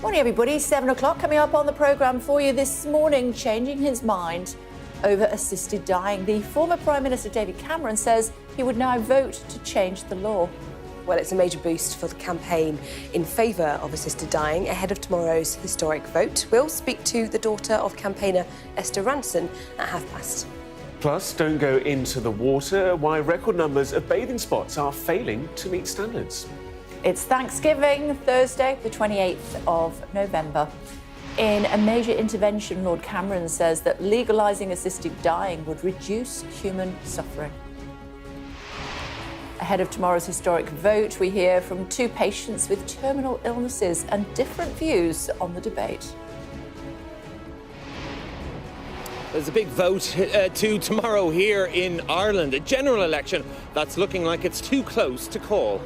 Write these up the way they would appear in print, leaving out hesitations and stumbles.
Morning everybody, 7 o'clock coming up on the programme for you this morning, changing his mind over assisted dying. The former Prime Minister David Cameron says he would now vote to change the law. Well, it's a major boost for the campaign in favour of assisted dying ahead of tomorrow's historic vote. We'll speak to the daughter of campaigner Esther Ranson at 5:30. Plus, don't go into the water, why record numbers of bathing spots are failing to meet standards. It's Thanksgiving, Thursday, the 28th of November. In a major intervention, Lord Cameron says that legalising assisted dying would reduce human suffering. Ahead of tomorrow's historic vote, we hear from two patients with terminal illnesses and different views on the debate. There's a big vote to tomorrow here in Ireland, a general election that's looking like it's too close to call.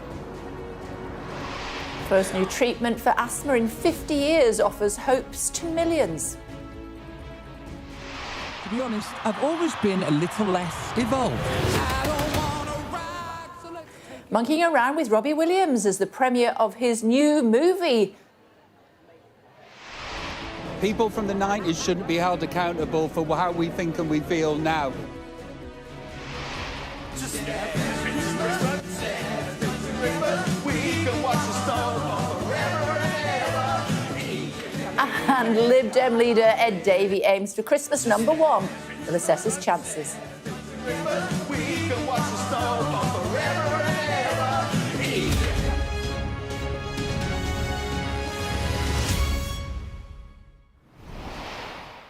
First new treatment for asthma in 50 years offers hopes to millions. To be honest, I've always been a little less evolved. Monkeying around with Robbie Williams as the premiere of his new movie. People from the 90s shouldn't be held accountable for how we think and we feel now. And Lib Dem leader Ed Davey aims for Christmas #1. Will assess his chances.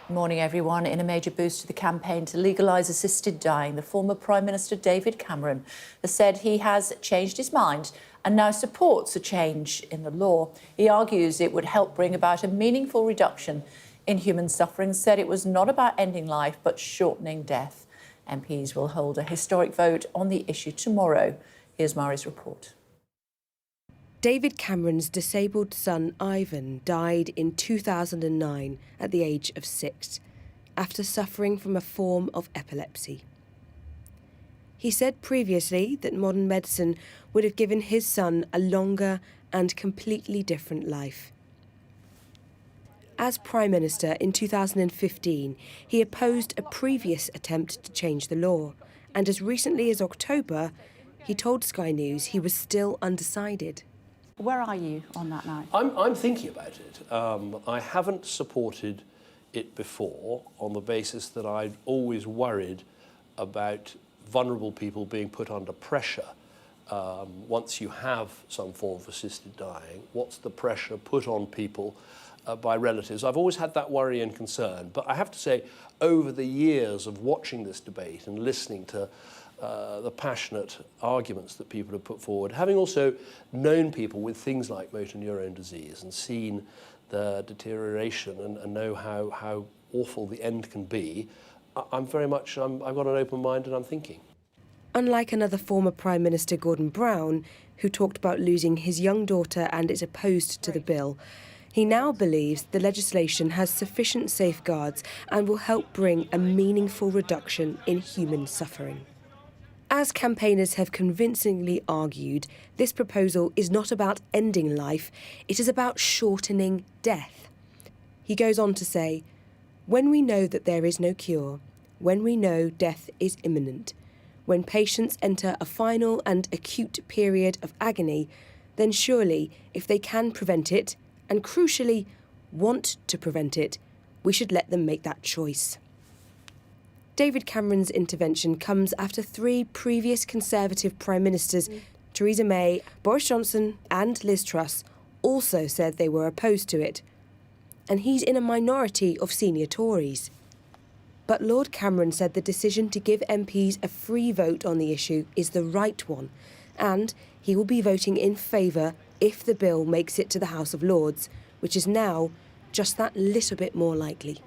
Morning everyone. In a major boost to the campaign to legalise assisted dying, the former Prime Minister David Cameron has said he has changed his mind and now supports a change in the law. He argues it would help bring about a meaningful reduction in human suffering, said it was not about ending life but shortening death. MPs will hold a historic vote on the issue tomorrow. Here's Mari's report. David Cameron's disabled son Ivan died in 2009 at the age of 6 after suffering from a form of epilepsy. He said previously that modern medicine would have given his son a longer and completely different life. As Prime Minister in 2015, he opposed a previous attempt to change the law, and as recently as October, he told Sky News he was still undecided. Where are you on that now? I'm thinking about it. I haven't supported it before on the basis that I'd always worried about vulnerable people being put under pressure. Once you have some form of assisted dying, what's the pressure put on people by relatives? I've always had that worry and concern, but I have to say, over the years of watching this debate and listening to the passionate arguments that people have put forward, having also known people with things like motor neurone disease and seen the deterioration and know how awful the end can be, I've got an open mind and I'm thinking. Unlike another former Prime Minister, Gordon Brown, who talked about losing his young daughter and is opposed to the bill, he now believes the legislation has sufficient safeguards and will help bring a meaningful reduction in human suffering. As campaigners have convincingly argued, this proposal is not about ending life, it is about shortening death. He goes on to say, when we know that there is no cure, when we know death is imminent, when patients enter a final and acute period of agony, then surely, if they can prevent it, and crucially, want to prevent it, we should let them make that choice. David Cameron's intervention comes after 3 previous Conservative Prime Ministers, Theresa May, Boris Johnson and Liz Truss, also said they were opposed to it. And he's in a minority of senior Tories. But Lord Cameron said the decision to give MPs a free vote on the issue is the right one, and he will be voting in favour if the bill makes it to the House of Lords, which is now just that little bit more likely.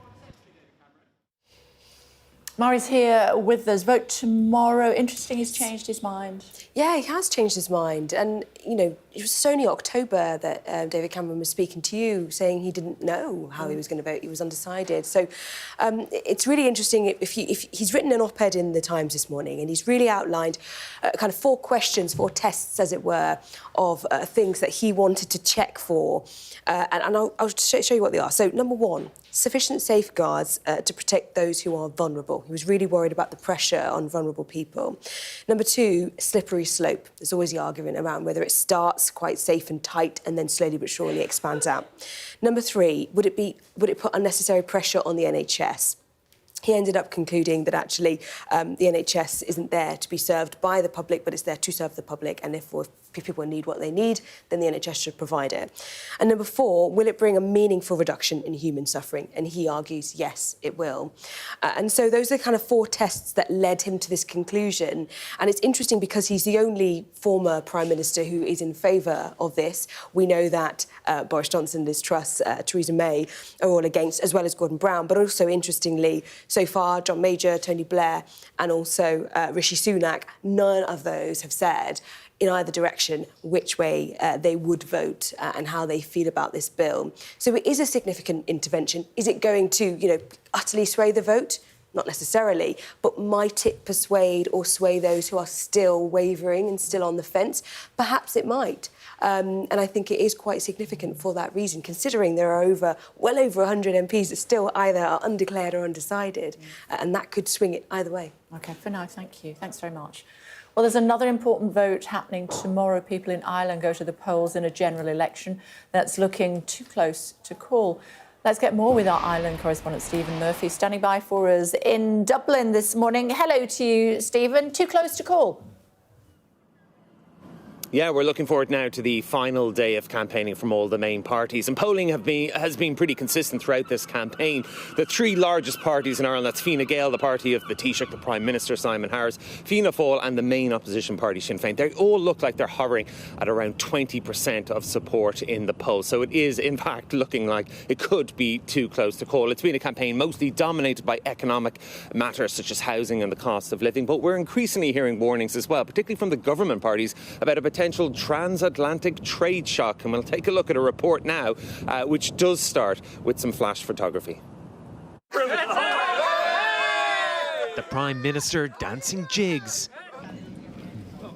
Mari's here with us. Vote tomorrow. Interesting, he's changed his mind. Yeah, he has changed his mind. And you know, it was only October that David Cameron was speaking to you, saying he didn't know how he was going to vote. He was undecided. So it's really interesting if he's written an op-ed in the Times this morning, and he's really outlined kind of 4 questions, 4 tests, as it were, of things that he wanted to check for. And I'll show you what they are. So, number 1, sufficient safeguards to protect those who are vulnerable. He was really worried about the pressure on vulnerable people. Number 2, slippery slope. There's always the argument around whether it starts quite safe and tight and then slowly but surely expands out. Number 3, would it put unnecessary pressure on the NHS? He ended up concluding that actually the NHS isn't there to be served by the public, but it's there to serve the public, and therefore if people need what they need, then the NHS should provide it. And number 4, will it bring a meaningful reduction in human suffering? And he argues, yes, it will. And so those are the kind of 4 tests that led him to this conclusion. And it's interesting because he's the only former Prime Minister who is in favour of this. We know that Boris Johnson, Liz Truss, Theresa May are all against, as well as Gordon Brown. But also, interestingly, so far, John Major, Tony Blair and also Rishi Sunak, none of those have said in either direction which way they would vote and how they feel about this bill. So it is a significant intervention. Is it going to, you know, utterly sway the vote? Not necessarily, but might it persuade or sway those who are still wavering and still on the fence? Perhaps it might. And I think it is quite significant for that reason, considering there are well over 100 MPs that still either are undeclared or undecided, and that could swing it either way. OK, for now, thank you. Thanks very much. Well, there's another important vote happening tomorrow. People in Ireland go to the polls in a general election that's looking too close to call. Let's get more with our Ireland correspondent, Stephen Murphy, standing by for us in Dublin this morning. Hello to you, Stephen. Too close to call? Yeah, we're looking forward now to the final day of campaigning from all the main parties. And polling has been pretty consistent throughout this campaign. The 3 largest parties in Ireland, that's Fine Gael, the party of the Taoiseach, the Prime Minister, Simon Harris, Fianna Fáil and the main opposition party, Sinn Féin. They all look like they're hovering at around 20% of support in the polls. So it is, in fact, looking like it could be too close to call. It's been a campaign mostly dominated by economic matters such as housing and the cost of living. But we're increasingly hearing warnings as well, particularly from the government parties, about a potential transatlantic trade shock. And we'll take a look at a report now, which does start with some flash photography. The Prime Minister dancing jigs.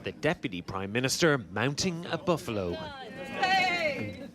The Deputy Prime Minister mounting a buffalo.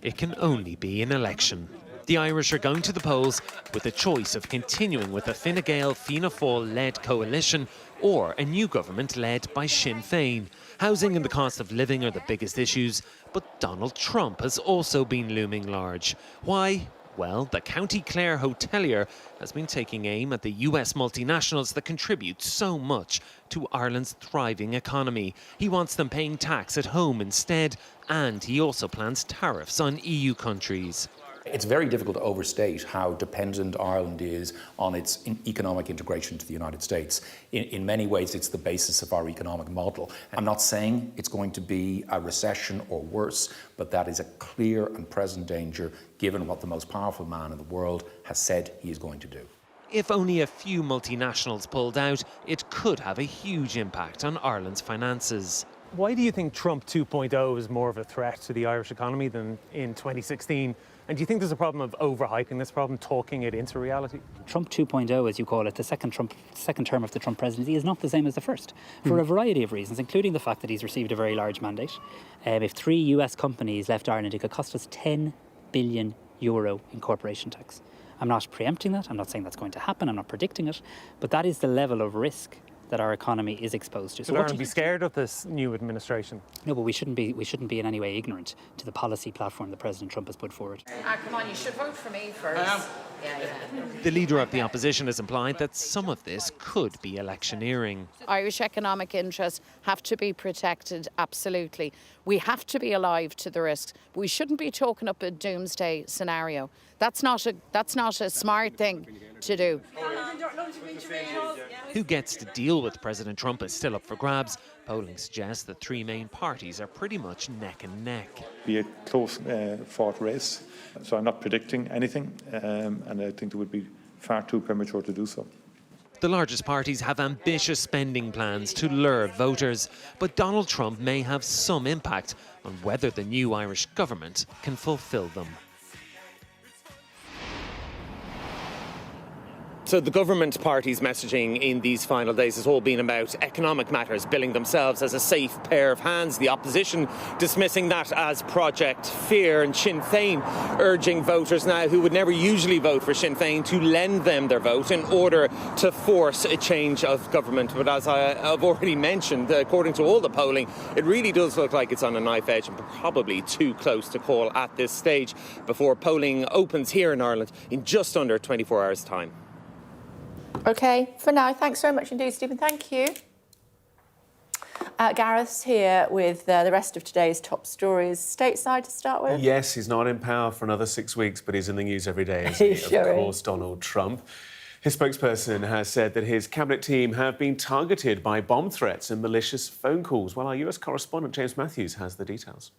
It can only be an election. The Irish are going to the polls with a choice of continuing with a Fine Gael, Fianna Fáil-led coalition or a new government led by Sinn Féin. Housing and the cost of living are the biggest issues, but Donald Trump has also been looming large. Why? Well, the County Clare hotelier has been taking aim at the US multinationals that contribute so much to Ireland's thriving economy. He wants them paying tax at home instead, and he also plans tariffs on EU countries. It's very difficult to overstate how dependent Ireland is on its economic integration to the United States. In many ways, it's the basis of our economic model. I'm not saying it's going to be a recession or worse, but that is a clear and present danger given what the most powerful man in the world has said he is going to do. If only a few multinationals pulled out, it could have a huge impact on Ireland's finances. Why do you think Trump 2.0 is more of a threat to the Irish economy than in 2016? And do you think there's a problem of overhyping this problem, talking it into reality? Trump 2.0, as you call it, the second term of the Trump presidency, is not the same as the first, for a variety of reasons, including the fact that he's received a very large mandate. If 3 US companies left Ireland, it could cost us €10 billion in corporation tax. I'm not preempting that. I'm not saying that's going to happen. I'm not predicting it. But that is the level of risk that our economy is exposed to. Should Ireland be scared of this new administration? No, but we shouldn't be in any way ignorant to the policy platform that President Trump has put forward. Come on, you should vote for me first. Yeah. The leader of the opposition has implied that some of this could be electioneering. Irish economic interests have to be protected, absolutely. We have to be alive to the risks. We shouldn't be talking up a doomsday scenario. That's not a smart thing to do. Who gets to deal with President Trump is still up for grabs. Polling suggests the 3 main parties are pretty much neck and neck. Be a close fought race, so I'm not predicting anything, and I think it would be far too premature to do so. The largest parties have ambitious spending plans to lure voters, but Donald Trump may have some impact on whether the new Irish government can fulfil them. So the government party's messaging in these final days has all been about economic matters, billing themselves as a safe pair of hands. The opposition dismissing that as Project Fear, and Sinn Féin urging voters now who would never usually vote for Sinn Féin to lend them their vote in order to force a change of government. But as I've already mentioned, according to all the polling, it really does look like it's on a knife edge and probably too close to call at this stage before polling opens here in Ireland in just under 24 hours' time. OK, for now, thanks very much indeed, Stephen. Thank you. Gareth's here with the rest of today's top stories. Stateside to start with? Yes, he's not in power for another 6 weeks, but he's in the news every day, isn't he? Sure of course, Donald Trump. His spokesperson has said that his cabinet team have been targeted by bomb threats and malicious phone calls. Well, our US correspondent James Matthews has the details.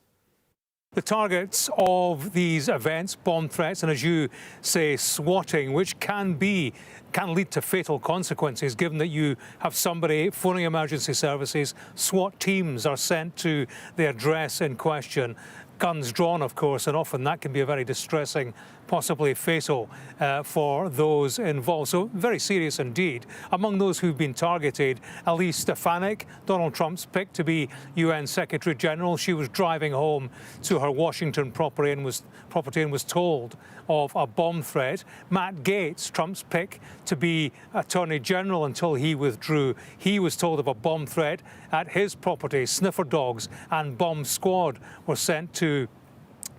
The targets of these events, bomb threats, and as you say, swatting, which can lead to fatal consequences, given that you have somebody phoning emergency services. SWAT teams are sent to the address in question. Guns drawn, of course, and often that can be a very distressing, possibly fatal for those involved. So very serious indeed. Among those who've been targeted, Ellie Stefanik, Donald Trump's pick to be UN Secretary General. She was driving home to her Washington property and was told of a bomb threat. Matt Gaetz, Trump's pick to be Attorney General until he withdrew. He was told of a bomb threat at his property. Sniffer dogs and bomb squad were sent to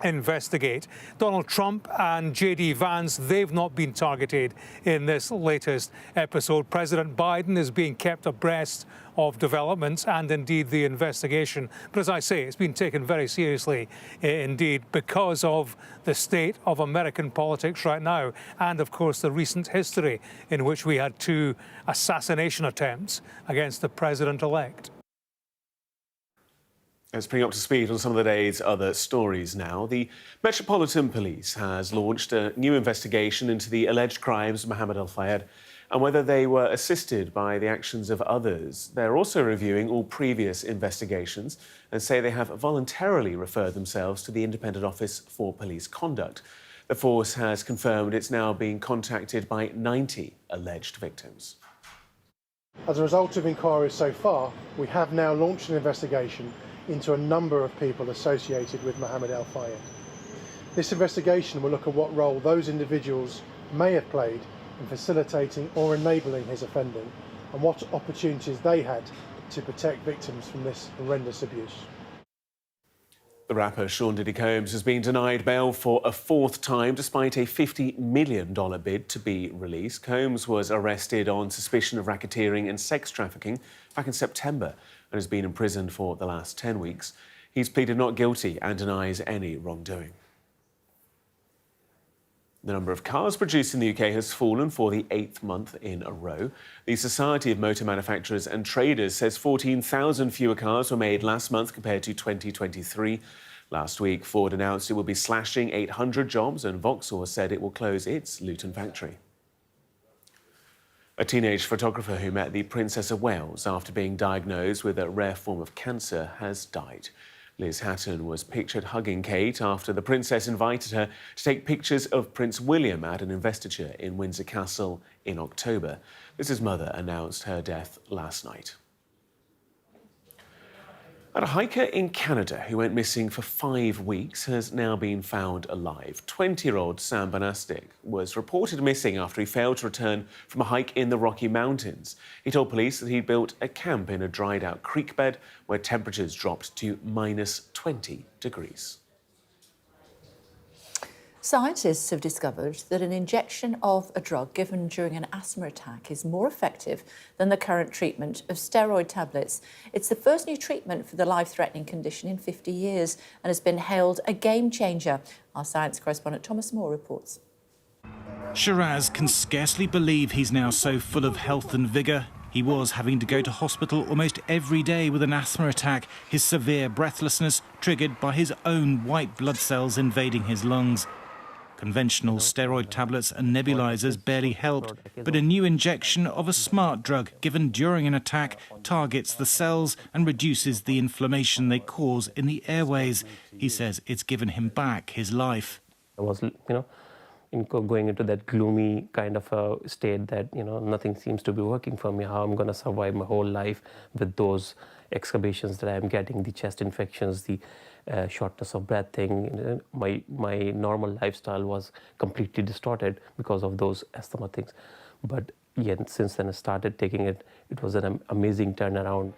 investigate. Donald Trump and J.D. Vance, they've not been targeted in this latest episode. President Biden is being kept abreast of developments and indeed the investigation. But as I say, it's been taken very seriously indeed because of the state of American politics right now and, of course, the recent history in which we had 2 assassination attempts against the president-elect. Let's bring you up to speed on some of the day's other stories now. The Metropolitan Police has launched a new investigation into the alleged crimes of Mohammed Al-Fayed and whether they were assisted by the actions of others. They're also reviewing all previous investigations and say they have voluntarily referred themselves to the Independent Office for Police Conduct. The force has confirmed it's now being contacted by 90 alleged victims. As a result of inquiries so far, we have now launched an investigation into a number of people associated with Mohammed Al-Fayed. This investigation will look at what role those individuals may have played in facilitating or enabling his offending and what opportunities they had to protect victims from this horrendous abuse. The rapper Sean Diddy Combs has been denied bail for a 4th time despite a $50 million bid to be released. Combs was arrested on suspicion of racketeering and sex trafficking back in September and has been imprisoned for the last 10 weeks. He's pleaded not guilty and denies any wrongdoing. The number of cars produced in the UK has fallen for the 8th month in a row. The Society of Motor Manufacturers and Traders says 14,000 fewer cars were made last month compared to 2023. Last week, Ford announced it will be slashing 800 jobs and Vauxhall said it will close its Luton factory. A teenage photographer who met the Princess of Wales after being diagnosed with a rare form of cancer has died. Liz Hatton was pictured hugging Kate after the princess invited her to take pictures of Prince William at an investiture in Windsor Castle in October. Liz's mother announced her death last night. And a hiker in Canada who went missing for 5 weeks has now been found alive. 20-year-old Sam Bonastic was reported missing after he failed to return from a hike in the Rocky Mountains. He told police that he'd built a camp in a dried-out creek bed where temperatures dropped to minus 20 degrees. Scientists have discovered that an injection of a drug given during an asthma attack is more effective than the current treatment of steroid tablets. It's the first new treatment for the life-threatening condition in 50 years and has been hailed a game-changer. Our science correspondent Thomas Moore reports. Shiraz can scarcely believe he's now so full of health and vigour. He was having to go to hospital almost every day with an asthma attack, his severe breathlessness triggered by his own white blood cells invading his lungs. Conventional steroid tablets and nebulizers barely helped, but a new injection of a smart drug given during an attack targets the cells and reduces the inflammation they cause in the airways. He says it's given him back his life. I was, going into that gloomy kind of a state that, nothing seems to be working for me, how I'm going to survive my whole life with those exacerbations that I'm getting, the chest infections, the shortness of breath thing. My normal lifestyle was completely distorted because of those asthma things. But yeah, since then I started taking it, it was an amazing turnaround.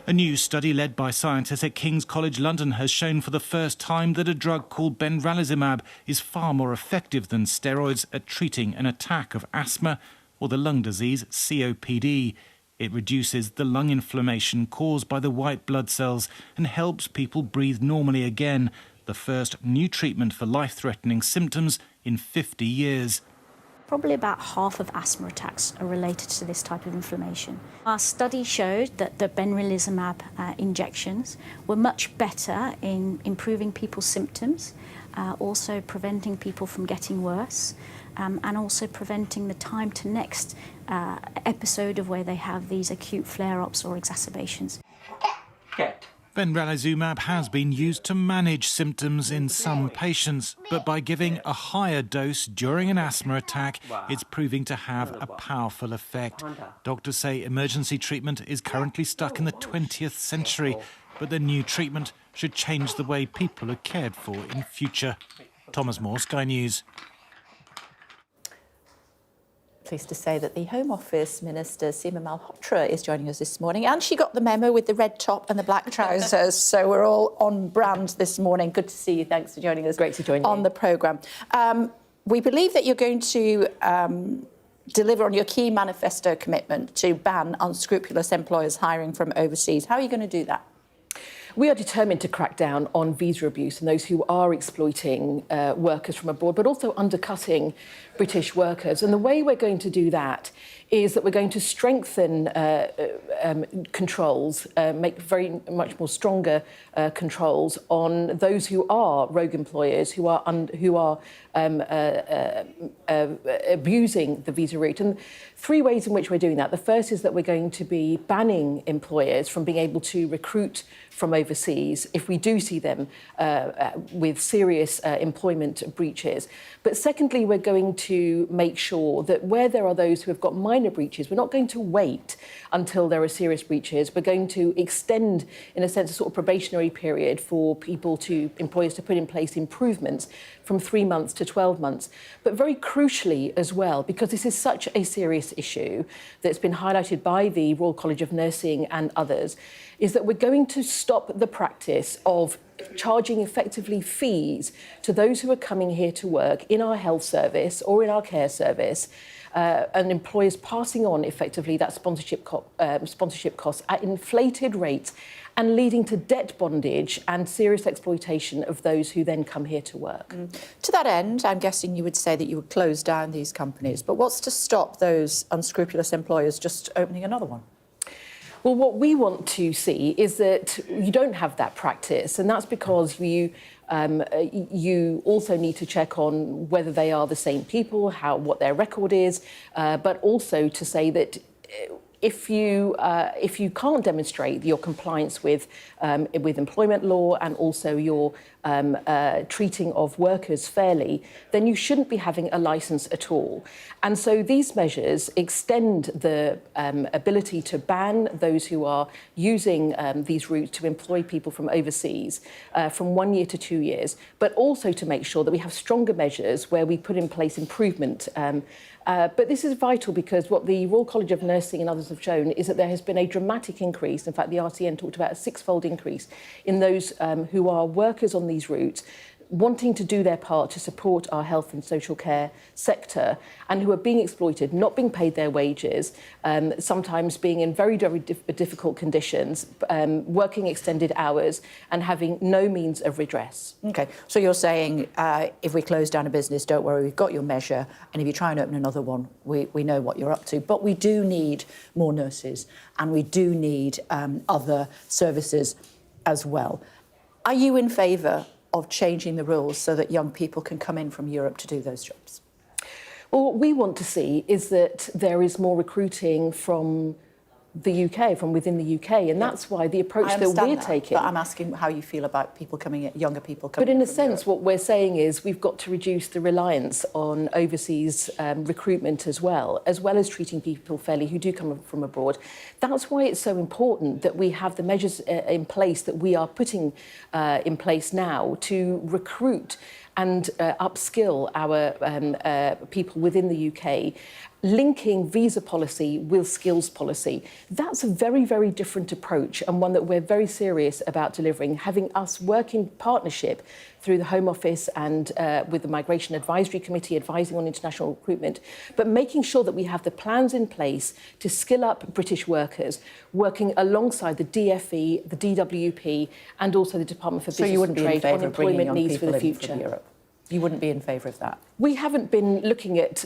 A new study led by scientists at King's College London has shown for the first time that a drug called benralizumab is far more effective than steroids at treating an attack of asthma or the lung disease COPD. It reduces the lung inflammation caused by the white blood cells and helps people breathe normally again, the first new treatment for life-threatening symptoms in 50 years. Probably about half of asthma attacks are related to this type of inflammation. Our study showed that the benralizumab injections were much better in improving people's symptoms, also preventing people from getting worse, and also preventing the time to next episode of where they have these acute flare-ups or exacerbations. Benralizumab has been used to manage symptoms in some patients, but by giving a higher dose during an asthma attack, it's proving to have a powerful effect. Doctors say emergency treatment is currently stuck in the 20th century, but the new treatment should change the way people are cared for in future. Thomas Moore, Sky News. Pleased to say that the Home Office Minister, Seema Malhotra, is joining us this morning. And she got the memo with the red top and the black trousers, so we're all on brand this morning. Good to see you. Thanks for joining us. Great to join you. On the programme. We believe that you're going to deliver on your key manifesto commitment to ban unscrupulous employers hiring from overseas. How are you going to do that? We are determined to crack down on visa abuse and those who are exploiting workers from abroad, but also undercutting British workers. And the way we're going to do that is that we're going to strengthen controls, make very much more stronger controls on those who are rogue employers, who are abusing the visa route. And three ways in which we're doing that. The first is that we're going to be banning employers from being able to recruit from overseas if we do see them with serious employment breaches. But secondly, we're going to make sure that where there are those who have got minor breaches, we're not going to wait until there are serious breaches. We're going to extend, in a sense, a sort of probationary period for employers to put in place improvements from 3 months to 12 months. But very crucially as well, because this is such a serious issue that's been highlighted by the Royal College of Nursing and others, is that we're going to stop the practice of charging effectively fees to those who are coming here to work in our health service or in our care service, and employers passing on effectively that sponsorship costs at inflated rates and leading to debt bondage and serious exploitation of those who then come here to work. To that end, I'm guessing you would say that you would close down these companies, but what's to stop those unscrupulous employers just opening another one? Well, what we want to see is that you don't have that practice, and that's because you also need to check on whether they are the same people, what their record is, but also to say that if you can't demonstrate your compliance with employment law and also your treating of workers fairly, then you shouldn't be having a licence at all. And so these measures extend the ability to ban those who are using these routes to employ people from overseas from 1 year to 2 years, but also to make sure that we have stronger measures where we put in place improvement. But this is vital because what the Royal College of Nursing and others have shown is that there has been a dramatic increase. In fact, the RTN talked about a 6-fold increase in those who are workers on these routes wanting to do their part to support our health and social care sector and who are being exploited, not being paid their wages, sometimes being in very, very difficult conditions, working extended hours and having no means of redress. OK, so you're saying if we close down a business, don't worry, we've got your measure, and if you try and open another one, we know what you're up to. But we do need more nurses and we do need other services as well. Are you in favour of changing the rules so that young people can come in from Europe to do those jobs? Well, what we want to see is that there is more recruiting from the UK, from within the UK, and that's why the approach that we're taking. But I'm asking how you feel about people coming in, younger people coming in. But in a sense, what we're saying is we've got to reduce the reliance on overseas recruitment as well as treating people fairly who do come from abroad. That's why it's so important that we have the measures in place that we are putting in place now to recruit and upskill our people within the UK, linking visa policy with skills policy. That's a very, very different approach, and one that we're very serious about delivering, having us work in partnership through the Home Office and with the Migration Advisory Committee advising on international recruitment, but making sure that we have the plans in place to skill up British workers, working alongside the DFE, the DWP, and also the Department for Business and Trade on employment needs for the future. Europe. You wouldn't be in favour of that? We haven't been looking at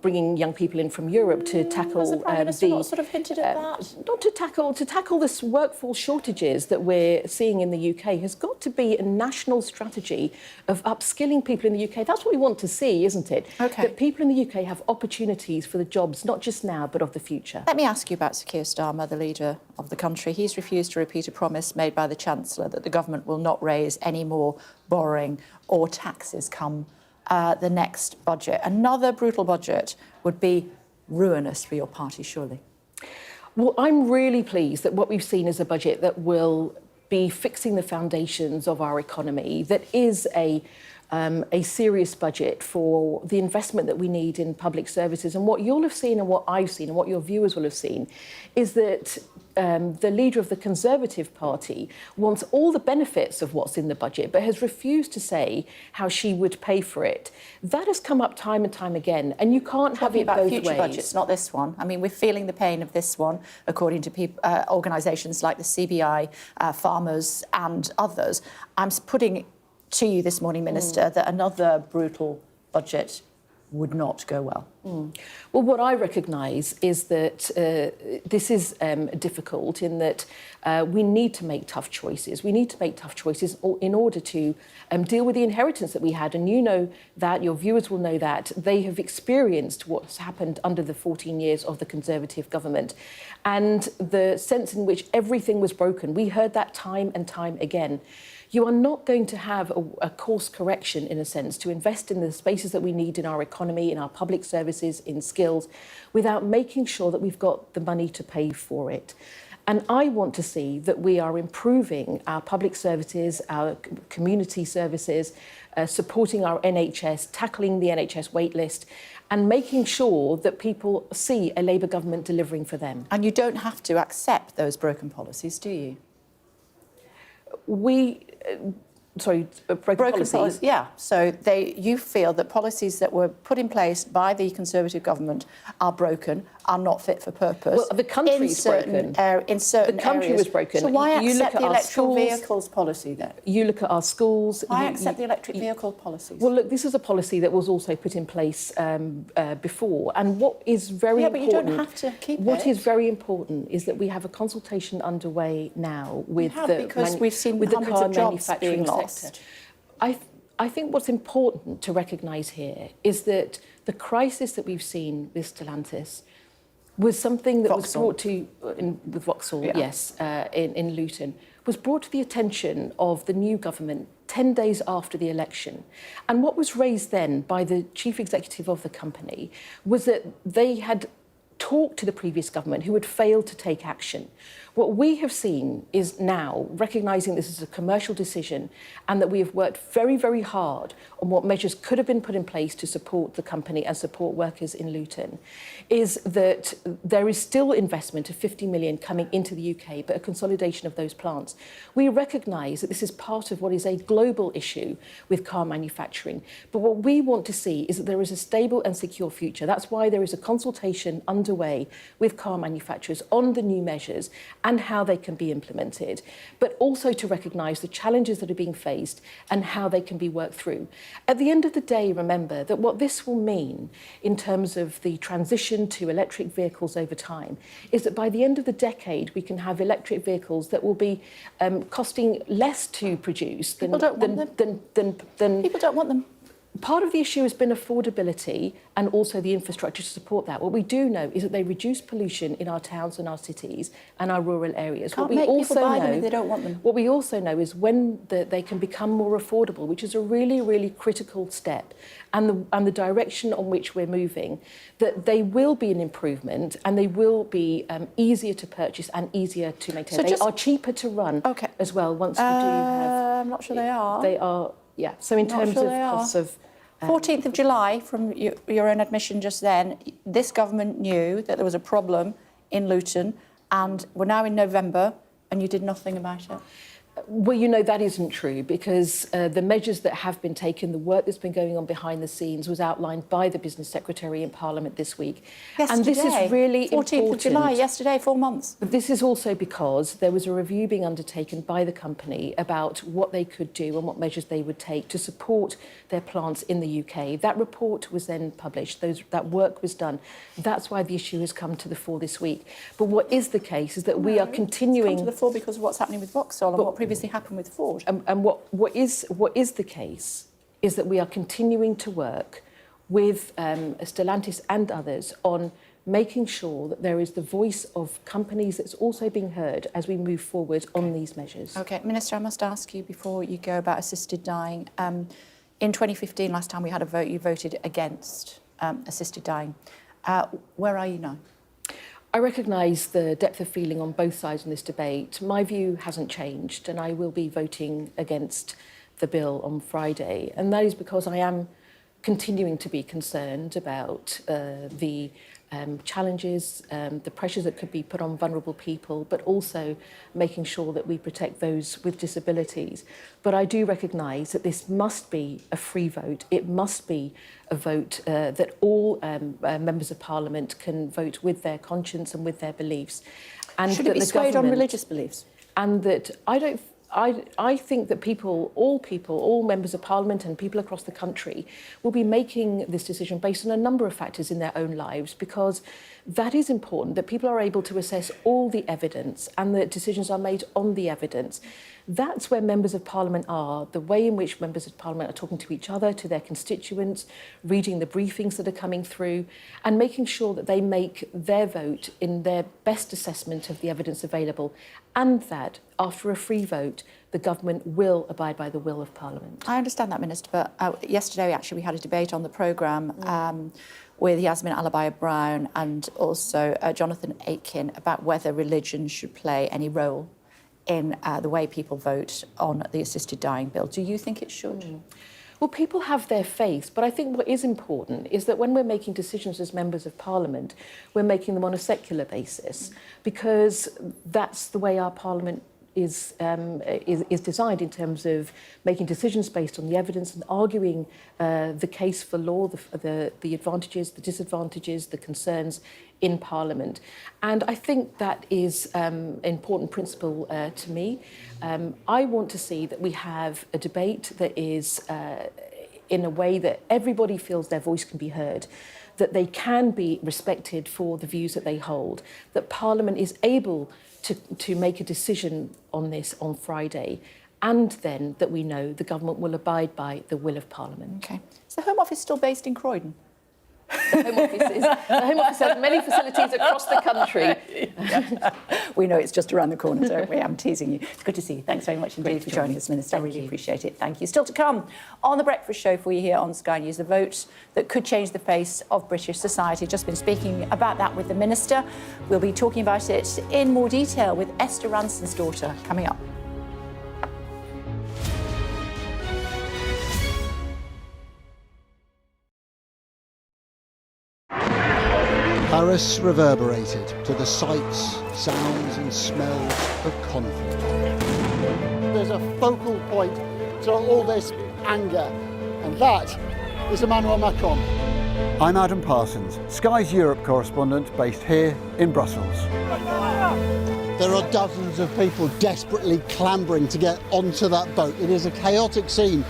bringing young people in from Europe to tackle Has the Prime Minister not sort of hinted at that? Not to tackle this workforce shortages that we're seeing in the UK has got to be a national strategy of upskilling people in the UK. That's what we want to see, isn't it? Okay. That people in the UK have opportunities for the jobs, not just now, but of the future. Let me ask you about Sir Keir Starmer, the leader of the country. He's refused to repeat a promise made by the Chancellor that the government will not raise any more borrowing or taxes come the next budget. Another brutal budget would be ruinous for your party, surely. Well, I'm really pleased that what we've seen is a budget that will be fixing the foundations of our economy, that is a serious budget for the investment that we need in public services. And what you'll have seen and what I've seen and what your viewers will have seen is that the leader of the Conservative Party wants all the benefits of what's in the budget, but has refused to say how she would pay for it. That has come up time and time again, and you can't have it both ways. Future budgets, not this one. I mean, we're feeling the pain of this one, according to organisations like the CBI, farmers and others. I'm putting to you this morning, Minister, that another brutal budget would not go well. Well, what I recognise is that this is difficult in that we need to make tough choices. We need to make tough choices in order to deal with the inheritance that we had. And you know that, your viewers will know that. They have experienced what's happened under the 14 years of the Conservative government and the sense in which everything was broken. We heard that time and time again. You are not going to have a course correction, in a sense, to invest in the spaces that we need in our economy, in our public services, in skills, without making sure that we've got the money to pay for it. And I want to see that we are improving our public services, our community services, supporting our NHS, tackling the NHS wait list, and making sure that people see a Labour government delivering for them. And you don't have to accept those broken policies, do you? Broken policies? Yeah. So you feel that policies that were put in place by the Conservative government are broken, are not fit for purpose. Well, the country's broken. In certain the country areas. was broken. So why you accept look the at electrical vehicles policy then? You look at our schools. Why accept the electric vehicle policies? Well, look, this is a policy that was also put in place before. And what is very important... but you don't have to keep it. What is very important is that we have a consultation underway now with because we've seen with the hundreds car of jobs manufacturing being lost. sector. I think what's important to recognise here is that the crisis that we've seen with Stellantis was something that was brought to, with Vauxhall, yes, in Luton, was brought to the attention of the new government 10 days after the election. And what was raised then by the chief executive of the company was that they had talked to the previous government who had failed to take action. What we have seen is now, recognising this is a commercial decision and that we have worked very, very hard on what measures could have been put in place to support the company and support workers in Luton, is that there is still investment of 50 million coming into the UK, but a consolidation of those plants. We recognise that this is part of what is a global issue with car manufacturing. But what we want to see is that there is a stable and secure future. That's why there is a consultation underway underway with car manufacturers on the new measures and how they can be implemented, but also to recognise the challenges that are being faced and how they can be worked through. At the end of the day, remember that what this will mean in terms of the transition to electric vehicles over time is that by the end of the decade, we can have electric vehicles that will be costing less to produce than... People don't want them. Part of the issue has been affordability and also the infrastructure to support that. What we do know is that they reduce pollution in our towns and our cities and our rural areas. Can't make people buy them if they don't want them. What we also know is when they can become more affordable, which is a really, really critical step, and the direction on which we're moving, that they will be an improvement and they will be easier to purchase and easier to maintain. So they are cheaper to run as well once we do have... I'm not sure they are. They are, yeah. So in terms of costs of... 14th of July, from your own admission just then, this government knew that there was a problem in Luton, and we're now in November, and you did nothing about it. Well, you know, that isn't true, because the measures that have been taken, the work that's been going on behind the scenes was outlined by the Business Secretary in Parliament this week. Yesterday, and this is really 14th important. of July, yesterday, 4 months. But this is also because there was a review being undertaken by the company about what they could do and what measures they would take to support their plants in the UK. That report was then published. That work was done. That's why the issue has come to the fore this week. But what is the case is that we are continuing... It's come to the fore because of what's happening with Vauxhall and what previously happened with Ford. And what is the case is that we are continuing to work with Stellantis and others on making sure that there is the voice of companies that's also being heard as we move forward on these measures. OK, Minister, I must ask you before you go about assisted dying. In 2015, last time we had a vote, you voted against assisted dying. Where are you now? I recognise the depth of feeling on both sides in this debate. My view hasn't changed, and I will be voting against the bill on Friday. And that is because I am continuing to be concerned about the challenges, the pressures that could be put on vulnerable people, but also making sure that we protect those with disabilities. But I do recognise that this must be a free vote. It must be a vote that all members of Parliament can vote with their conscience and with their beliefs. And should it be swayed on religious beliefs? And that I think that all members of Parliament and people across the country will be making this decision based on a number of factors in their own lives, because that is important, that people are able to assess all the evidence and that decisions are made on the evidence. That's where members of Parliament are, the way in which members of Parliament are talking to each other, to their constituents, reading the briefings that are coming through, and making sure that they make their vote in their best assessment of the evidence available, and that, after a free vote, the government will abide by the will of Parliament. I understand that, Minister, but yesterday, actually, we had a debate on the programme with Yasmin Alibaya-Brown and also Jonathan Aitken about whether religion should play any role in the way people vote on the assisted dying bill. Do you think it should? Well, people have their faith, but I think what is important is that when we're making decisions as members of Parliament, we're making them on a secular basis, because that's the way our Parliament is designed in terms of making decisions based on the evidence and arguing the case for law, the advantages, the disadvantages, the concerns in Parliament. And I think that is an important principle to me. I want to see that we have a debate that is in a way that everybody feels their voice can be heard, that they can be respected for the views that they hold, that Parliament is able to make a decision on this on Friday, and then that we know the government will abide by the will of Parliament. OK. Is the Home Office still based in Croydon? The Home Office has many facilities across the country. We know it's just around the corner, don't we? I'm teasing you. It's good to see you. Thanks very much indeed for joining us, Minister. I really appreciate it. Thank you. Still to come on The Breakfast Show for you here on Sky News, the vote that could change the face of British society. Just been speaking about that with the Minister. We'll be talking about it in more detail with Esther Ranson's daughter coming up. Paris reverberated to the sights, sounds and smells of conflict. There's a focal point to all this anger, and that is Emmanuel Macron. I'm Adam Parsons, Sky's Europe correspondent based here in Brussels. There are dozens of people desperately clambering to get onto that boat. It is a chaotic scene,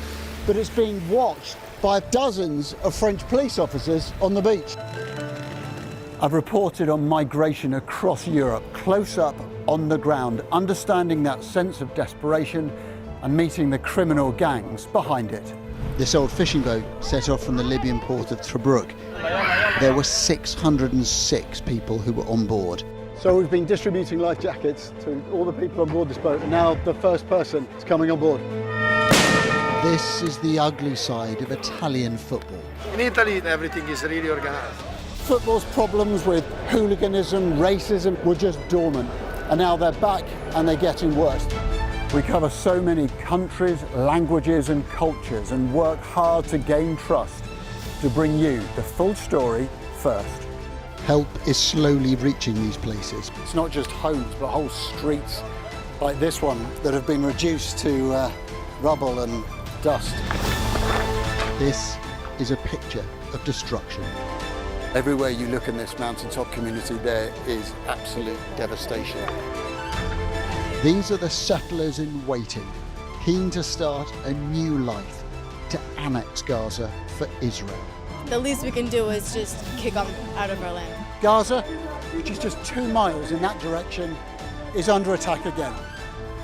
but it's being watched by dozens of French police officers on the beach. I've reported on migration across Europe, close up on the ground, understanding that sense of desperation and meeting the criminal gangs behind it. This old fishing boat set off from the Libyan port of Tobruk. There were 606 people who were on board. So we've been distributing life jackets to all the people on board this boat, and now the first person is coming on board. This is the ugly side of Italian football. In Italy, everything is really organized. Football's problems with hooliganism, racism were just dormant, and now they're back and they're getting worse. We cover so many countries, languages and cultures and work hard to gain trust to bring you the full story first. Help is slowly reaching these places. It's not just homes, but whole streets like this one that have been reduced to rubble and dust. This is a picture of destruction. Everywhere you look in this mountaintop community, there is absolute devastation. These are the settlers in waiting, keen to start a new life, to annex Gaza for Israel. The least we can do is just kick them out of our land. Gaza, which is just 2 miles in that direction, is under attack again.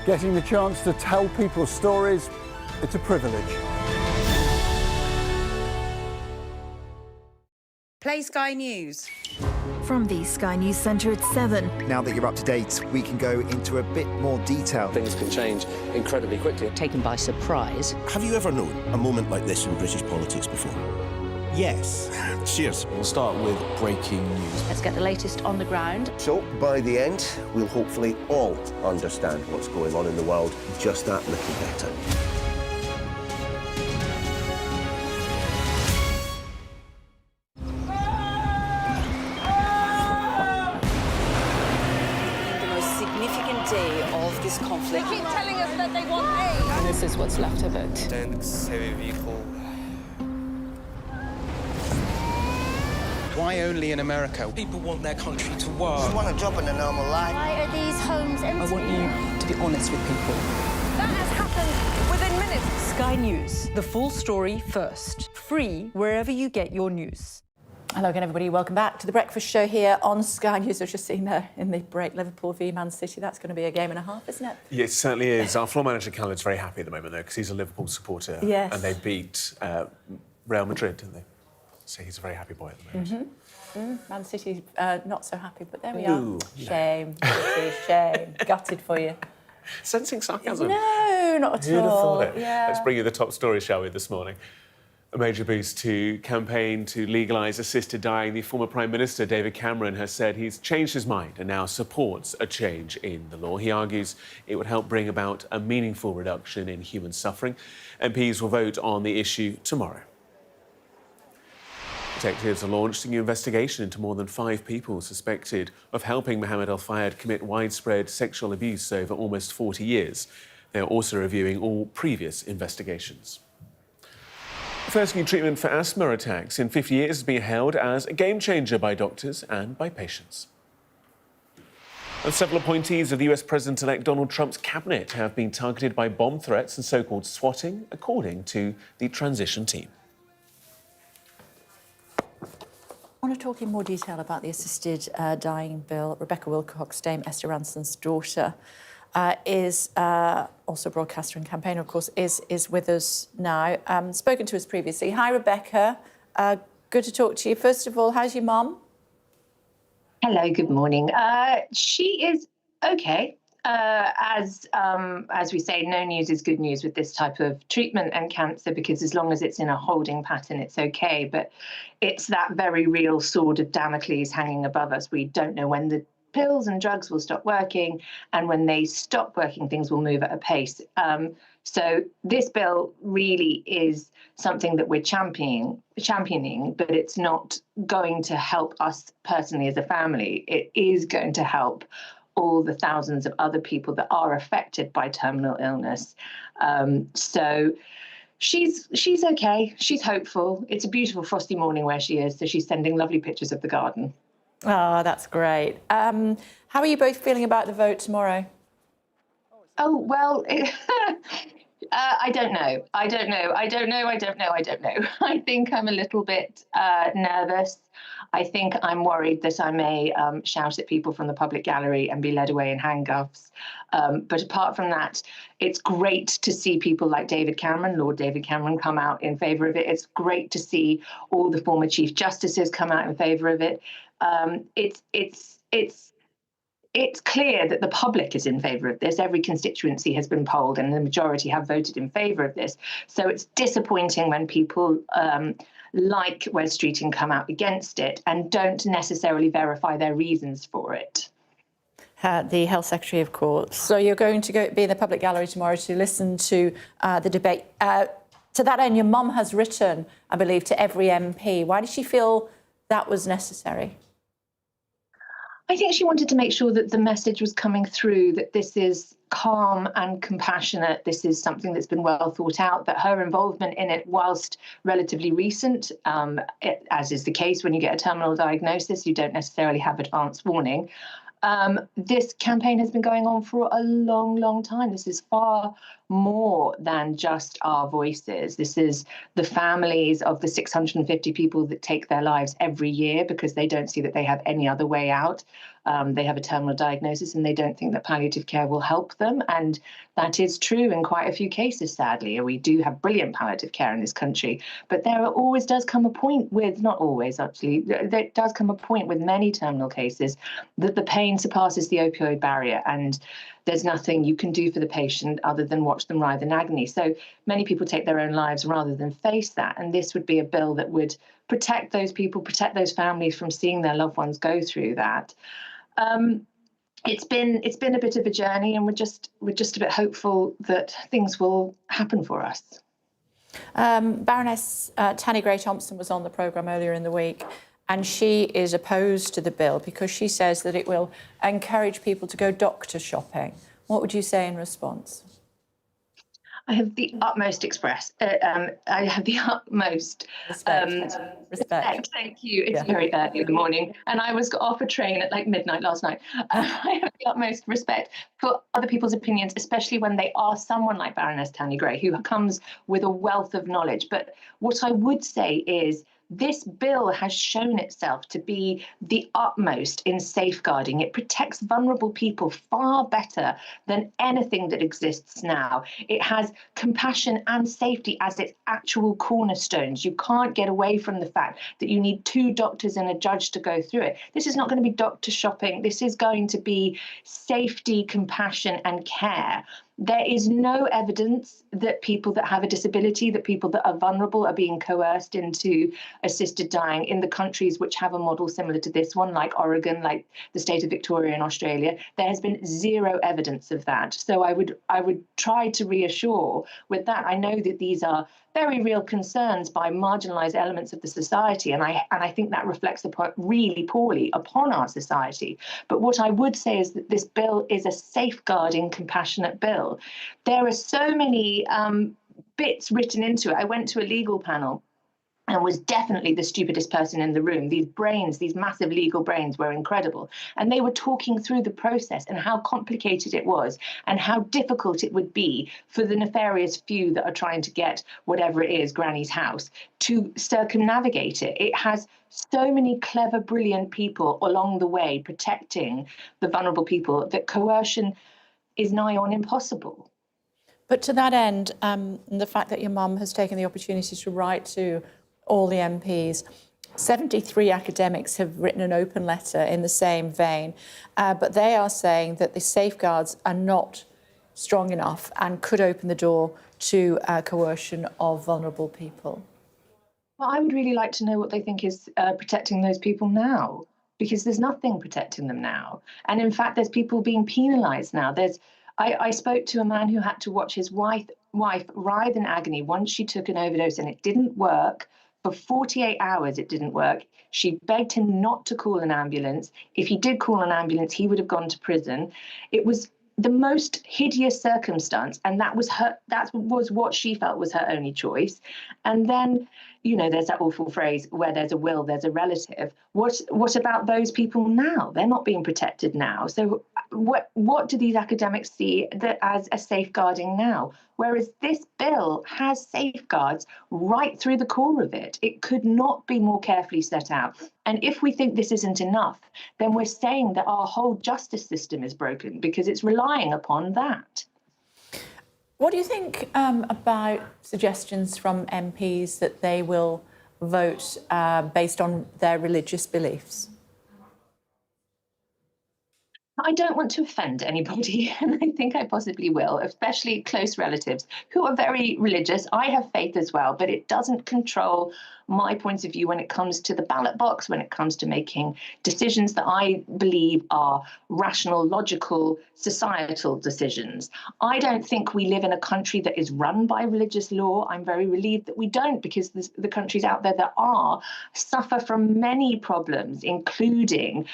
Getting the chance to tell people's stories, it's a privilege. Play Sky News. From the Sky News Centre at 7. Now that you're up to date, we can go into a bit more detail. Things can change incredibly quickly. Taken by surprise. Have you ever known a moment like this in British politics before? Yes. Cheers. We'll start with breaking news. Let's get the latest on the ground. So, by the end, we'll hopefully all understand what's going on in the world just that little better. Day of this conflict. They keep telling us that they want aid. And this is what's left of it. Tanks, heavy vehicle. Why only in America? People want their country to work. You want a job in a normal life. Why are these homes empty? I want you to be honest with people. That has happened within minutes. Sky News, the full story first. Free wherever you get your news. Hello again, everybody. Welcome back to the Breakfast Show here on Sky News. I was just seeing there in the break, Liverpool v Man City. That's going to be a game and a half, isn't it? Yeah, it certainly is. Our floor manager, Callum's very happy at the moment, though, because he's a Liverpool supporter. Yes. And they beat Real Madrid, didn't they? So he's a very happy boy at the moment. Man City, not so happy, but there we are. Shame, shame. Gutted for you. Sensing sarcasm. No, not at Who'd have all. thought it? Yeah. Let's bring you the top story, shall we, this morning? A major boost to campaign to legalise assisted dying. The former Prime Minister, David Cameron, has said he's changed his mind and now supports a change in the law. He argues it would help bring about a meaningful reduction in human suffering. MPs will vote on the issue tomorrow. Detectives have launched a new investigation into more than 5 people suspected of helping Mohammed Al Fayed commit widespread sexual abuse over almost 40 years. They are also reviewing all previous investigations. The first new treatment for asthma attacks in 50 years is being hailed as a game-changer by doctors and by patients. And several appointees of the US President-elect Donald Trump's cabinet have been targeted by bomb threats and so-called swatting, according to the transition team. I want to talk in more detail about the assisted dying bill. Rebecca Wilcox, Dame Esther Ranson's daughter, is also a broadcaster and campaigner, of course, is with us now. Spoken to us previously. Hi, Rebecca. Good to talk to you. First of all, how's your mum? Hello, good morning. She is okay. As we say, no news is good news with this type of treatment and cancer, because as long as it's in a holding pattern, it's okay. But it's that very real sword of Damocles hanging above us. We don't know when the pills and drugs will stop working, and when they stop working, things will move at a pace. So this bill really is something that we're championing, but it's not going to help us personally as a family. It is going to help all the thousands of other people that are affected by terminal illness. So She's okay. She's hopeful. It's a beautiful frosty morning where she is, so she's sending lovely pictures of the garden. Oh, that's great. How are you both feeling about the vote tomorrow? Oh, well, I don't know. I don't know. I think I'm a little bit nervous. I think I'm worried that I may shout at people from the public gallery and be led away in handcuffs. But apart from that, it's great to see people like David Cameron, Lord David Cameron, come out in favour of it. It's great to see all the former Chief Justices come out in favour of it. It's clear that the public is in favour of this. Every constituency has been polled and the majority have voted in favour of this. So it's disappointing when people like Wes Streeting come out against it and don't necessarily verify their reasons for it. The Health Secretary, of course. So you're going to be in the public gallery tomorrow to listen to the debate. To that end, your mum has written, I believe, to every MP. Why did she feel that was necessary? I think she wanted to make sure that the message was coming through, that this is calm and compassionate. This is something that's been well thought out, that her involvement in it, whilst relatively recent, as is the case when you get a terminal diagnosis, you don't necessarily have advance warning. This campaign has been going on for a long, long time. This is far more than just our voices. This is the families of the 650 people that take their lives every year because they don't see that they have any other way out. They have a terminal diagnosis and they don't think that palliative care will help them. And that is true in quite a few cases, sadly. We do have brilliant palliative care in this country, but there always does come a point with, not always actually, there does come a point with many terminal cases that the pain surpasses the opioid barrier and there's nothing you can do for the patient other than watch them writhe in agony. So many people take their own lives rather than face that. And this would be a bill that would protect those people, protect those families from seeing their loved ones go through that. It's been a bit of a journey, and we're just a bit hopeful that things will happen for us. Baroness Tanni Gray-Thompson was on the programme earlier in the week, and she is opposed to the bill because she says that it will encourage people to go doctor shopping. What would you say in response? I have the utmost respect. Thank you. It's very early in the morning, and I got off a train at like midnight last night. I have the utmost respect for other people's opinions, especially when they are someone like Baroness Tanni Gray, who comes with a wealth of knowledge. But what I would say is, this bill has shown itself to be the utmost in safeguarding. It protects vulnerable people far better than anything that exists now. It has compassion and safety as its actual cornerstones. You can't get away from the fact that you need 2 doctors and a judge to go through it. This is not going to be doctor shopping. This is going to be safety, compassion, and care. There is no evidence that people that have a disability, that people that are vulnerable are being coerced into assisted dying in the countries which have a model similar to this one, like Oregon, like the state of Victoria in Australia. There has been zero evidence of that. So I would try to reassure with that. I know that these are very real concerns by marginalised elements of the society, and I think that reflects really poorly upon our society. But what I would say is that this bill is a safeguarding, compassionate bill. There are so many bits written into it. I went to a legal panel and was definitely the stupidest person in the room. These brains, these massive legal brains, were incredible. And they were talking through the process and how complicated it was and how difficult it would be for the nefarious few that are trying to get whatever it is, Granny's house, to circumnavigate it. It has so many clever, brilliant people along the way protecting the vulnerable people that coercion is nigh on impossible. But to that end, the fact that your mum has taken the opportunity to write to all the MPs, 73 academics have written an open letter in the same vein, but they are saying that the safeguards are not strong enough and could open the door to coercion of vulnerable people. Well, I would really like to know what they think is protecting those people now, because there's nothing protecting them now. And in fact, there's people being penalised now. I spoke to a man who had to watch his wife writhe in agony once she took an overdose and it didn't work. For 48 hours, it didn't work. She begged him not to call an ambulance. If he did call an ambulance, he would have gone to prison. It was the most hideous circumstance, and that was what she felt was her only choice. And then, there's that awful phrase, where there's a will, there's a relative. What about those people now? They're not being protected now. So what do these academics see as a safeguarding now? Whereas this bill has safeguards right through the core of it. It could not be more carefully set out. And if we think this isn't enough, then we're saying that our whole justice system is broken because it's relying upon that. What do you think about suggestions from MPs that they will vote based on their religious beliefs? I don't want to offend anybody, and I think I possibly will, especially close relatives who are very religious. I have faith as well, but it doesn't control my point of view when it comes to the ballot box, when it comes to making decisions that I believe are rational, logical, societal decisions. I don't think we live in a country that is run by religious law. I'm very relieved that we don't, because the countries out there that are suffer from many problems, including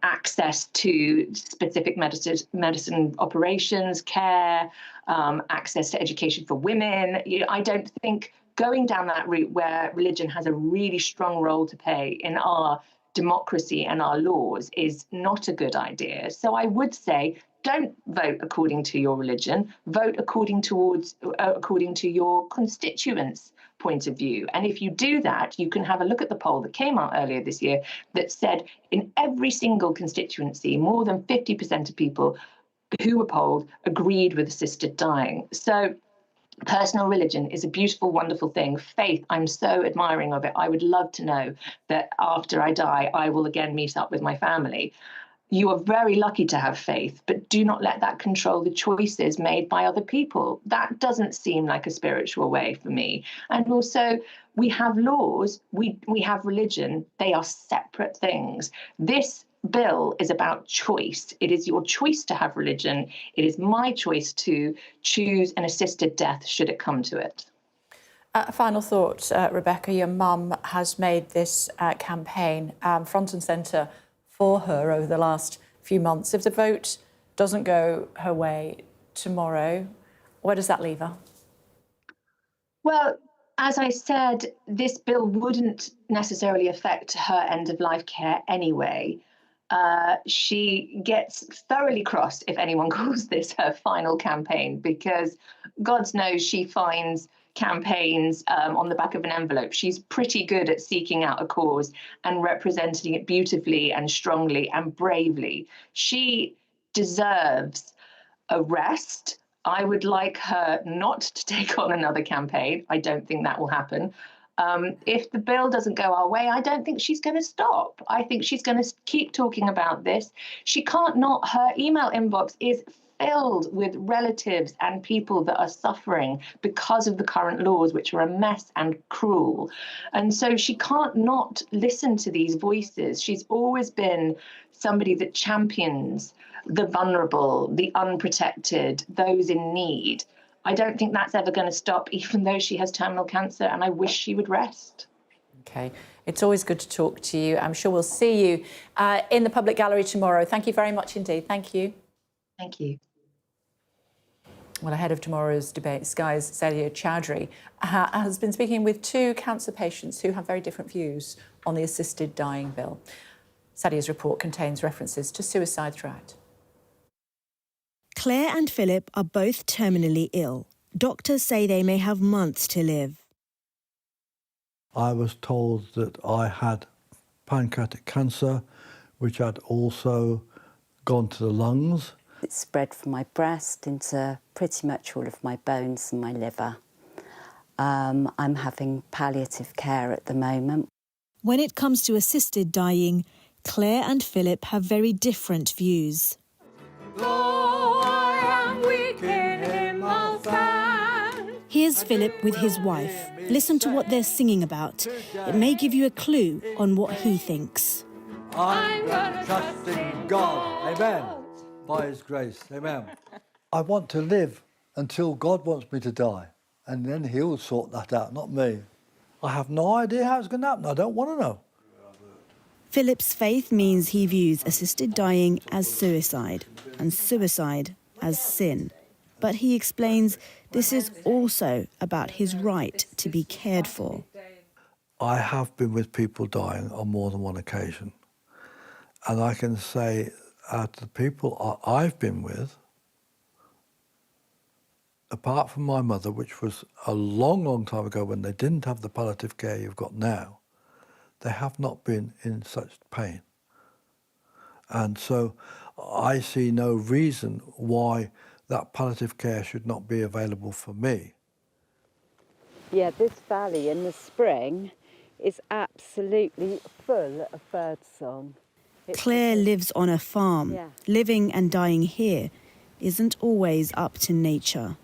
access to specific medicine operations, care, access to education for women. I don't think going down that route where religion has a really strong role to play in our democracy and our laws is not a good idea. So I would say, don't vote according to your religion, vote according to your constituents' point of view. And if you do that, you can have a look at the poll that came out earlier this year that said in every single constituency, more than 50% of people who were polled agreed with assisted dying. So personal religion is a beautiful, wonderful thing. Faith, I'm so admiring of it. I would love to know that after I die, I will again meet up with my family. You are very lucky to have faith, but do not let that control the choices made by other people. That doesn't seem like a spiritual way for me. And also, we have laws, we have religion. They are separate things. This bill is about choice. It is your choice to have religion. It is my choice to choose an assisted death should it come to it. A final thought, Rebecca, your mum has made this campaign front and centre for her over the last few months. If the vote doesn't go her way tomorrow, where does that leave her? Well, as I said, this bill wouldn't necessarily affect her end-of-life care anyway. She gets thoroughly cross if anyone calls this her final campaign, because God knows she finds campaigns on the back of an envelope. She's pretty good at seeking out a cause and representing it beautifully and strongly and bravely. She deserves a rest. I would like her not to take on another campaign. I don't think that will happen. If the bill doesn't go our way, I don't think she's going to stop. I think she's going to keep talking about this. She can't not. Her email inbox is filled with relatives and people that are suffering because of the current laws, which are a mess and cruel. And so she can't not listen to these voices. She's always been somebody that champions the vulnerable, the unprotected, those in need. I don't think that's ever going to stop, even though she has terminal cancer, and I wish she would rest. OK. It's always good to talk to you. I'm sure we'll see you in the public gallery tomorrow. Thank you very much indeed. Thank you. Thank you. Well, ahead of tomorrow's debate, Sky's Sadia Chowdhury has been speaking with two cancer patients who have very different views on the assisted dying bill. Sadia's report contains references to suicide threat. Claire and Philip are both terminally ill. Doctors say they may have months to live. I was told that I had pancreatic cancer, which had also gone to the lungs. It spread from my breast into pretty much all of my bones and my liver. I'm having palliative care at the moment. When it comes to assisted dying, Claire and Philip have very different views. Here's Philip with his wife. Listen to what they're singing about. It may give you a clue on what he thinks. I'm gonna trust in God. Amen. By His grace. Amen. I want to live until God wants me to die, and then He'll sort that out, not me. I have no idea how it's going to happen. I don't want to know. Philip's faith means he views assisted dying as suicide, and suicide as sin. But he explains this is also about his right to be cared for. I have been with people dying on more than one occasion. And I can say, out of the people I've been with, apart from my mother, which was a long, long time ago when they didn't have the palliative care you've got now, they have not been in such pain. And so I see no reason why that palliative care should not be available for me. Yeah, this valley in the spring is absolutely full of birdsong. Claire lives on a farm. Yeah. Living and dying here isn't always up to nature.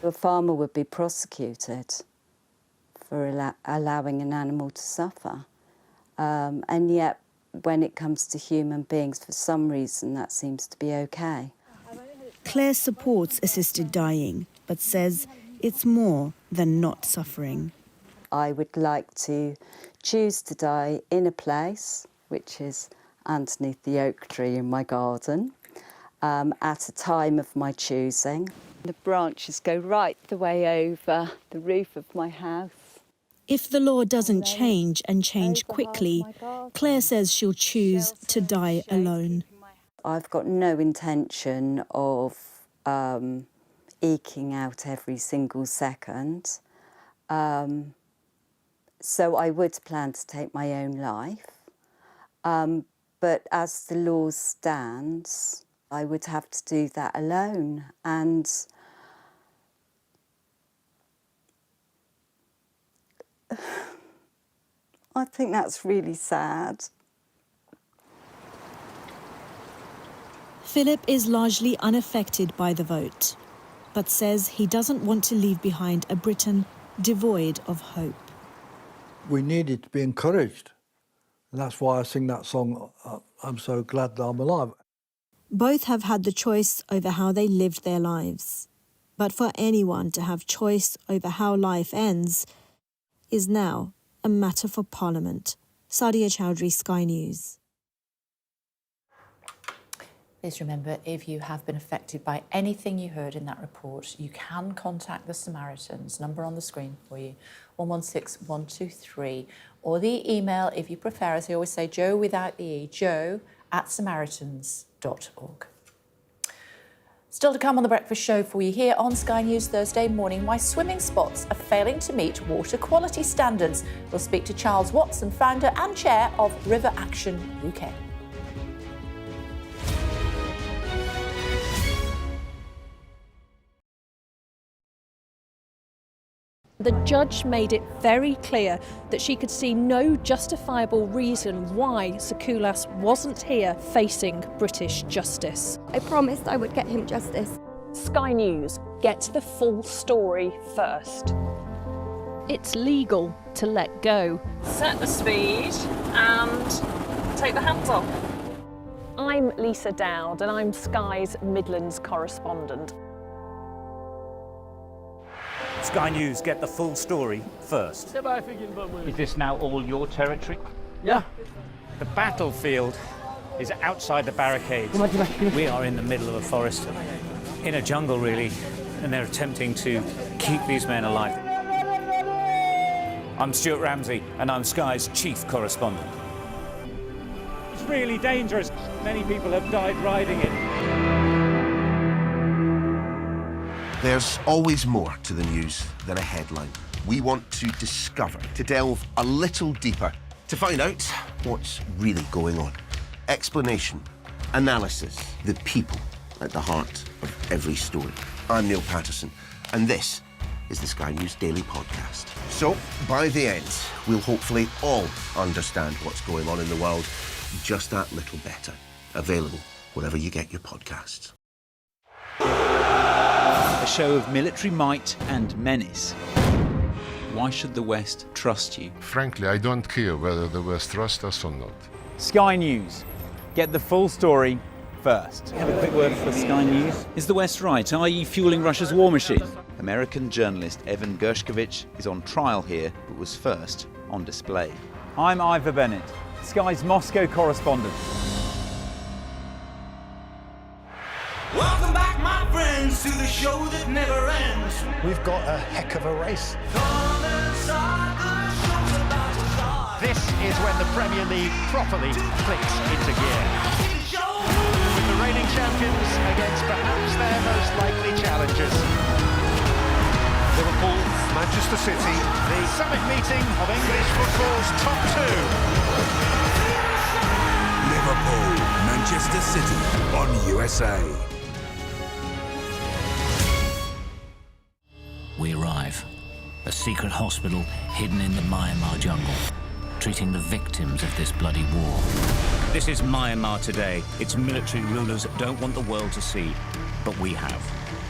A farmer would be prosecuted for allowing an animal to suffer. And yet, when it comes to human beings, for some reason, that seems to be okay. Claire supports assisted dying, but says it's more than not suffering. I would like to choose to die in a place, which is underneath the oak tree in my garden, at a time of my choosing. The branches go right the way over the roof of my house. If the law doesn't change and change quickly, Claire says she'll choose to die alone. I've got no intention of eking out every single second. So I would plan to take my own life. But as the law stands, I would have to do that alone. And I think that's really sad. Philip is largely unaffected by the vote, but says he doesn't want to leave behind a Britain devoid of hope. We needed to be encouraged. And that's why I sing that song, I'm so glad that I'm alive. Both have had the choice over how they lived their lives. But for anyone to have choice over how life ends is now a matter for Parliament. Sadia Chowdhury, Sky News. Please remember, if you have been affected by anything you heard in that report, you can contact the Samaritans, number on the screen for you, 116123, or the email, if you prefer, as I always say, Joe without the E, joe@samaritans.org. Still to come on The Breakfast Show for you here on Sky News Thursday morning, why swimming spots are failing to meet water quality standards. We'll speak to Charles Watson, founder and chair of River Action UK. The judge made it very clear that she could see no justifiable reason why Sakulas wasn't here facing British justice. I promised I would get him justice. Sky News gets the full story first. It's legal to let go. Set the speed and take the hands off. I'm Lisa Dowd and I'm Sky's Midlands correspondent. Sky News get the full story first. Is this now all your territory? Yeah. The battlefield is outside the barricades. We are in the middle of a forest, in a jungle really, and they're attempting to keep these men alive. I'm Stuart Ramsey and I'm Sky's chief correspondent. It's really dangerous. Many people have died riding it. There's always more to the news than a headline. We want to discover, to delve a little deeper, to find out what's really going on. Explanation, analysis, the people at the heart of every story. I'm Neil Patterson, and this is the Sky News Daily Podcast. So, by the end, we'll hopefully all understand what's going on in the world just that little better. Available wherever you get your podcasts. A show of military might and menace. Why should the West trust you? Frankly, I don't care whether the West trusts us or not. Sky News. Get the full story first. Have a quick word for Sky News. Is the West right? Are you fueling Russia's war machine? American journalist Evan Gershkovich is on trial here, but was first on display. I'm Ivor Bennett, Sky's Moscow correspondent. Welcome back, Welcome to the show that never ends. We've got a heck of a race. This is when the Premier League properly clicks into gear. With the reigning champions against perhaps their most likely challengers. Liverpool, Manchester City, The summit meeting of English football's top two. Liverpool, Manchester City on USA. We arrive. A secret hospital hidden in the Myanmar jungle, treating the victims of this bloody war. This is Myanmar today. Its military rulers don't want the world to see, but we have.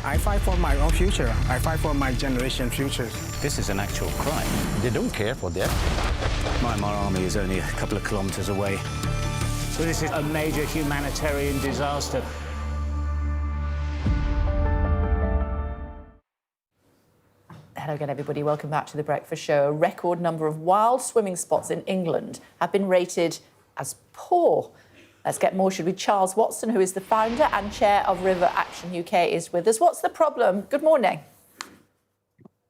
I fight for my own future. I fight for my generation's future. This is an actual crime. They don't care for that. Myanmar army is only a couple of kilometres away. So this is a major humanitarian disaster. Hello again, everybody. Welcome back to The Breakfast Show. A record number of wild swimming spots in England have been rated as poor. Let's get more with Charles Watson, who is the founder and chair of River Action UK, is with us. What's the problem? Good morning.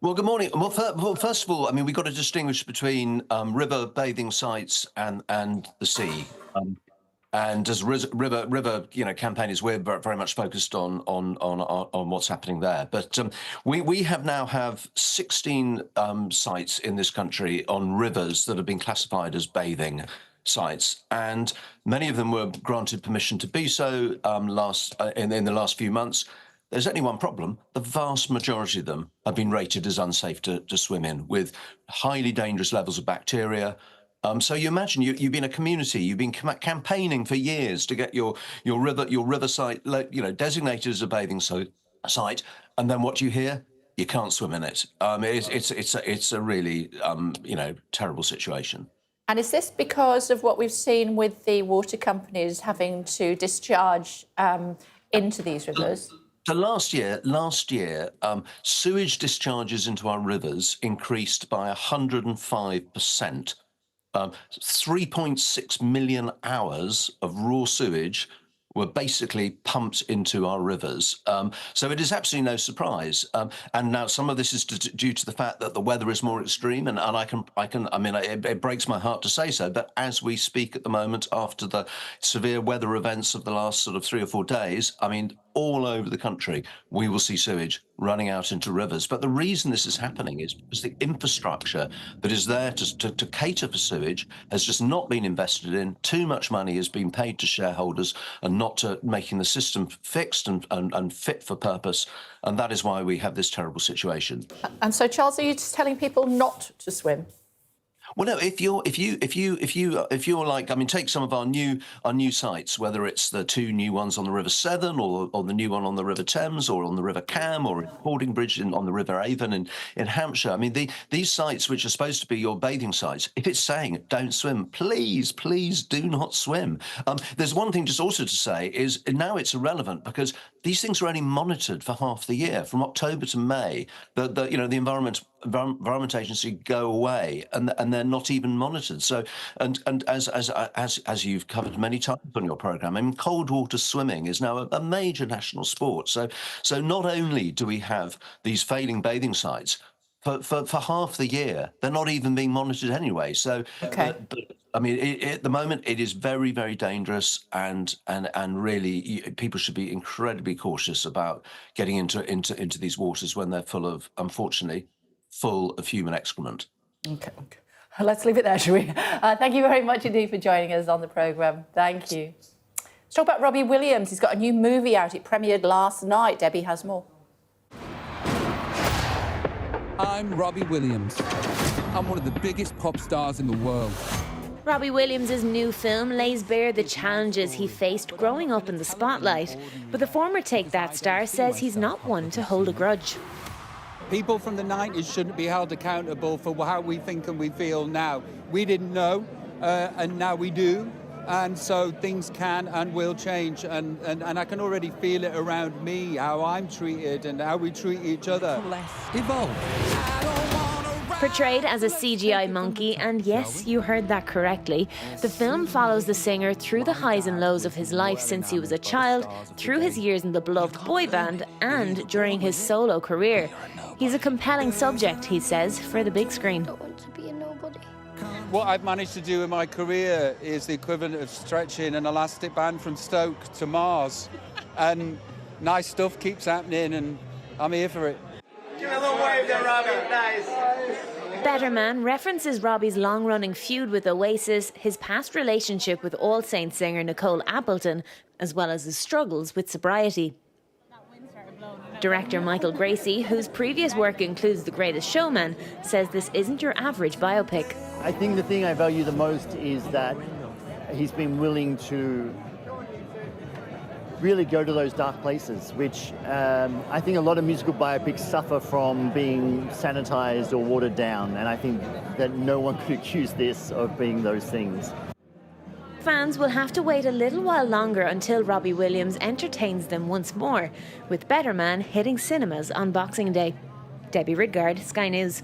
Well, good morning. Well, first of all, I mean, we've got to distinguish between river bathing sites and the sea. And as river, campaign is, we're very much focused on what's happening there. But we now have 16 sites in this country on rivers that have been classified as bathing sites, and many of them were granted permission to be so in the last few months. There's only one problem. The vast majority of them have been rated as unsafe to swim in, with highly dangerous levels of bacteria. So you imagine you've been a community, you've been campaigning for years to get your river site, designated as a bathing site, and then what do you hear? You can't swim in it. It's a really terrible situation. And is this because of what we've seen with the water companies having to discharge into these rivers? So last year, sewage discharges into our rivers increased by 105%. 3.6 million hours of raw sewage were basically pumped into our rivers. So it is absolutely no surprise. And now some of this is due to the fact that the weather is more extreme, and it breaks my heart to say so, but as we speak at the moment, after the severe weather events of the last sort of 3 or 4 days, I mean, all over the country, we will see sewage running out into rivers. But the reason this is happening is because the infrastructure that is there to cater for sewage has just not been invested in. Too much money has been paid to shareholders and not to making the system fixed and fit for purpose. And that is why we have this terrible situation. And so, Charles, are you just telling people not to swim? Well, no. If you're like, I mean, take some of our new sites, whether it's the 2 new ones on the River Severn, or the new one on the River Thames, or on the River Cam, or in Fordingbridge on the River Avon in Hampshire. I mean, these sites, which are supposed to be your bathing sites, if it's saying don't swim, please do not swim. There's one thing just also to say is now it's irrelevant because these things are only monitored for half the year, from October to May. The Environment Agency go away, and they're not even monitored. So, and as you've covered many times on your programme, I mean, cold water swimming is now a major national sport. So not only do we have these failing bathing sites, for half the year, they're not even being monitored anyway. So, but, I mean, at the moment, it is very, very dangerous, and really, people should be incredibly cautious about getting into these waters when they're unfortunately, full of human excrement. Okay. Let's leave it there, shall we? Thank you very much indeed for joining us on the programme. Thank you. Let's talk about Robbie Williams. He's got a new movie out. It premiered last night. Debbie has more. I'm Robbie Williams. I'm one of the biggest pop stars in the world. Robbie Williams' new film lays bare the challenges he faced growing up in the spotlight. But the former Take That star says he's not one to hold a grudge. People from the 90s shouldn't be held accountable for how we think and we feel now. We didn't know, and now we do. And so things can and will change. And I can already feel it around me, how I'm treated and how we treat each other. Evolve. I don't wanna Portrayed as a CGI monkey, and yes, you heard that correctly, the film follows the singer through the highs and lows of his life since he was a child, through his years in the beloved boy band, and during his solo career. He's a compelling subject, he says, for the big screen. What I've managed to do in my career is the equivalent of stretching an elastic band from Stoke to Mars. And nice stuff keeps happening, and I'm here for it. Give a little wave there, Robbie. Nice. Better Man references Robbie's long-running feud with Oasis, his past relationship with All Saints singer Nicole Appleton, as well as his struggles with sobriety. Director Michael Gracie, whose previous work includes The Greatest Showman, says this isn't your average biopic. I think the thing I value the most is that he's been willing to really go to those dark places, which I think a lot of musical biopics suffer from being sanitized or watered down, and I think that no one could accuse this of being those things. Fans will have to wait a little while longer until Robbie Williams entertains them once more, with Better Man hitting cinemas on Boxing Day. Debbie Ridgard, Sky News.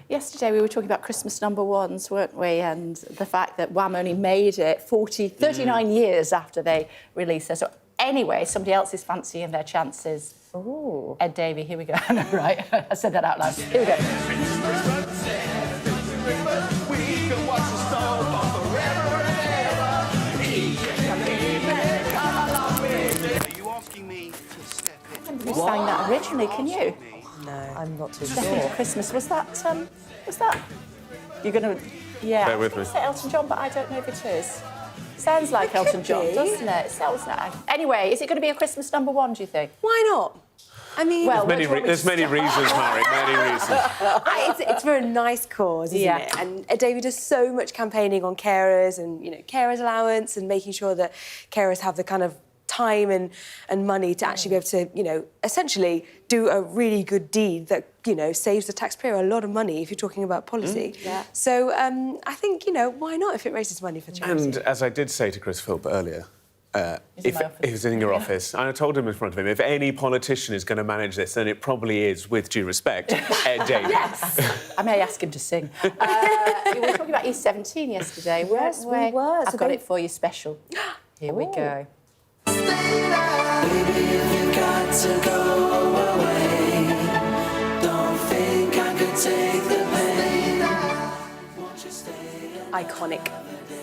Yesterday we were talking about Christmas number ones, weren't we? And the fact that Wham only made it 39 years after they released it. So anyway, somebody else is fancying their chances. Ooh. Ed Davey, here we go. I know, right? I said that out loud. Here we go. Are you asking me to step in? Who sang that originally? Can you? No, I'm not too Step into sure. Christmas. Was that? You're going to? Yeah. Bear with me. Say Elton John, but I don't know if it is. Sounds like Elton John, doesn't it? It sounds like. Anyway, is it going to be a Christmas number one? Do you think? Why not? I mean, well, there's many reasons, Mary. Many reasons. It's for a nice cause, isn't it? And David does so much campaigning on carers and carers allowance and making sure that carers have the kind of time and money to actually be able to essentially do a really good deed that saves the taxpayer a lot of money if you're talking about policy. Yeah. So I think why not if it raises money for charity? And as I did say to Chris Philp earlier, if he was in your office, and I told him in front of him, if any politician is going to manage this, then it probably is, with due respect, Ed Davey. Yes. I may ask him to sing. We were talking about E17 yesterday. Yes, we were. I've got it for you special. Here we go. Baby, if you got to go away, don't think I could take the pain. Won't you stay? Iconic.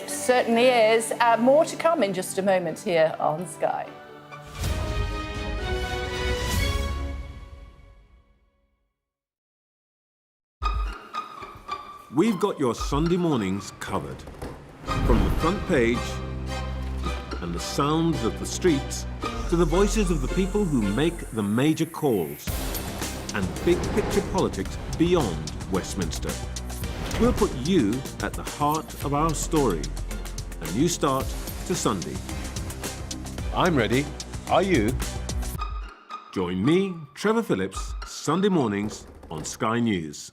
Certainly is. More to come in just a moment here on Sky. We've got your Sunday mornings covered. From the front page and the sounds of the streets to the voices of the people who make the major calls and big picture politics beyond Westminster. We'll put you at the heart of our story. A new start to Sunday. I'm ready. Are you? Join me, Trevor Phillips, Sunday mornings on Sky News.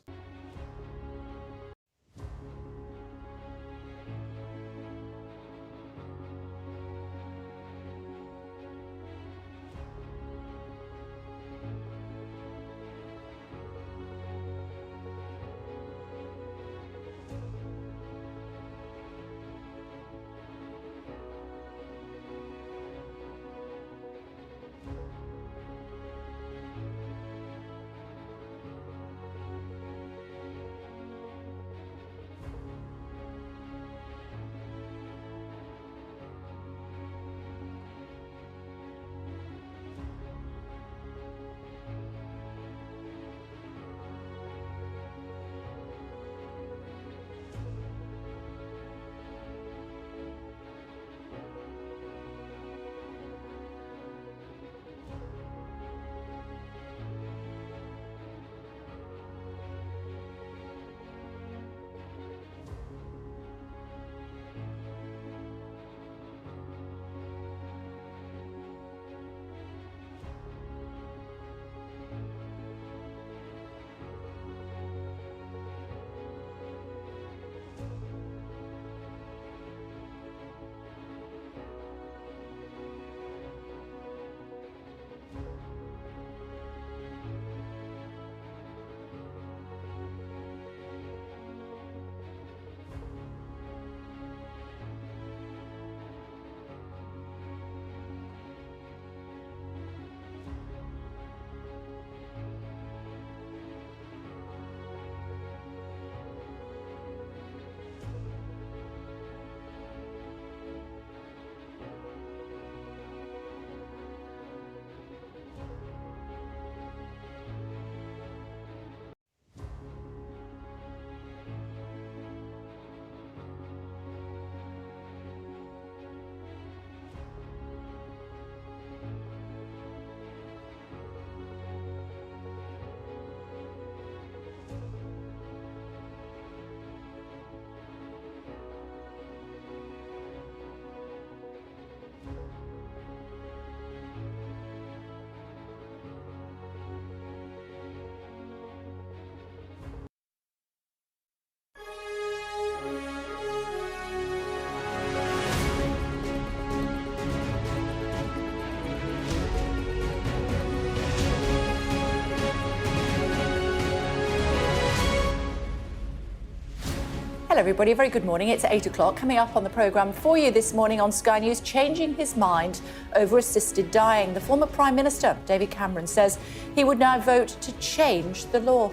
Hello everybody, a very good morning. It's 8 o'clock. Coming up on the programme for you this morning on Sky News, changing his mind over assisted dying. The former Prime Minister, David Cameron, says he would now vote to change the law.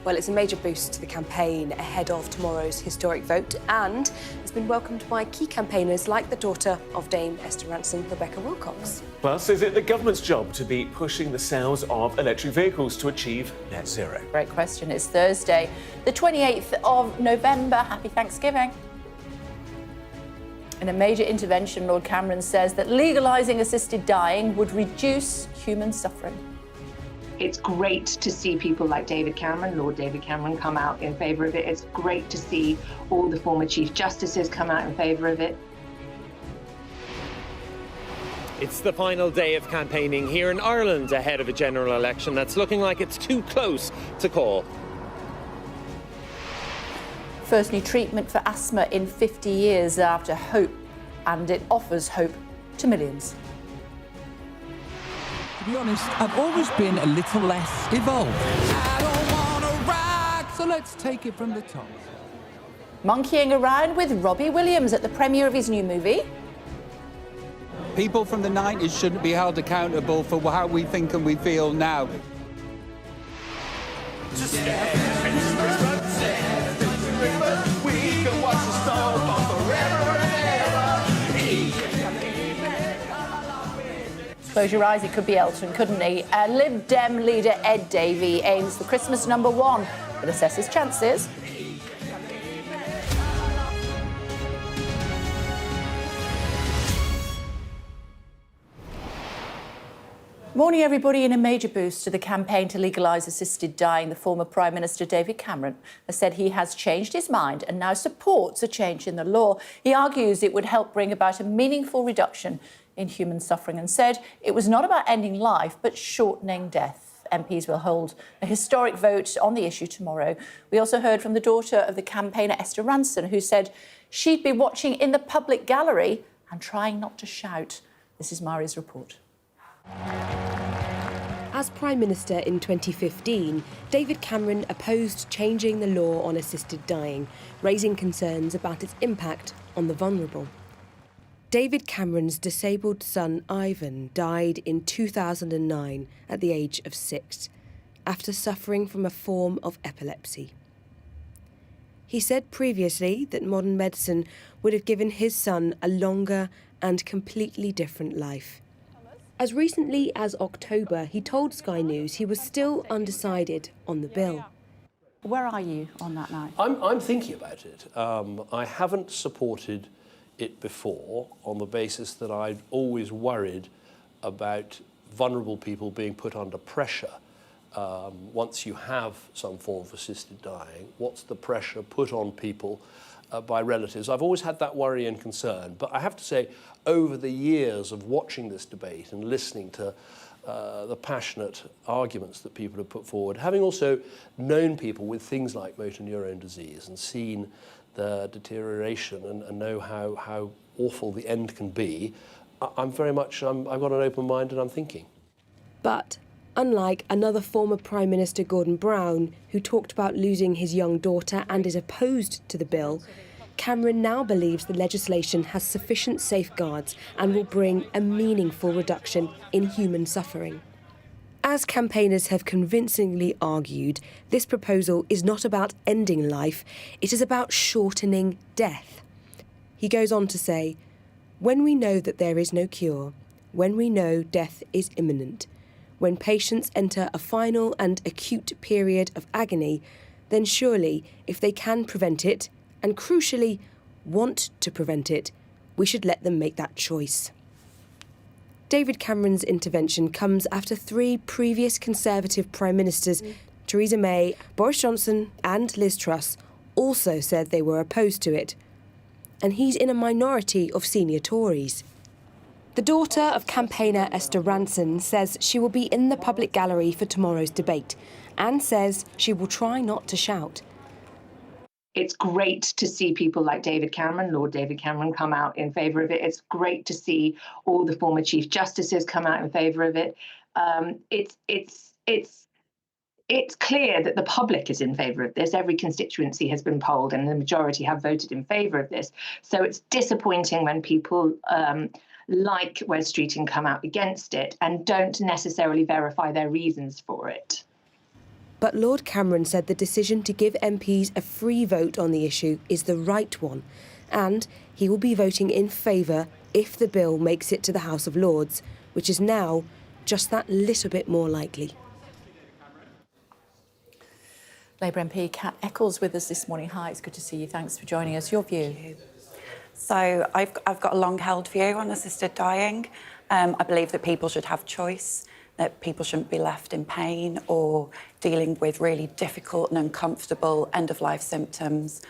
Well, it's a major boost to the campaign ahead of tomorrow's historic vote and has been welcomed by key campaigners like the daughter of Dame Esther Rantzen, Rebecca Wilcox. Plus, is it the government's job to be pushing the sales of electric vehicles to achieve net zero? Great question. It's Thursday, the 28th of November. Happy Thanksgiving. In a major intervention, Lord Cameron says that legalising assisted dying would reduce human suffering. It's great to see people like David Cameron, Lord David Cameron, come out in favour of it. It's great to see all the former Chief Justices come out in favour of it. It's the final day of campaigning here in Ireland ahead of a general election that's looking like it's too close to call. First new treatment for asthma in 50 years after hope, and it offers hope to millions. To be honest, I've always been a little less evolved. I don't wanna rock, so let's take it from the top. Monkeying around with Robbie Williams at the premiere of his new movie. People from the 90s shouldn't be held accountable for how we think and we feel now. Close your eyes, it could be Elton, couldn't he? Lib Dem leader Ed Davey aims for Christmas #1, but assesses chances. Morning, everybody. In a major boost to the campaign to legalise assisted dying, the former Prime Minister David Cameron has said he has changed his mind and now supports a change in the law. He argues it would help bring about a meaningful reduction in human suffering and said it was not about ending life but shortening death. MPs will hold a historic vote on the issue tomorrow. We also heard from the daughter of the campaigner Esther Rantzen, who said she'd be watching in the public gallery and trying not to shout. This is Mari's report. As Prime Minister in 2015, David Cameron opposed changing the law on assisted dying, raising concerns about its impact on the vulnerable. David Cameron's disabled son Ivan died in 2009 at the age of 6, after suffering from a form of epilepsy. He said previously that modern medicine would have given his son a longer and completely different life. As recently as October, he told Sky News he was still undecided on the bill. Where are you on that now? I'm thinking about it. I haven't supported it before on the basis that I've always worried about vulnerable people being put under pressure. Once you have some form of assisted dying, what's the pressure put on people by relatives? I've always had that worry and concern, but I have to say, over the years of watching this debate and listening to the passionate arguments that people have put forward, having also known people with things like motor neurone disease and seen the deterioration and know how awful the end can be, I've got an open mind and I'm thinking. But unlike another former Prime Minister, Gordon Brown, who talked about losing his young daughter and is opposed to the bill, Cameron now believes the legislation has sufficient safeguards and will bring a meaningful reduction in human suffering. As campaigners have convincingly argued, this proposal is not about ending life, it is about shortening death. He goes on to say, when we know that there is no cure, when we know death is imminent, when patients enter a final and acute period of agony, then surely, if they can prevent it, and crucially, want to prevent it, we should let them make that choice. David Cameron's intervention comes after 3 previous Conservative Prime Ministers, Theresa May, Boris Johnson and Liz Truss, also said they were opposed to it. And he's in a minority of senior Tories. The daughter of campaigner Esther Rantzen says she will be in the public gallery for tomorrow's debate and says she will try not to shout. It's great to see people like David Cameron, Lord David Cameron, come out in favour of it. It's great to see all the former Chief Justices come out in favour of it. it's clear that the public is in favour of this. Every constituency has been polled and the majority have voted in favour of this. So it's disappointing when people like Wes Streeting come out against it and don't necessarily verify their reasons for it. But Lord Cameron said the decision to give MPs a free vote on the issue is the right one, and he will be voting in favour if the bill makes it to the House of Lords, which is now just that little bit more likely. Labour MP Kat Eccles with us this morning. Hi, it's good to see you. Thanks for joining us. Your view? So I've got a long-held view on assisted dying. I believe that people should have choice, that people shouldn't be left in pain or dealing with really difficult and uncomfortable end-of-life symptoms.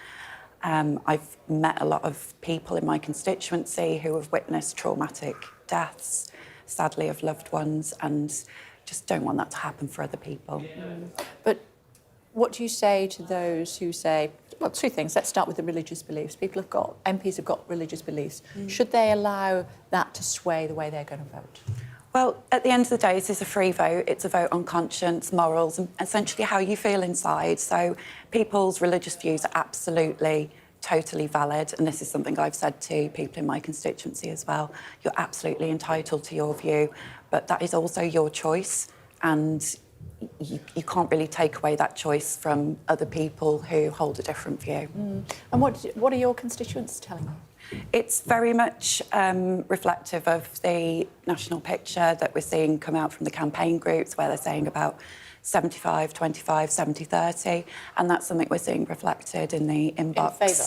I've met a lot of people in my constituency who have witnessed traumatic deaths, sadly, of loved ones, and just don't want that to happen for other people. But what do you say to those who say, well, two things. Let's start with the religious beliefs. MPs have got religious beliefs. Should they allow that to sway the way they're going to vote? Well, at the end of the day, this is a free vote. It's a vote on conscience, morals, and essentially how you feel inside. So people's religious views are absolutely, totally valid. And this is something I've said to people in my constituency as well. You're absolutely entitled to your view, but that is also your choice. And you can't really take away that choice from other people who hold a different view. And what are your constituents telling you? It's very much reflective of the national picture that we're seeing come out from the campaign groups, where they're saying about 75, 25, 70, 30, and that's something we're seeing reflected in the inbox. In favour?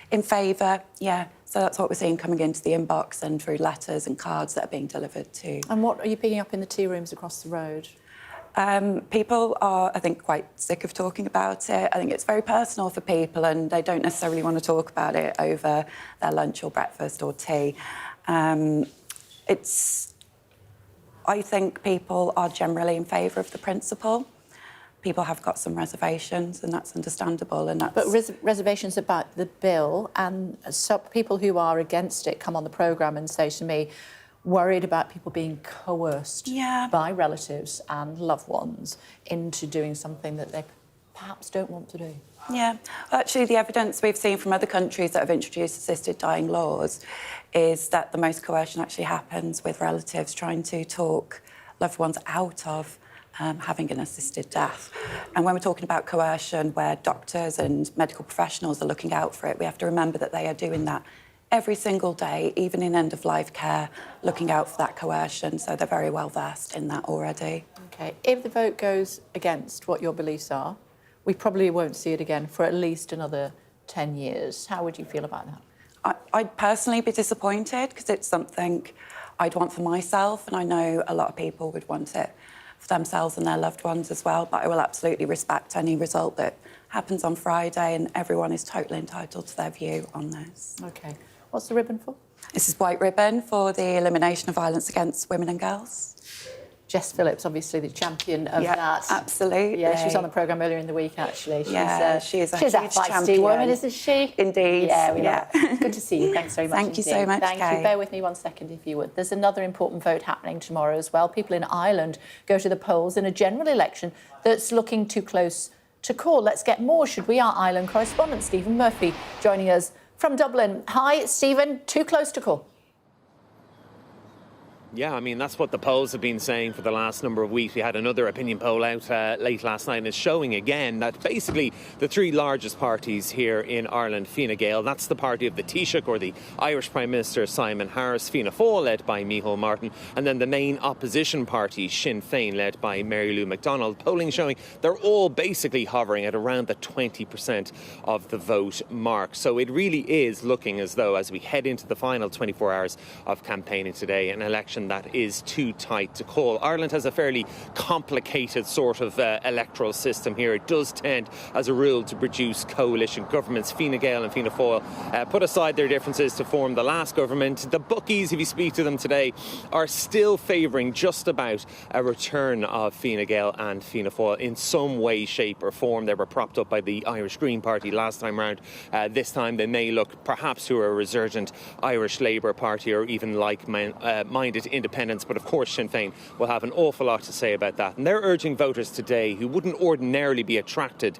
In favour, yeah. So that's what we're seeing coming into the inbox and through letters and cards that are being delivered to. And what are you picking up in the tea rooms across the road? People are, I think, quite sick of talking about it. I think it's very personal for people and they don't necessarily want to talk about it over their lunch or breakfast or tea. I think people are generally in favour of the principle. People have got some reservations and that's understandable. And that's... But reservations about the bill, and some people who are against it come on the programme and say to me, worried about people being coerced by relatives and loved ones into doing something that they perhaps don't want to do. Yeah, well, actually the evidence we've seen from other countries that have introduced assisted dying laws is that the most coercion actually happens with relatives trying to talk loved ones out of having an assisted death. And when we're talking about coercion, where doctors and medical professionals are looking out for it, we have to remember that they are doing that every single day, even in end-of-life care, looking out for that coercion. So they're very well versed in that already. OK, if the vote goes against what your beliefs are, we probably won't see it again for at least another 10 years. How would you feel about that? I'd personally be disappointed because it's something I'd want for myself, and I know a lot of people would want it for themselves and their loved ones as well, but I will absolutely respect any result that happens on Friday, and everyone is totally entitled to their view on this. OK. What's the ribbon for? This is white ribbon for the elimination of violence against women and girls. Jess Philp's obviously the champion of that. Absolutely. Yeah, she was on the programme earlier in the week, actually. She is a huge feisty champion. Woman, isn't she? Indeed. Yeah, we know. Good to see you. Thanks very much. Thank you so much, Thank Kay. you. Bear with me 1 second, if you would. There's another important vote happening tomorrow as well. People in Ireland go to the polls in a general election that's looking too close to call. Let's get more, should we? Our Ireland correspondent, Stephen Murphy, joining us from Dublin. Hi, Stephen. Too close to call. Yeah, I mean, that's what the polls have been saying for the last number of weeks. We had another opinion poll out late last night, and it's showing again that basically the three largest parties here in Ireland, Fine Gael, that's the party of the Taoiseach, or the Irish Prime Minister Simon Harris, Fianna Fáil, led by Micheál Martin, and then the main opposition party, Sinn Féin, led by Mary Lou McDonald. Polling showing they're all basically hovering at around the 20% of the vote mark. So it really is looking as though, as we head into the final 24 hours of campaigning today, an election that is too tight to call. Ireland has a fairly complicated sort of electoral system here. It does tend, as a rule, to produce coalition governments. Fine Gael and Fianna Fáil put aside their differences to form the last government. The bookies, if you speak to them today, are still favouring just about a return of Fine Gael and Fianna Fáil in some way, shape or form. They were propped up by the Irish Green Party last time round. This time they may look perhaps to a resurgent Irish Labour Party or even like-minded independence, but of course Sinn Féin will have an awful lot to say about that. And they're urging voters today who wouldn't ordinarily be attracted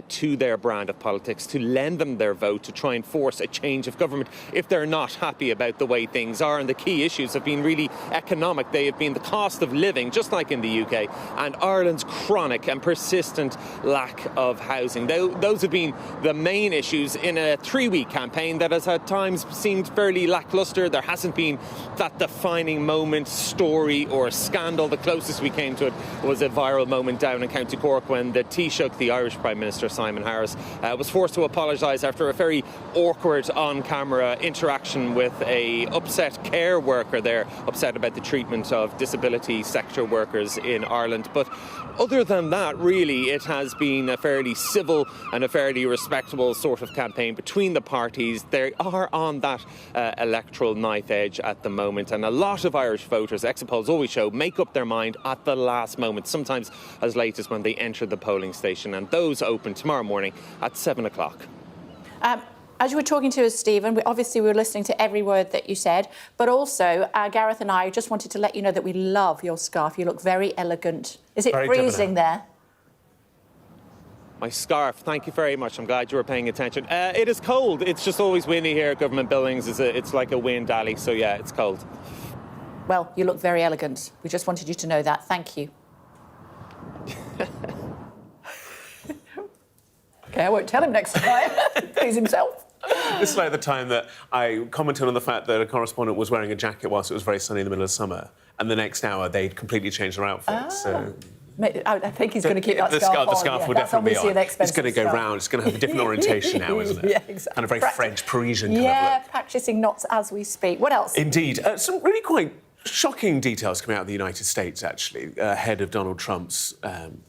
to their brand of politics to lend them their vote to try and force a change of government if they're not happy about the way things are. And the key issues have been really economic. They have been the cost of living, just like in the UK, and Ireland's chronic and persistent lack of housing. Those have been the main issues in a 3-week campaign that has at times seemed fairly lacklustre. There hasn't been that defining moment, story or scandal. The closest we came to it was a viral moment down in County Cork when the Taoiseach, the Irish Prime Minister Simon Harris, was forced to apologise after a very awkward on-camera interaction with a upset care worker there, upset about the treatment of disability sector workers in Ireland. But other than that, really, it has been a fairly civil and a fairly respectable sort of campaign between the parties. They are on that electoral knife edge at the moment, and a lot of Irish voters, exit polls always show, make up their mind at the last moment, sometimes as late as when they enter the polling station, and those open tomorrow morning at 7 o'clock. As you were talking to us, Stephen, we were listening to every word that you said, but also Gareth and I just wanted to let you know that we love your scarf. You look very elegant. Is it Very freezing there? My scarf, thank you very much. I'm glad you were paying attention. It is cold. It's just always windy here at Government Buildings. It's like a wind alley, so yeah, it's cold. Well, you look very elegant. We just wanted you to know that. Thank you. OK, I won't tell him next time. Please himself. This is like the time that I commented on the fact that a correspondent was wearing a jacket whilst it was very sunny in the middle of summer, and the next hour they'd completely changed their outfit. So I think he's going to keep that scarf on. The scarf will definitely be on. It's going to go round. It's going to have a different orientation now, isn't it? Yeah, exactly. Kind of very French, Parisian kind of look. Practising knots as we speak. What else? Indeed. Some really quite shocking details coming out of the United States, actually, ahead of Donald Trump's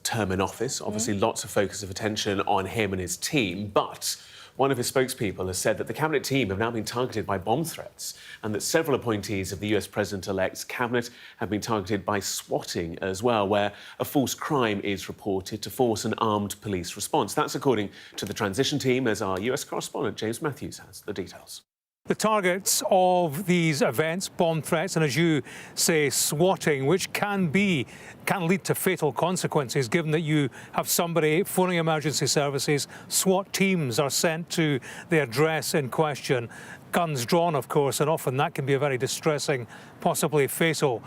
term in office. Obviously, lots of focus of attention on him and his team, but one of his spokespeople has said that the cabinet team have now been targeted by bomb threats and that several appointees of the US President-elect's cabinet have been targeted by swatting as well, where a false crime is reported to force an armed police response. That's according to the transition team, as our US correspondent James Matthews has the details. The targets of these events, bomb threats, and as you say, swatting, which can lead to fatal consequences, given that you have somebody phoning emergency services. SWAT teams are sent to the address in question, guns drawn, of course, and often that can be a very distressing, possibly fatal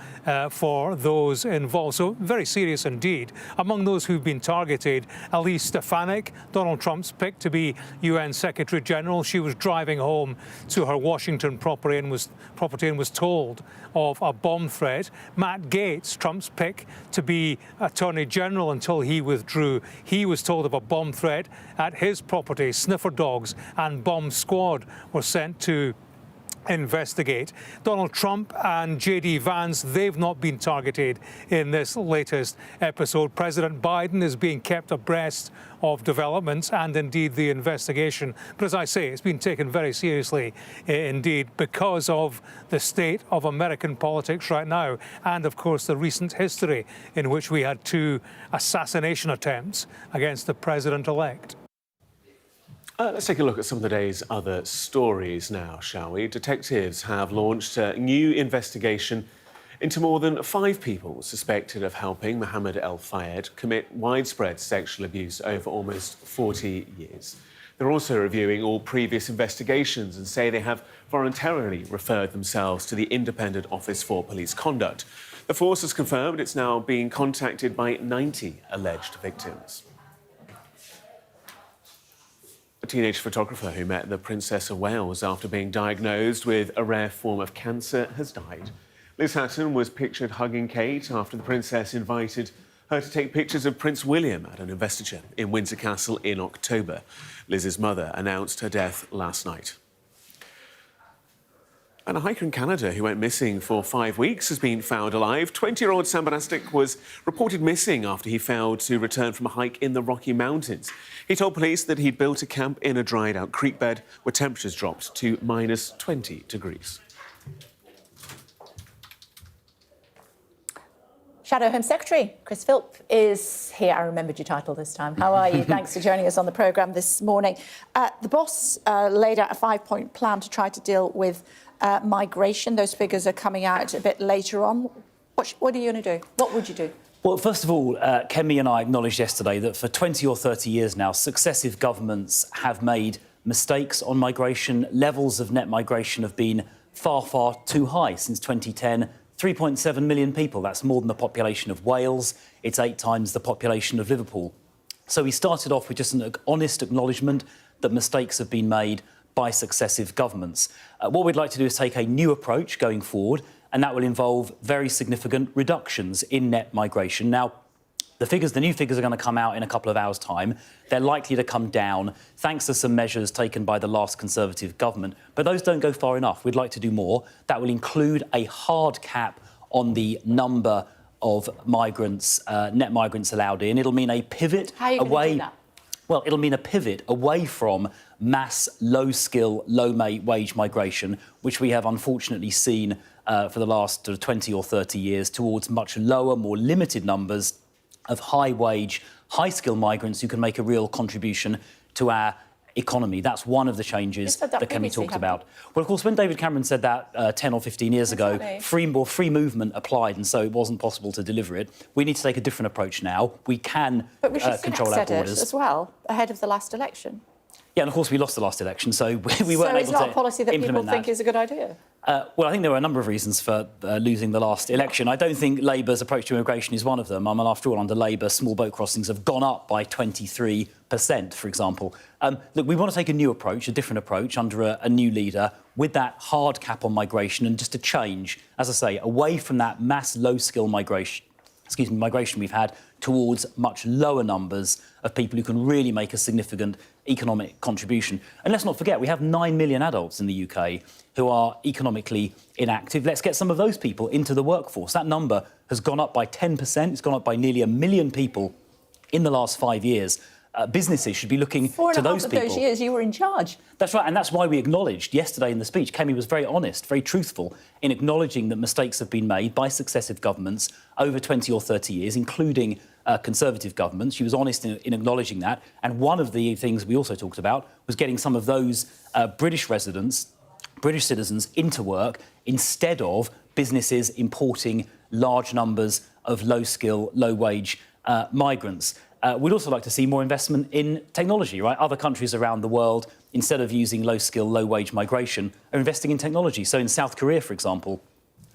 for those involved. So very serious indeed. Among those who've been targeted, Ellie Stefanik, Donald Trump's pick to be UN Secretary General. She was driving home to her Washington property and was told of a bomb threat. Matt Gaetz, Trump's pick to be Attorney General until he withdrew. He was told of a bomb threat at his property. Sniffer dogs and bomb squad were sent to investigate. Donald Trump and J.D. Vance, they've not been targeted in this latest episode. President Biden is being kept abreast of developments and indeed the investigation. But as I say, it's been taken very seriously indeed because of the state of American politics right now and, of course, the recent history in which we had 2 assassination attempts against the president-elect. Let's take a look at some of the day's other stories now, shall we? Detectives have launched a new investigation into more than 5 people suspected of helping Mohammed El Fayed commit widespread sexual abuse over almost 40 years. They're also reviewing all previous investigations and say they have voluntarily referred themselves to the Independent Office for Police Conduct. The force has confirmed it's now being contacted by 90 alleged victims. A teenage photographer who met the Princess of Wales after being diagnosed with a rare form of cancer has died. Liz Hatton was pictured hugging Kate after the Princess invited her to take pictures of Prince William at an investiture in Windsor Castle in October. Liz's mother announced her death last night. And a hiker in Canada who went missing for 5 weeks has been found alive. 20-year-old Sam Bonastic was reported missing after he failed to return from a hike in the Rocky Mountains. He told police that he'd built a camp in a dried-out creek bed where temperatures dropped to minus 20 degrees. Shadow Home Secretary Chris Philp is here. I remembered your title this time. How are you? Thanks for joining us on the programme this morning. The boss laid out a 5-point plan to try to deal with migration. Those figures are coming out a bit later on. What are you going to do? What would you do? Well, first of all, Kemi and I acknowledged yesterday that for 20 or 30 years now, successive governments have made mistakes on migration. Levels of net migration have been far, far too high. Since 2010, 3.7 million people. That's more than the population of Wales. It's 8 times the population of Liverpool. So we started off with just an honest acknowledgement that mistakes have been made by successive governments. What we'd like to do is take a new approach going forward, and that will involve very significant reductions in net migration. Now, the new figures are going to come out in a couple of hours' time. They're likely to come down thanks to some measures taken by the last Conservative government. But those don't go far enough. We'd like to do more. That will include a hard cap on the number of migrants, net migrants allowed in. It'll mean a pivot How are you going to do that? Well, it'll mean a pivot away from mass low-skill, low-wage migration, which we have unfortunately seen for the last 20 or 30 years, towards much lower, more limited numbers of high-wage, high-skill migrants who can make a real contribution to our economy. That's one of the changes that Kemi talked about. Well, of course, when David Cameron said that 10 or 15 years ago, free movement applied, and so it wasn't possible to deliver it. We need to take a different approach now. We can control our borders. It as well, ahead of the last election. Yeah, and of course we lost the last election, so we weren't able to implement that. So it's not a policy that people think is a good idea? Well, I think there were a number of reasons for losing the last election. I don't think Labour's approach to immigration is one of them. I mean, after all, under Labour, small boat crossings have gone up by 23%, for example. Look, we want to take a new approach, a different approach, under a new leader, with that hard cap on migration, and just a change, as I say, away from that mass low-skill migration we've had, towards much lower numbers of people who can really make a significant economic contribution. And let's not forget, we have 9 million adults in the UK who are economically inactive. Let's get some of those people into the workforce. That number has gone up by 10%. It's gone up by nearly 1 million people in the last 5 years. Businesses should be looking to those people. 4.5 of those years you were in charge. That's right, and that's why we acknowledged yesterday in the speech, Kemi was very honest, very truthful in acknowledging that mistakes have been made by successive governments over 20 or 30 years, including Conservative governments. She was honest in acknowledging that. And one of the things we also talked about was getting some of those British citizens into work instead of businesses importing large numbers of low-skill, low-wage migrants. We'd also like to see more investment in technology, right? Other countries around the world, instead of using low-skill, low-wage migration, are investing in technology. So in South Korea, for example,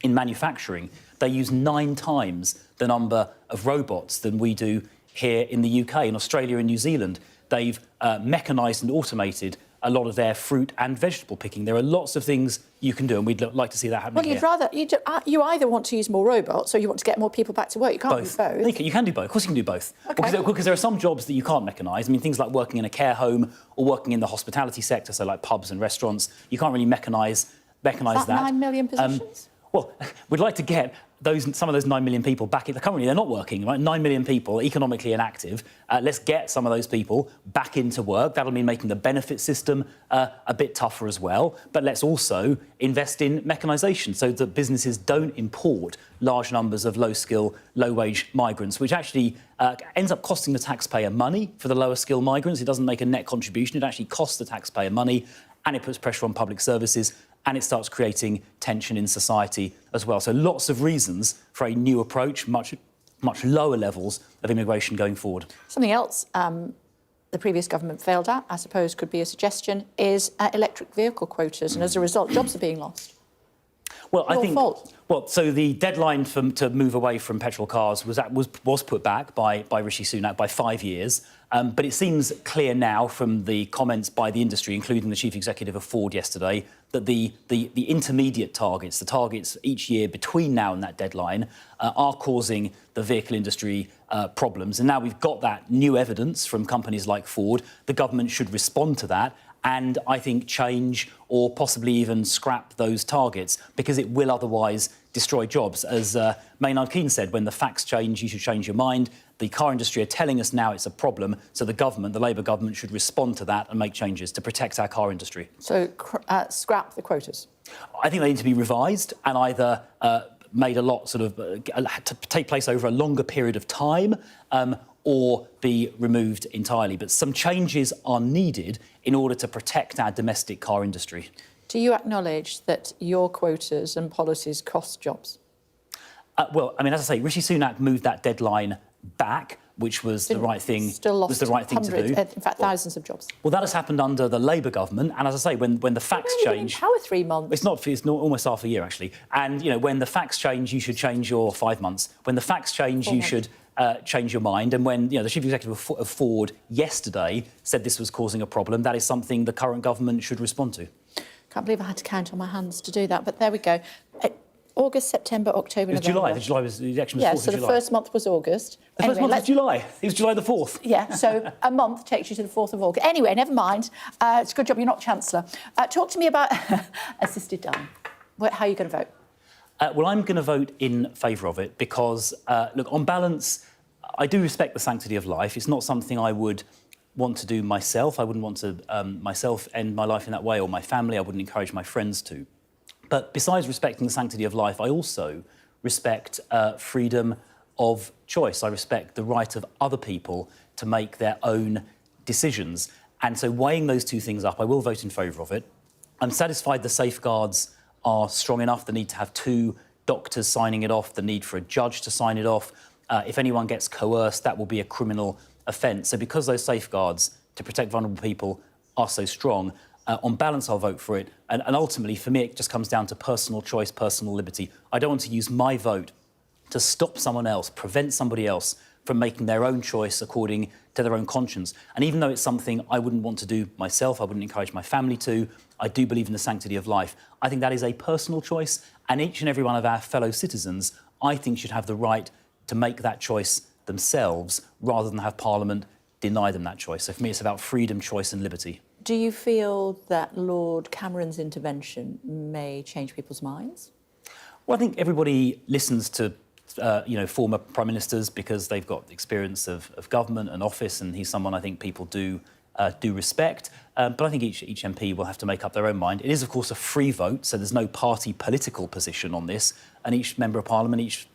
in manufacturing, they use 9 times the number of robots than we do here in the UK. In Australia and New Zealand, they've mechanised and automated a lot of their fruit and vegetable picking. There are lots of things you can do, and we'd like to see that happening here. You either want to use more robots or you want to get more people back to work. You can't do both. You can do both. Of course you can do both. Okay. Because there are some jobs that you can't mechanise. I mean, things like working in a care home or working in the hospitality sector, so like pubs and restaurants, you can't really mechanise that. 9 million positions? Well, we'd like to get some of those 9 million people back. Currently, they're not working, right? 9 million people economically inactive. Let's get some of those people back into work. That'll mean making the benefit system a bit tougher as well. But let's also invest in mechanisation so that businesses don't import large numbers of low-skill, low-wage migrants, which actually ends up costing the taxpayer money for the lower-skill migrants. It doesn't make a net contribution. It actually costs the taxpayer money, and it puts pressure on public services, and it starts creating tension in society as well. So lots of reasons for a new approach, much lower levels of immigration going forward. Something else the previous government failed at, I suppose could be a suggestion, is electric vehicle quotas, and as a result, jobs are being lost. Well, I think. Well, so the deadline to move away from petrol cars was put back by Rishi Sunak by 5 years. But it seems clear now from the comments by the industry, including the chief executive of Ford yesterday, that the intermediate targets, the targets each year between now and that deadline, are causing the vehicle industry problems. And now we've got that new evidence from companies like Ford. The government should respond to that and, I think, change or possibly even scrap those targets, because it will otherwise destroy jobs. As Maynard Keynes said, when the facts change, you should change your mind. The car industry are telling us now it's a problem, so the Labour government should respond to that and make changes to protect our car industry. So scrap the quotas? I think they need to be revised and either made a lot to take place over a longer period of time, or be removed entirely. But some changes are needed in order to protect our domestic car industry. Do you acknowledge that your quotas and policies cost jobs? Well, I mean, as I say, Rishi Sunak moved that deadline back, which was the right thing. Still lost to do. In fact, thousands of jobs. Well, that has happened under the Labour government, and as I say, when the facts change, in power 3 months. It's not almost half a year actually. And you know, when the facts change, you should change your 5 months. When the facts change, you should change your mind. And when the chief executive of Ford yesterday said this was causing a problem, that is something the current government should respond to. Can't believe I had to count on my hands to do that, but there we go. August, September, October, It was November. July. The election was 4th of July. So the first month was August. The first month was July. It was July the 4th. Yeah, so a month takes you to the 4th of August. Anyway, never mind. It's a good job you're not Chancellor. Talk to me about assisted dying. How are you going to vote? Well, I'm going to vote in favour of it because, look, on balance, I do respect the sanctity of life. It's not something I would want to do myself. I wouldn't want to myself end my life in that way, or my family. I wouldn't encourage my friends to. But besides respecting the sanctity of life, I also respect freedom of choice. I respect the right of other people to make their own decisions. And so weighing those two things up, I will vote in favour of it. I'm satisfied the safeguards are strong enough. The need to have 2 doctors signing it off, the need for a judge to sign it off. If anyone gets coerced, that will be a criminal offence. So because those safeguards to protect vulnerable people are so strong, on balance, I'll vote for it. And ultimately, for me, it just comes down to personal choice, personal liberty. I don't want to use my vote to stop someone else, prevent somebody else from making their own choice according to their own conscience. And even though it's something I wouldn't want to do myself, I wouldn't encourage my family to, I do believe in the sanctity of life. I think that is a personal choice, and each and every one of our fellow citizens, I think, should have the right to make that choice themselves rather than have Parliament deny them that choice. So for me, it's about freedom, choice and liberty. Do you feel that Lord Cameron's intervention may change people's minds? Well, I think everybody listens to, former prime ministers because they've got experience of government and office, and he's someone I think people do respect. But I think each MP will have to make up their own mind. It is, of course, a free vote, so there's no party political position on this, and each member of Parliament, each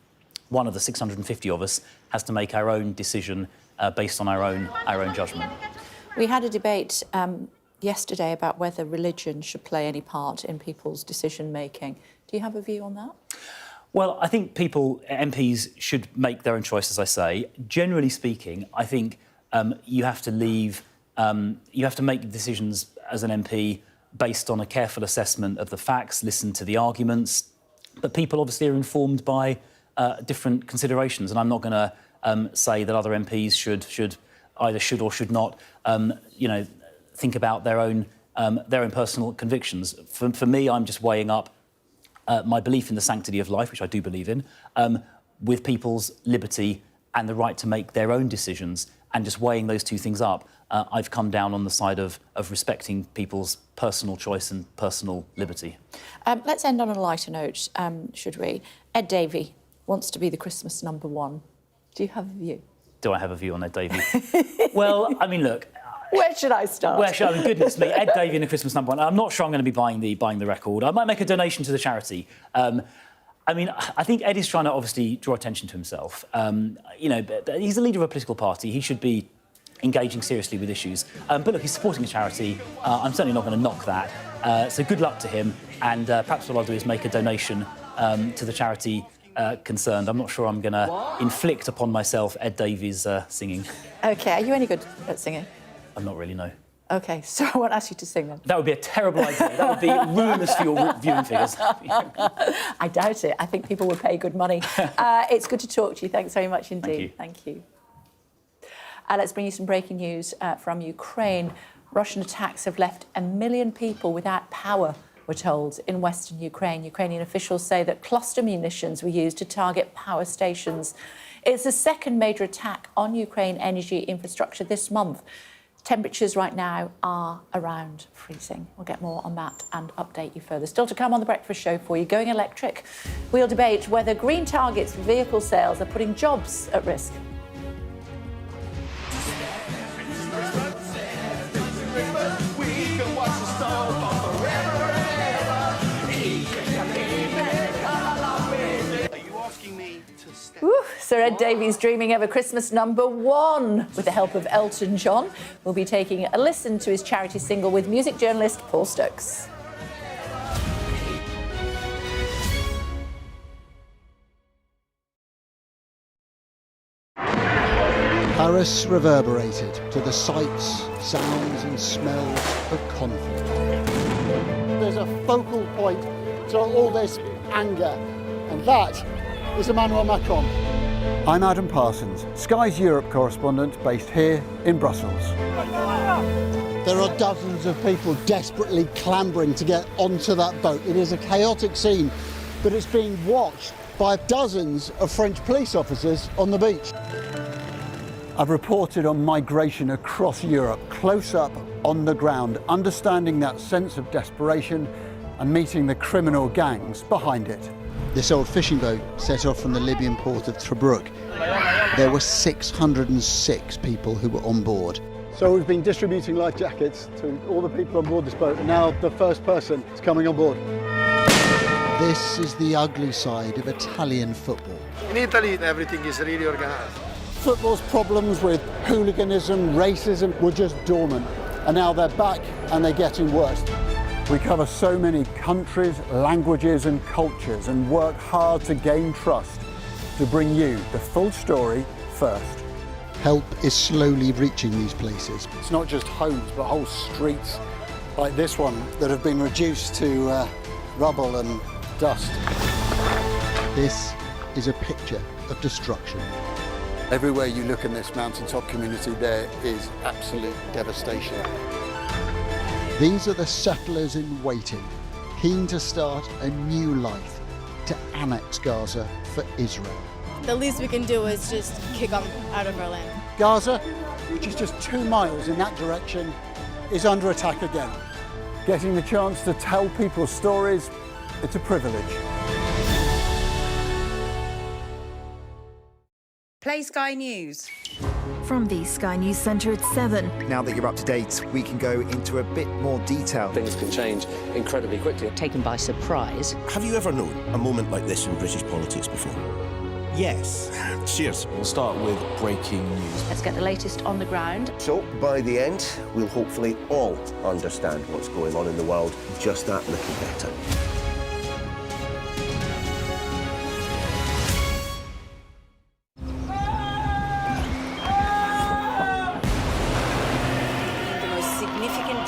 one of the 650 of us, has to make our own decision based on our own judgment. We had a debate yesterday about whether religion should play any part in people's decision-making. Do you have a view on that? Well, I think MPs should make their own choice, as I say. Generally speaking, I think you have to make decisions as an MP based on a careful assessment of the facts, listen to the arguments. But people obviously are informed by different considerations, and I'm not going to say that other MPs should or should not, think about their own personal convictions. For me, I'm just weighing up my belief in the sanctity of life, which I do believe in, with people's liberty and the right to make their own decisions, and just weighing those two things up. I've come down on the side of respecting people's personal choice and personal liberty. Let's end on a lighter note, should we? Ed Davey wants to be the Christmas #1. Do you have a view? Do I have a view on Ed Davey? Well, I mean, look. Where should I start? Goodness me, Ed Davey in a Christmas #1. I'm not sure I'm going to be buying the record. I might make a donation to the charity. I think Ed is trying to obviously draw attention to himself. He's the leader of a political party. He should be engaging seriously with issues. But look, he's supporting a charity. I'm certainly not going to knock that. So good luck to him. And perhaps what I'll do is make a donation to the charity concerned. I'm not sure I'm going to inflict upon myself Ed Davey's singing. OK, are you any good at singing? I'm not really, no. OK, so I won't ask you to sing then. That would be a terrible idea. That would be ruinous for your viewing figures. I doubt it. I think people would pay good money. It's good to talk to you. Thanks very much indeed. Thank you. Let's bring you some breaking news from Ukraine. Russian attacks have left 1 million people without power, we're told, in western Ukraine. Ukrainian officials say that cluster munitions were used to target power stations. It's the second major attack on Ukraine energy infrastructure this month. Temperatures right now are around freezing. We'll get more on that and update you further. Still to come on The Breakfast Show for you. Going electric, we'll debate whether green targets for vehicle sales are putting jobs at risk. Sir Ed Davey's dreaming of a Christmas #1 with the help of Elton John. We'll be taking a listen to his charity single with music journalist Paul Stokes. Paris reverberated to the sights, sounds and smells of conflict. There's a focal point to all this anger, and that is Emmanuel Macron. I'm Adam Parsons, Sky's Europe correspondent based here in Brussels. There are dozens of people desperately clambering to get onto that boat. It is a chaotic scene, but it's being watched by dozens of French police officers on the beach. I've reported on migration across Europe, close up on the ground, understanding that sense of desperation and meeting the criminal gangs behind it. This old fishing boat set off from the Libyan port of Tobruk. There were 606 people who were on board. So we've been distributing life jackets to all the people on board this boat, and now the first person is coming on board. This is the ugly side of Italian football. In Italy, everything is really organized. Football's problems with hooliganism, racism were just dormant, and now they're back and they're getting worse. We cover so many countries, languages and cultures and work hard to gain trust to bring you the full story first. Help is slowly reaching these places. It's not just homes, but whole streets like this one that have been reduced to rubble and dust. This is a picture of destruction. Everywhere you look in this mountaintop community, there is absolute devastation. These are the settlers in waiting, keen to start a new life, to annex Gaza for Israel. The least we can do is just kick them out of our land. Gaza, which is just 2 miles in that direction, is under attack again. Getting the chance to tell people's stories, it's a privilege. Play Sky News. From the Sky News Centre at 7. Now that you're up to date, we can go into a bit more detail. Things can change incredibly quickly. Taken by surprise. Have you ever known a moment like this in British politics before? Yes. Cheers. We'll start with breaking news. Let's get the latest on the ground. So, by the end, we'll hopefully all understand what's going on in the world just that little better.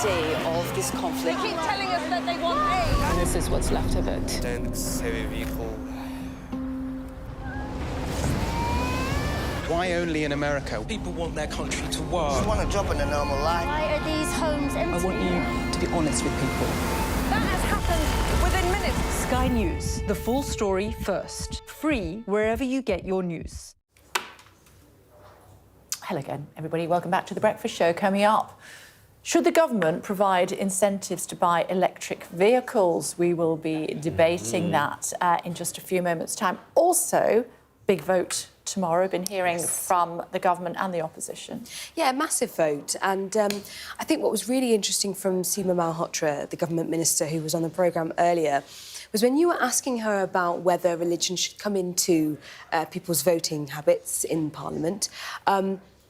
Day of this conflict. They keep telling us that they want aid. And this is what's left of it. Tanks, heavy vehicle. Why only in America? People want their country to work. You want a job in a normal life? Why are these homes empty? I want you to be honest with people. That has happened within minutes. Sky News, the full story first. Free wherever you get your news. Hello again, everybody. Welcome back to The Breakfast Show. Coming up, should the government provide incentives to buy electric vehicles? We will be debating that in just a few moments' time. Also, big vote tomorrow. Been hearing from the government and the opposition. Yeah, a massive vote. And I think what was really interesting from Seema Malhotra, the government minister who was on the programme earlier, was when you were asking her about whether religion should come into people's voting habits in Parliament,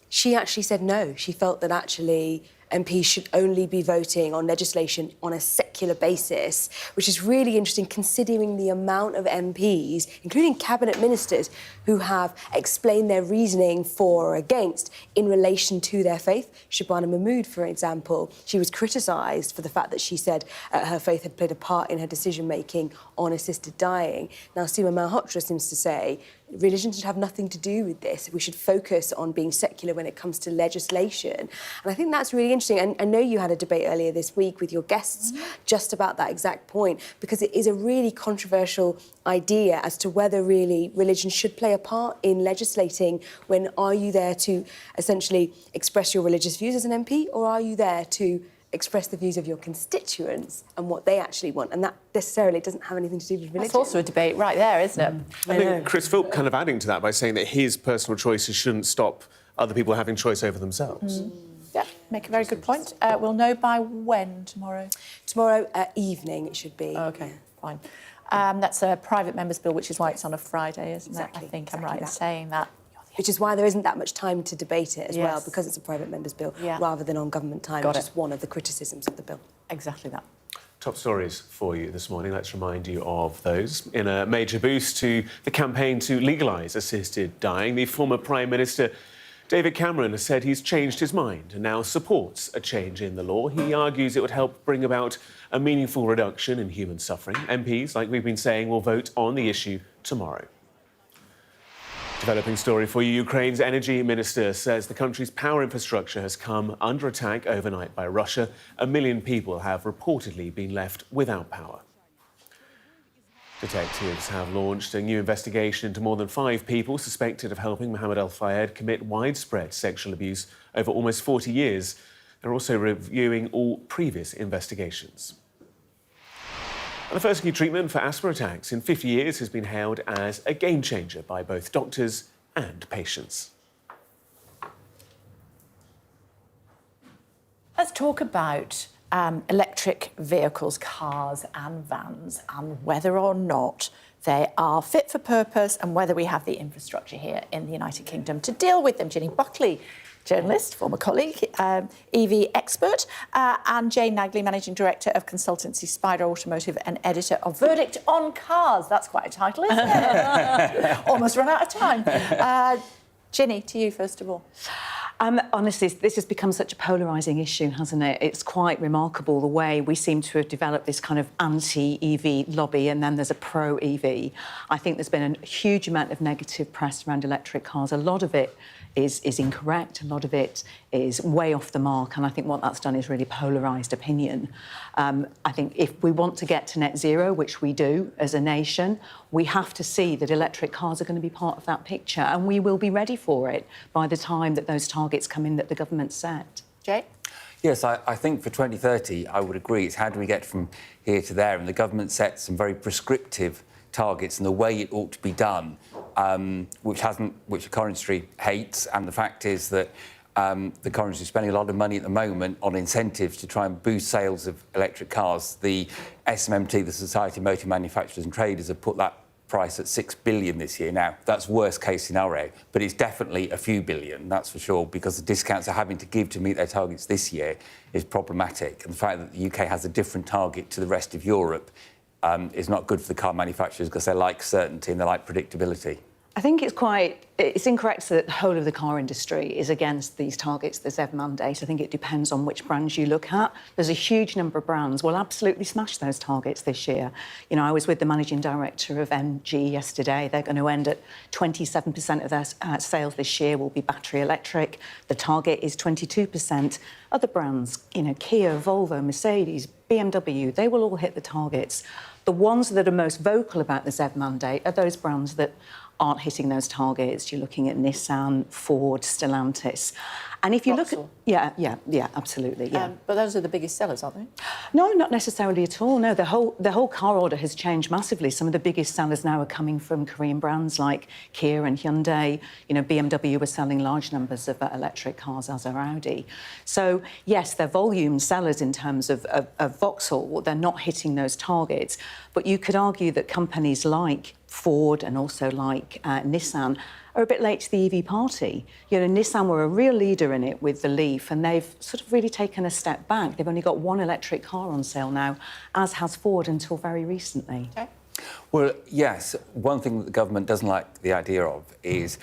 she actually said no. She felt that actually MPs should only be voting on legislation on a secular basis, which is really interesting considering the amount of MPs, including cabinet ministers, who have explained their reasoning for or against in relation to their faith. Shabana Mahmood, for example, she was criticised for the fact that she said her faith had played a part in her decision-making on assisted dying. Now, Seema Malhotra seems to say religion should have nothing to do with this. We should focus on being secular when it comes to legislation. And I think that's really interesting. And I know you had a debate earlier this week with your guests just about that exact point, because it is a really controversial idea as to whether really religion should play a part in legislating. When are you there to essentially express your religious views as an MP, or are you there to express the views of your constituents and what they actually want? And that necessarily doesn't have anything to do with religion. That's also a debate right there, isn't it? I think Chris Philp kind of adding to that by saying that his personal choices shouldn't stop other people having choice over themselves. Yeah, make a very good point. We'll know by when tomorrow? Tomorrow evening it should be. Oh, OK, fine. That's a private member's bill, which is why it's on a Friday, isn't it? I think I'm right in saying that. Which is why there isn't that much time to debate it as well, because it's a private member's bill rather than on government time, which is one of the criticisms of the bill. Exactly that. Top stories for you this morning. Let's remind you of those. In a major boost to the campaign to legalise assisted dying, the former Prime Minister David Cameron has said he's changed his mind and now supports a change in the law. He argues it would help bring about a meaningful reduction in human suffering. MPs, like we've been saying, will vote on the issue tomorrow. Developing story for you. Ukraine's energy minister says the country's power infrastructure has come under attack overnight by Russia. 1 million people have reportedly been left without power. Detectives have launched a new investigation into more than 5 people suspected of helping Mohammed Al-Fayed commit widespread sexual abuse over almost 40 years. They're also reviewing all previous investigations. And the first new treatment for asthma attacks in 50 years has been hailed as a game changer by both doctors and patients. Let's talk about electric vehicles, cars and vans, and whether or not they are fit for purpose and whether we have the infrastructure here in the United Kingdom to deal with them. Ginny Buckley, journalist, former colleague, EV expert, and Jane Nagley, Managing Director of consultancy Spider Automotive and editor of Verdict on Cars. That's quite a title, isn't it? Almost run out of time. Ginny, to you first of all. Honestly, this has become such a polarising issue, hasn't it? It's quite remarkable the way we seem to have developed this kind of anti-EV lobby and then there's a pro-EV. I think there's been a huge amount of negative press around electric cars. A lot of it is incorrect, a lot of it is way off the mark, and I think what that's done is really polarised opinion. I think if we want to get to net zero, which we do as a nation, we have to see that electric cars are going to be part of that picture, and we will be ready for it by the time that those targets come in that the government set. Jay? Yes, I think for 2030, I would agree. It's how do we get from here to there? And the government sets some very prescriptive targets and the way it ought to be done, which the car industry hates. And the fact is that the car industry is spending a lot of money at the moment on incentives to try and boost sales of electric cars. The SMMT, the Society of Motor Manufacturers and Traders, have put that price at $6 billion this year. Now, that's worst case scenario, but it's definitely a few billion, that's for sure, because the discounts they're having to give to meet their targets this year is problematic. And the fact that the UK has a different target to the rest of Europe is not good for the car manufacturers because they like certainty and they like predictability. I think it's incorrect that the whole of the car industry is against these targets, the ZEV mandate. I think it depends on which brands you look at. There's a huge number of brands will absolutely smash those targets this year. You know, I was with the managing director of MG yesterday. They're going to end at 27% of their sales this year will be battery electric. The target is 22%. Other brands, you know, Kia, Volvo, Mercedes, BMW, they will all hit the targets. The ones that are most vocal about the ZEV mandate are those brands that aren't hitting those targets. You're looking at Nissan, Ford, Stellantis. And if you look at... Yeah, absolutely, yeah. But those are the biggest sellers, aren't they? No, not necessarily at all, no. The whole car order has changed massively. Some of the biggest sellers now are coming from Korean brands like Kia and Hyundai. You know, BMW are selling large numbers of electric cars, as are Audi. So, yes, they're volume sellers in terms of Vauxhall. They're not hitting those targets. But you could argue that companies like Ford and also like Nissan are a bit late to the EV party. You know, Nissan were a real leader in it with the Leaf, and they've sort of really taken a step back. They've only got one electric car on sale now, as has Ford until very recently. Okay. Well, yes, one thing that the government doesn't like the idea of is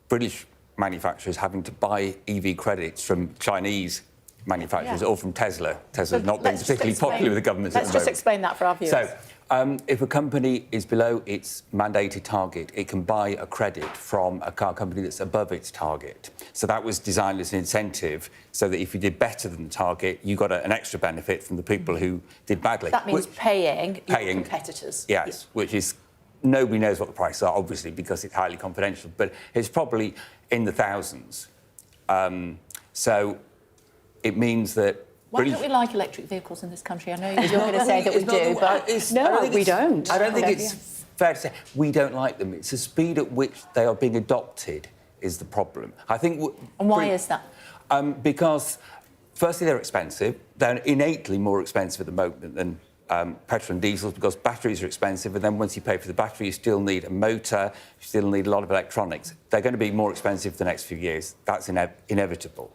British manufacturers having to buy EV credits from Chinese manufacturers or from Tesla. Tesla's not being particularly popular with the government at the moment. Let's just explain that for our viewers. So, if a company is below its mandated target, it can buy a credit from a car company that's above its target. So that was designed as an incentive so that if you did better than the target, you got an extra benefit from the people who did badly. That means paying your competitors. Yes, which is... Nobody knows what the prices are, obviously, because it's highly confidential, but it's probably in the thousands. So it means that... Why don't we like electric vehicles in this country? I know you're going to say that we do, but... No, we don't. I don't think it's fair to say we don't like them. It's the speed at which they are being adopted is the problem. I think... And why is that? Because, firstly, they're expensive. They're innately more expensive at the moment than petrol and diesels because batteries are expensive, and then once you pay for the battery, you still need a motor, you still need a lot of electronics. They're going to be more expensive for the next few years. That's inevitable.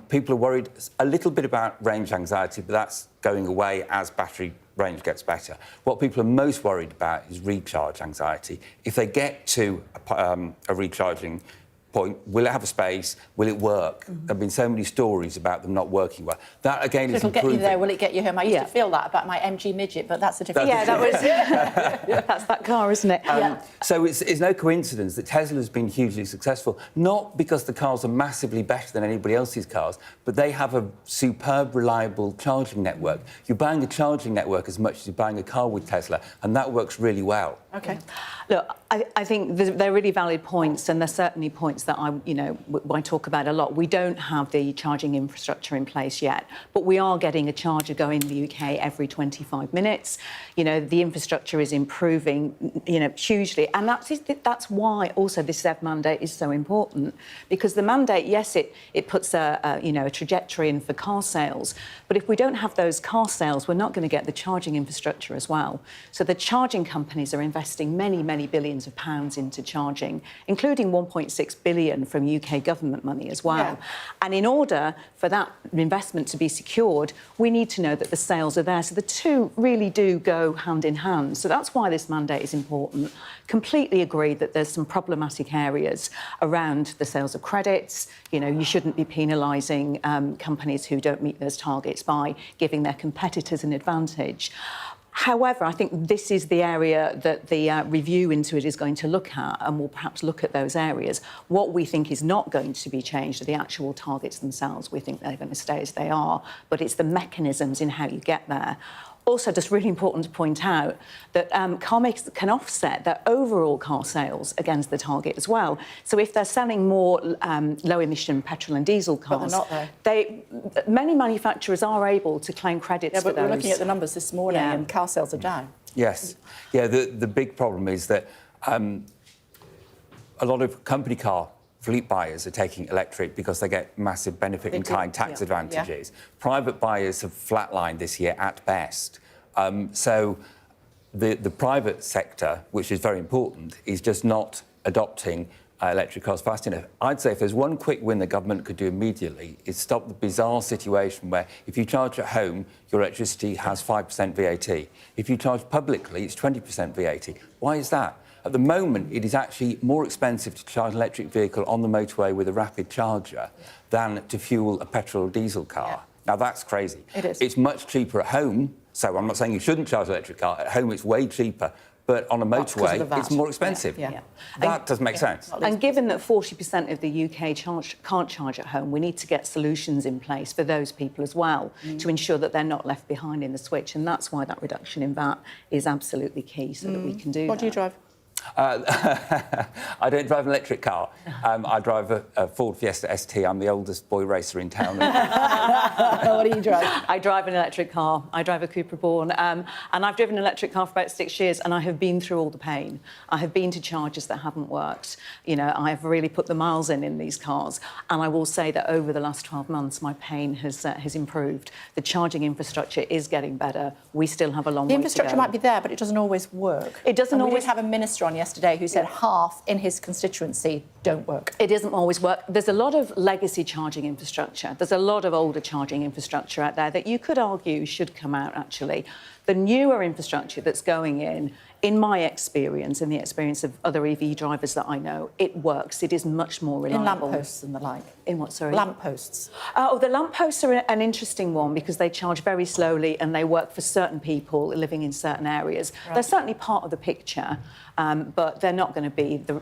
People are worried a little bit about range anxiety, but that's going away as battery range gets better. What people are most worried about is recharge anxiety. If they get to a recharging point, will it have a space? Will it work? There have been so many stories about them not working well. That, again, is It'll improving. get you there, will it get you home? I used to feel that about my MG Midget, but that's a different... That's that car, isn't it? So it's no coincidence that Tesla's been hugely successful, not because the cars are massively better than anybody else's cars, but they have a superb, reliable charging network. You're buying a charging network as much as you're buying a car with Tesla, and that works really well. OK. Look, I think they're really valid points, and they're certainly points that I talk about a lot. We don't have the charging infrastructure in place yet, but we are getting a charger going in the UK every 25 minutes. You know, the infrastructure is improving, hugely, and that's why also this ZEV mandate is so important, because the mandate, yes, it puts a trajectory in for car sales, but if we don't have those car sales, we're not going to get the charging infrastructure as well. So the charging companies are investing many, many billions of pounds into charging, including 1.6 billion from UK government money as well. Yeah. And in order for that investment to be secured, we need to know that the sales are there. So the two really do go hand in hand. So that's why this mandate is important. Completely agree that there's some problematic areas around the sales of credits. You shouldn't be penalising companies who don't meet those targets by giving their competitors an advantage. However, I think this is the area that the review into it is going to look at, and we'll perhaps look at those areas. What we think is not going to be changed are the actual targets themselves. We think they're going to stay as they are, but it's the mechanisms in how you get there. Also, just really important to point out that car makers can offset their overall car sales against the target as well. So if they're selling more low-emission petrol and diesel cars... But they're not, though. Many manufacturers are able to claim credits for those. Yeah, but we're looking at the numbers this morning and car sales are down. Yes. Yeah, the big problem is that a lot of company car fleet buyers are taking electric because they get massive benefit-in-kind tax advantages. Yeah. Private buyers have flatlined this year at best. So the private sector, which is very important, is just not adopting electric cars fast enough. I'd say if there's one quick win the government could do immediately, is stop the bizarre situation where if you charge at home, your electricity has 5% VAT. If you charge publicly, it's 20% VAT. Why is that? At the moment, it is actually more expensive to charge an electric vehicle on the motorway with a rapid charger than to fuel a petrol or diesel car. Yeah. Now, that's crazy. It is. It's much cheaper at home, so I'm not saying you shouldn't charge an electric car. At home, it's way cheaper, but on a motorway, it's more expensive. Yeah. That doesn't make sense. And given that 40% of the UK can't charge at home, we need to get solutions in place for those people as well to ensure that they're not left behind in the switch, and that's why that reduction in VAT is absolutely key, so that we can do that. What do you drive? I don't drive an electric car. I drive a Ford Fiesta ST. I'm the oldest boy racer in town. What do you drive? I drive an electric car. I drive a Cooper Born. And I've driven an electric car for about 6 years, and I have been through all the pain. I have been to chargers that haven't worked. I have really put the miles in these cars. And I will say that over the last 12 months, my pain has improved. The charging infrastructure is getting better. We still have a long way to go. The infrastructure might be there, but it doesn't always work. It doesn't always... We did have a minister on yesterday who said half in his constituency don't work. It doesn't always work. There's a lot of legacy charging infrastructure. There's a lot of older charging infrastructure out there that you could argue should come out, actually. The newer infrastructure that's going in my experience, in the experience of other EV drivers that I know, it works. It is much more reliable. In lampposts and the like. In what, sorry? Lampposts. Oh, the lampposts are an interesting one because they charge very slowly and they work for certain people living in certain areas. Right. They're certainly part of the picture, but they're not going to be the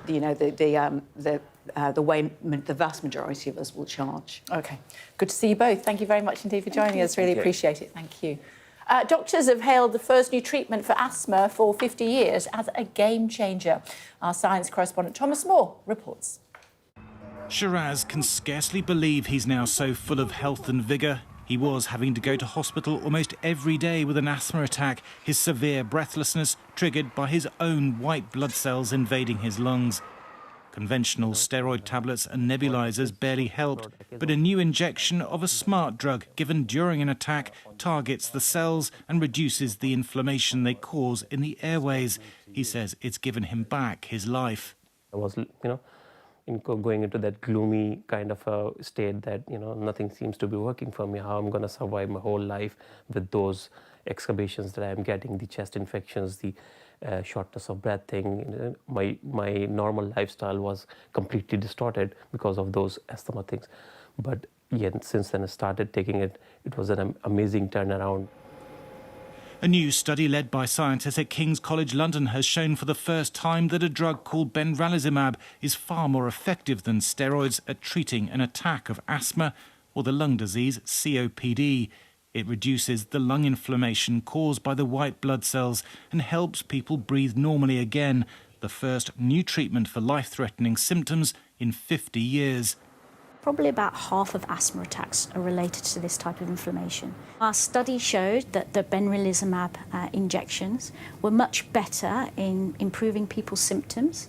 way the vast majority of us will charge. OK. Good to see you both. Thank you very much indeed for joining us. Really appreciate it. Thank you. Doctors have hailed the first new treatment for asthma for 50 years as a game changer. Our science correspondent Thomas Moore reports. Shiraz can scarcely believe he's now so full of health and vigour. He was having to go to hospital almost every day with an asthma attack, his severe breathlessness triggered by his own white blood cells invading his lungs. Conventional steroid tablets and nebulizers barely helped, but a new injection of a smart drug given during an attack targets the cells and reduces the inflammation they cause in the airways. He says it's given him back his life. I was, going into that gloomy kind of a state that, nothing seems to be working for me, how I'm going to survive my whole life with those exacerbations that I'm getting, the chest infections, the shortness of breath thing. My normal lifestyle was completely distorted because of those asthma things. But yeah, since then I started taking it, it was an amazing turnaround. A new study led by scientists at King's College London has shown for the first time that a drug called benralizumab is far more effective than steroids at treating an attack of asthma or the lung disease COPD. It reduces the lung inflammation caused by the white blood cells and helps people breathe normally again, the first new treatment for life-threatening symptoms in 50 years. Probably about half of asthma attacks are related to this type of inflammation. Our study showed that the benralizumab injections were much better in improving people's symptoms,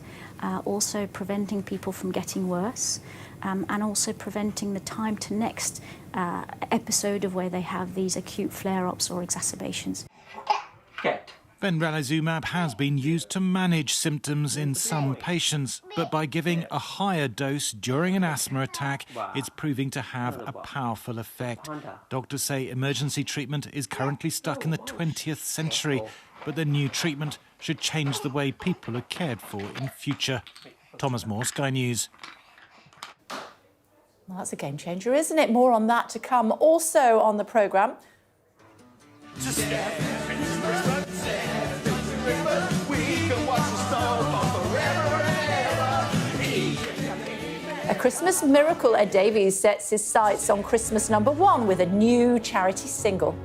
also preventing people from getting worse, and also preventing the time to next episode of where they have these acute flare-ups or exacerbations. Benralizumab has been used to manage symptoms in some patients, but by giving a higher dose during an asthma attack, it's proving to have a powerful effect. Doctors say emergency treatment is currently stuck in the 20th century, but the new treatment should change the way people are cared for in future. Thomas Moore, Sky News. Well, that's a game changer, isn't it? More on that to come. Also on the programme. A Christmas miracle. Ed Davies sets his sights on Christmas #1 with a new charity single.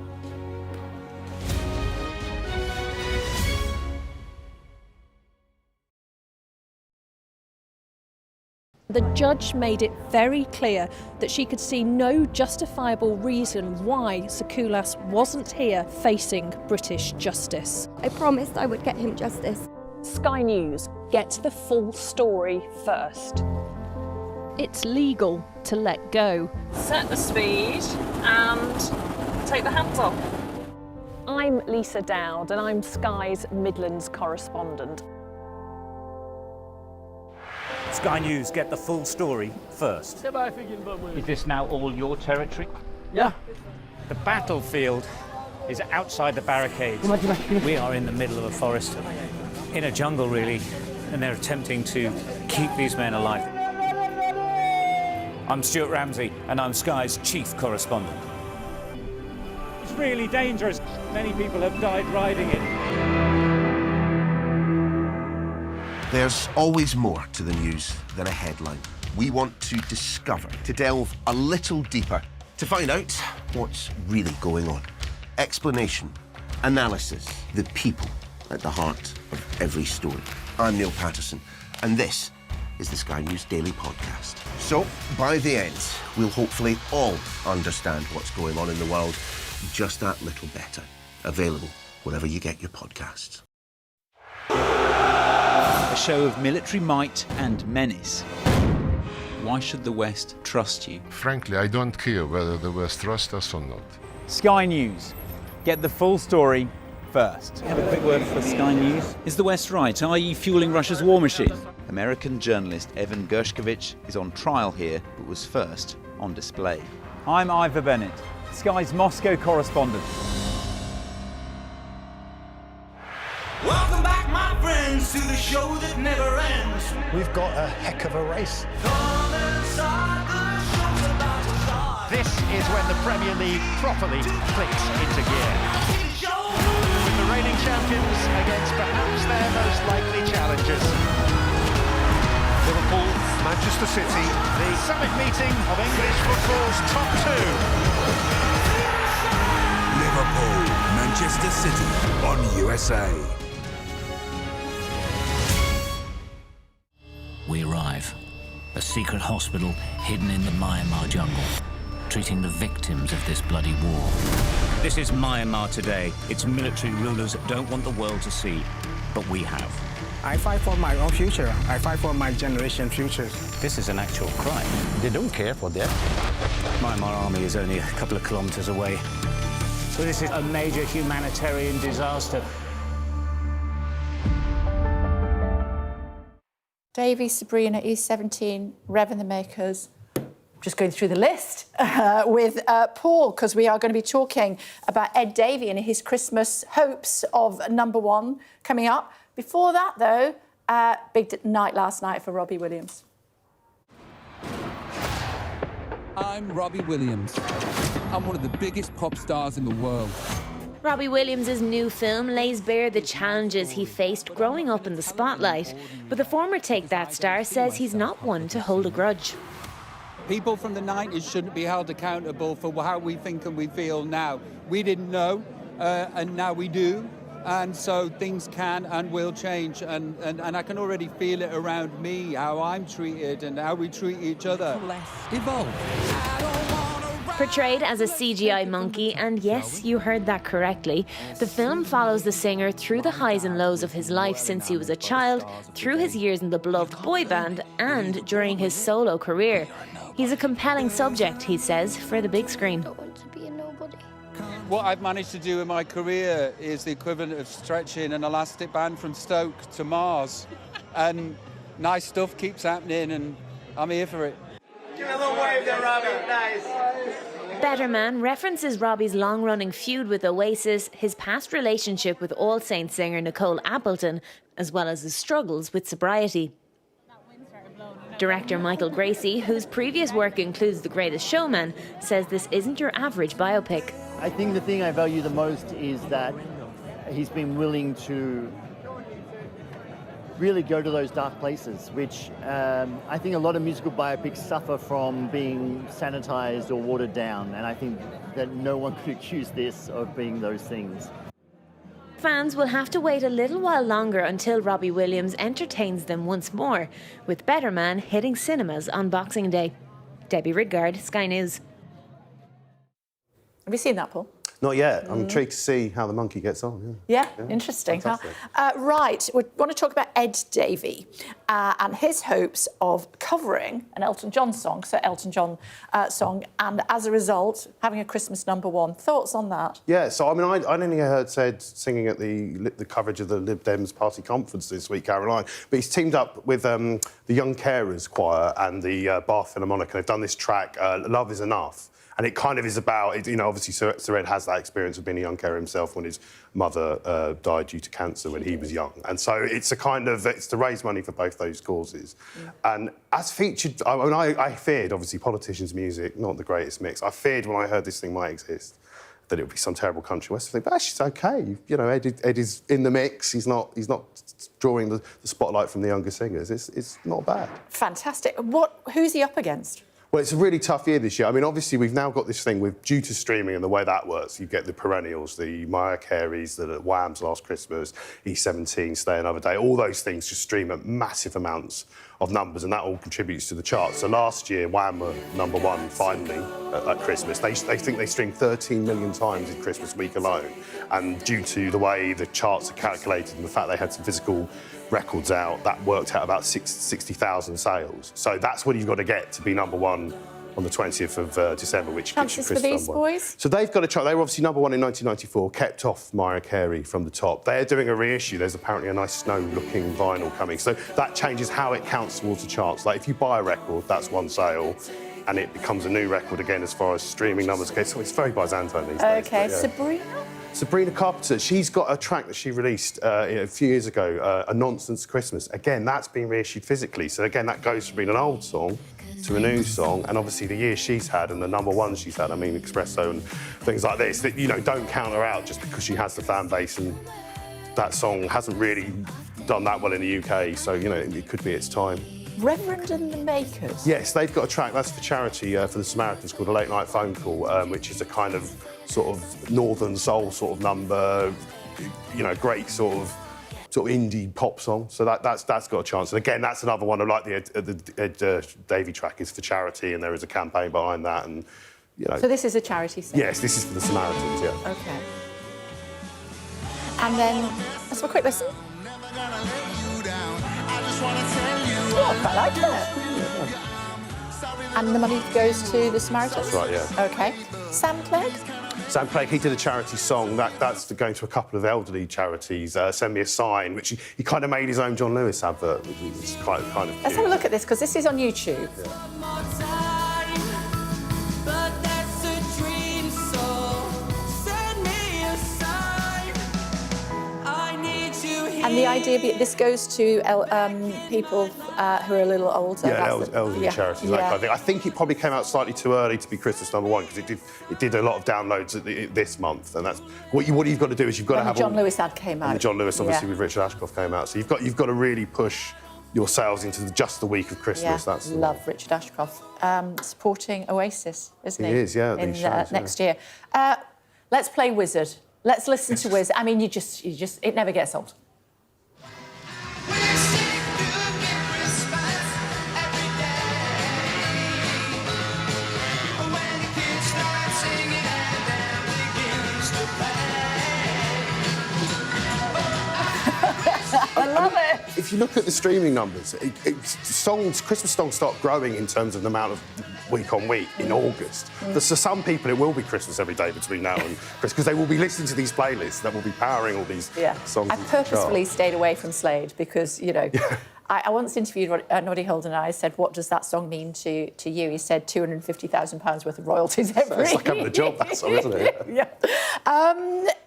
The judge made it very clear that she could see no justifiable reason why Sakulas wasn't here facing British justice. I promised I would get him justice. Sky News, get the full story first. It's legal to let go. Set the speed and take the hands off. I'm Lisa Dowd and I'm Sky's Midlands correspondent. Sky News, get the full story first. Is this now all your territory? Yeah. The battlefield is outside the barricades. We are in the middle of a forest, in a jungle really, and they're attempting to keep these men alive. I'm Stuart Ramsey, and I'm Sky's chief correspondent. It's really dangerous. Many people have died riding it. There's always more to the news than a headline. We want to discover, to delve a little deeper, to find out what's really going on. Explanation, analysis, the people at the heart of every story. I'm Neil Patterson, and this is the Sky News Daily Podcast. So, by the end, we'll hopefully all understand what's going on in the world just that little better. Available wherever you get your podcasts. A show of military might and menace. Why should the West trust you? Frankly, I don't care whether the West trusts us or not. Sky News. Get the full story first. Have a quick word for Sky News. Is the West right? Are you fueling Russia's war machine? American journalist Evan Gershkovich is on trial here, but was first on display. I'm Ivor Bennett, Sky's Moscow correspondent. Welcome back, my friends, to the show that never ends. We've got a heck of a race. This is when the Premier League properly clicks into gear. With the reigning champions against perhaps their most likely challengers. Liverpool, Manchester City, The summit meeting of English football's top two. Liverpool, Manchester City on USA. We arrive. A secret hospital hidden in the Myanmar jungle, treating the victims of this bloody war. This is Myanmar today. Its military rulers don't want the world to see, but we have. I fight for my own future. I fight for my generation's futures. This is an actual crime. They don't care for that. Myanmar army is only a couple of kilometers away. So this is a major humanitarian disaster. Davey, Sabrina, E17, Rev and the Makers. Just going through the list with Paul, because we are going to be talking about Ed Davey and his Christmas hopes of #1 coming up. Before that, though, big night last night for Robbie Williams. I'm Robbie Williams. I'm one of the biggest pop stars in the world. Robbie Williams' new film lays bare the challenges he faced growing up in the spotlight. But the former Take That star says he's not one to hold a grudge. People from the 90s shouldn't be held accountable for how we think and we feel now. We didn't know, and now we do. And so things can and will change. And I can already feel it around me, how I'm treated and how we treat each other. Evolve. Portrayed as a CGI monkey, and yes, you heard that correctly, the film follows the singer through the highs and lows of his life since he was a child, through his years in the beloved boy band, and during his solo career. He's a compelling subject, he says, for the big screen. What I've managed to do in my career is the equivalent of stretching an elastic band from Stoke to Mars. And nice stuff keeps happening, and I'm here for it. Give a little wave there, Robbie. Nice. Better Man references Robbie's long-running feud with Oasis, his past relationship with All Saints singer Nicole Appleton, as well as his struggles with sobriety. Director Michael Gracie, whose previous work includes The Greatest Showman, says this isn't your average biopic. I think the thing I value the most is that he's been willing to really go to those dark places, which I think a lot of musical biopics suffer from being sanitized or watered down, and I think that no one could accuse this of being those things. Fans will have to wait a little while longer until Robbie Williams entertains them once more, with Better Man hitting cinemas on Boxing Day. Debbie Ridgard, Sky News. Have you seen that, Paul? Not yet. I'm intrigued to see how the monkey gets on. Yeah, interesting. Huh? Right, we want to talk about Ed Davey and his hopes of covering an Elton John song, song, and as a result, having a Christmas #1. Thoughts on that? Yeah, so I mean, I only heard said singing at the coverage of the Lib Dems party conference this week, Caroline, but he's teamed up with the Young Carers Choir and the Bath Philharmonic, and they've done this track, Love Is Enough. And it kind of is about, you know, obviously Sir Ed has that experience of being a young carer himself when his mother died due to cancer when he was young. And so it's a kind of, it's to raise money for both those causes. Yeah. And as featured, I feared, obviously, politicians' music, not the greatest mix. I feared when I heard this thing might exist, that it would be some terrible country western thing, but actually it's okay. You know, Ed is in the mix. He's not drawing the spotlight from the younger singers. It's not bad. Fantastic. Who's he up against? Well, it's a really tough year this year. I mean, obviously, we've now got this thing with, due to streaming and the way that works, you get the perennials, the Mariah Careys, the Wham's Last Christmas, E17, Stay Another Day, all those things just stream at massive amounts of numbers, and that all contributes to the charts. So last year, Wham were #1 finally at Christmas. They think they streamed 13 million times in Christmas week alone, and due to the way the charts are calculated and the fact they had some physical records out, that worked out about 60,000 sales. So that's what you've got to get to be #1 on the 20th of December, which chances for these boys? So they've got a chart. They were obviously #1 in 1994, kept off Mariah Carey from the top. They're doing a reissue. There's apparently a nice snow-looking vinyl coming. So that changes how it counts towards the charts. Like, if you buy a record, that's one sale, and it becomes a new record again as far as streaming numbers go. So it's very Byzantine these days. OK, yeah. Sabrina Carpenter, she's got a track that she released a few years ago, A Nonsense Christmas. Again, that's been reissued physically. So again, that goes from being an old song to a new song, and obviously the year she's had and the #1 she's had, I mean, Espresso and things like this, that, you know, don't count her out just because she has the fan base, and that song hasn't really done that well in the UK, so, you know, it could be its time. Reverend and the Makers? Yes, they've got a track, that's for charity, for the Samaritans, called A Late Night Phone Call, which is a kind of sort of northern soul sort of number, you know, great sort of indie pop song. So that's got a chance. And again, that's another one. I like the Ed Davey track is for charity, and there is a campaign behind that. And you know. So this is a charity thing. Yes, this is for the Samaritans. Yeah. Okay. And then let's have a quick listen. Oh, I like that. And the money goes to the Samaritans? That's right, yeah. OK. Sam Clegg? Sam Clegg, he did a charity song. That's going to a couple of elderly charities. Send Me a Sign, which he kind of made his own John Lewis advert, which is kind of Let's have a look at this, because this is on YouTube. Yeah. And the idea, this goes to people who are a little older. Yeah, elderly charities, that kind of thing. I think it probably came out slightly too early to be Christmas #1 because it did a lot of downloads this month, and that's what you've got to do is you've got to have John Lewis ad came out. And the John Lewis, obviously, with Richard Ashcroft came out. So you've got to really push your sales into just the week of Christmas. Yeah, That's love Richard Ashcroft supporting Oasis, isn't he? He is, yeah. In next year. Let's play Wizard. Let's listen to Wizard. I mean, it never gets old. I love it. If you look at the streaming numbers, Christmas songs start growing in terms of the amount of week on week in August. For some people, it will be Christmas every day between now and Christmas because they will be listening to these playlists that will be powering all these songs. I purposefully stayed away from Slade because, you know, I once interviewed Noddy Holden and I said, what does that song mean to you? He said £250,000 worth of royalties every It's like having a job, that song, isn't it? Yeah.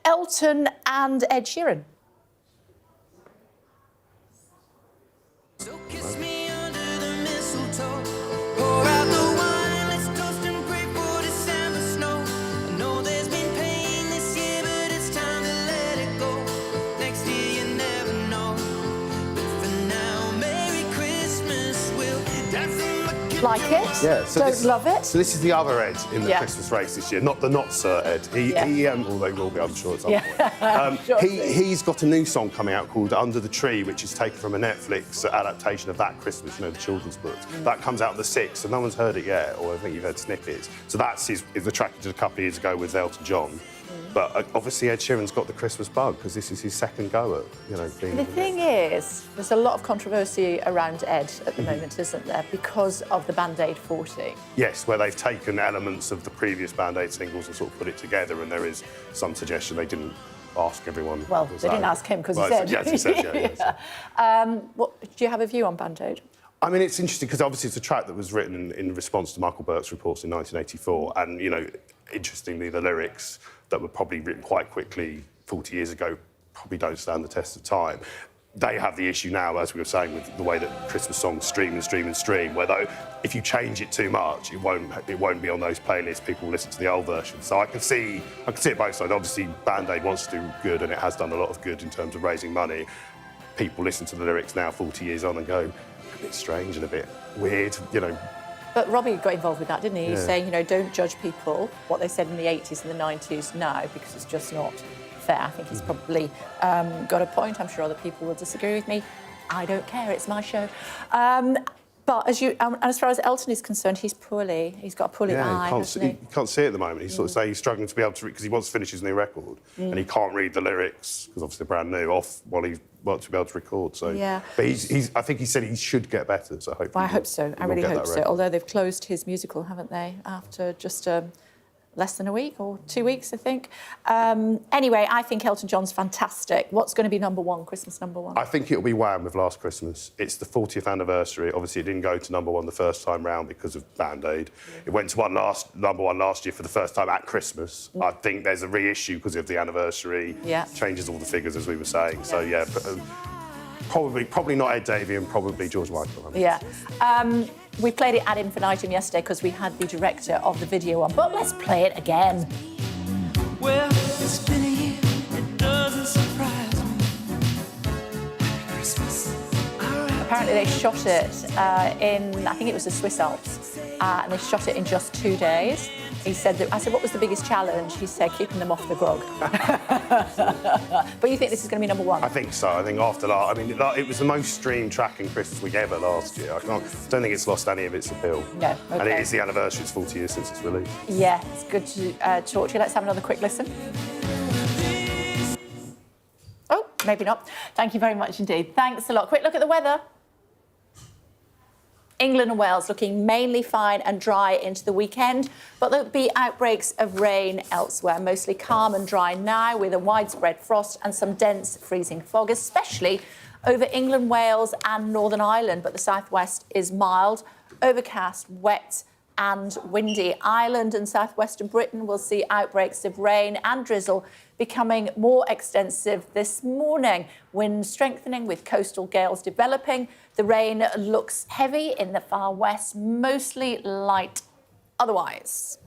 Elton and Ed Sheeran. So kiss me under the mistletoe, pour out the wine, let's toast and pray for December snow. I know there's been pain this year, but it's time to let it go. Next year you never know, but for now, Merry Christmas, we'll dance in the Like it? Yeah. So Don't love it? So this is the other Ed in the Christmas race this year, not the not Sir Ed. Although they will be, I'm sure, at some point. He's got a new song coming out called Under the Tree, which is taken from a Netflix adaptation of That Christmas, you know, the children's book. That comes out the 6th, so no one's heard it yet, or I think you've heard snippets. So that's the track he did a couple of years ago with Elton John. But obviously Ed Sheeran's got the Christmas bug because this is his second go at, you know, being... The thing is, there's a lot of controversy around Ed at the moment, isn't there, because of the Band-Aid 40. Yes, where they've taken elements of the previous Band-Aid singles and sort of put it together, and there is some suggestion they didn't ask everyone. Well, they didn't ask him because he said. Yes, he said, yeah. Do you have a view on Band-Aid? I mean, it's interesting because obviously it's a track that was written in response to Michael Burke's reports in 1984, and, you know, interestingly, the lyrics that were probably written quite quickly 40 years ago probably don't stand the test of time. They have the issue now, as we were saying, with the way that Christmas songs stream and stream and stream, where though if you change it too much, it won't be on those playlists. People will listen to the old version. So I can see it both sides. Obviously, Band-Aid wants to do good, and it has done a lot of good in terms of raising money. People listen to the lyrics now, 40 years on, and go a bit strange and a bit weird, you know. But Robbie got involved with that, didn't he? He's saying, you know, don't judge people, what they said in the 80s and the 90s now, because it's just not fair. I think he's probably got a point. I'm sure other people will disagree with me. I don't care, it's my show. But as far as Elton is concerned, he's poorly. He's got a poorly eye, hasn't he? You can't see it at the moment. He's sort of saying he's struggling to be able to read, because he wants to finish his new record, and he can't read the lyrics, because obviously they're brand new, off while he wants to be able to record. So, but I think he said he should get better, so hopefully. Well, I hope so. I really hope so. Although they've closed his musical, haven't they, after just less than a week or 2 weeks, I think. Anyway, I think Elton John's fantastic. What's going to be #1, Christmas #1? I think it'll be Wham with Last Christmas. It's the 40th anniversary. Obviously, it didn't go to #1 the first time round because of Band-Aid. It went to #1 last year for the first time at Christmas. I think there's a reissue because of the anniversary. Changes all the figures, as we were saying. So, yeah, probably not Ed Davey and probably George Michael. We played it ad infinitum yesterday because we had the director of the video on, but let's play it again. Well, it's been a year, it doesn't surprise me. Happy Christmas. Apparently they shot it in, I think it was the Swiss Alps, and they shot it in just 2 days. He said that, I said, what was the biggest challenge? He said, keeping them off the grog. But you think this is going to be #1? I think so. I think after that, I mean, it was the most streamed track in Christmas week ever last year. I don't think it's lost any of its appeal. No, okay. And it is the anniversary, it's 40 years since it's released. Yeah, it's good to talk to you. Let's have another quick listen. Oh, maybe not. Thank you very much indeed. Thanks a lot. Quick look at the weather. England and Wales looking mainly fine and dry into the weekend, but there'll be outbreaks of rain elsewhere. Mostly calm and dry now with a widespread frost and some dense freezing fog, especially over England, Wales and Northern Ireland. But the southwest is mild, overcast, wet and windy. Ireland and southwestern Britain will see outbreaks of rain and drizzle becoming more extensive this morning. Winds strengthening with coastal gales developing. The rain looks heavy in the far west, mostly light otherwise.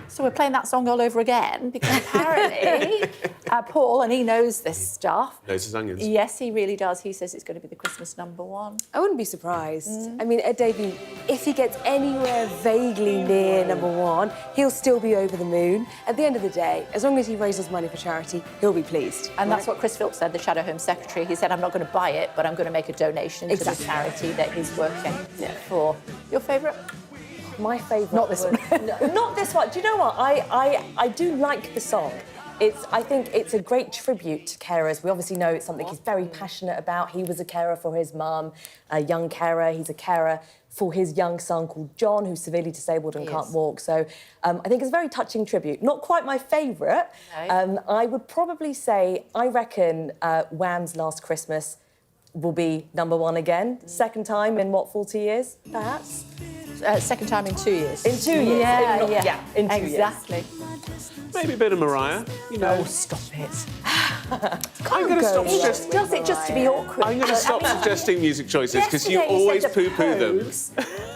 So we're playing that song all over again because apparently Paul, and he knows this stuff. Knows his onions. Yes, he really does. He says it's going to be the Christmas #1. I wouldn't be surprised. I mean, Ed Davey, if he gets anywhere vaguely near #1, he'll still be over the moon. At the end of the day, as long as he raises money for charity, he'll be pleased. And that's what Chris Philp said, the Shadow Home Secretary. He said, I'm not going to buy it, but I'm going to make a donation to the charity that he's working for. Your favourite? My favourite. Not this one. Not this one. Do you know what? I do like the song. I think it's a great tribute to carers. We obviously know it's something he's very passionate about. He was a carer for his mum, a young carer. He's a carer for his young son called John, who's severely disabled and can't walk. So I think it's a very touching tribute. Not quite my favourite. No. I would probably say, I reckon Wham's Last Christmas will be #1 again. Second time in, what, 40 years, perhaps? Second time in 2 years. In 2 years. Yeah, in 2 exactly. years. Maybe a bit of Mariah, you know. Oh, stop it. I'm going to stop suggesting... Does it just to be awkward? I'm going to stop suggesting music choices because you always poo-poo them.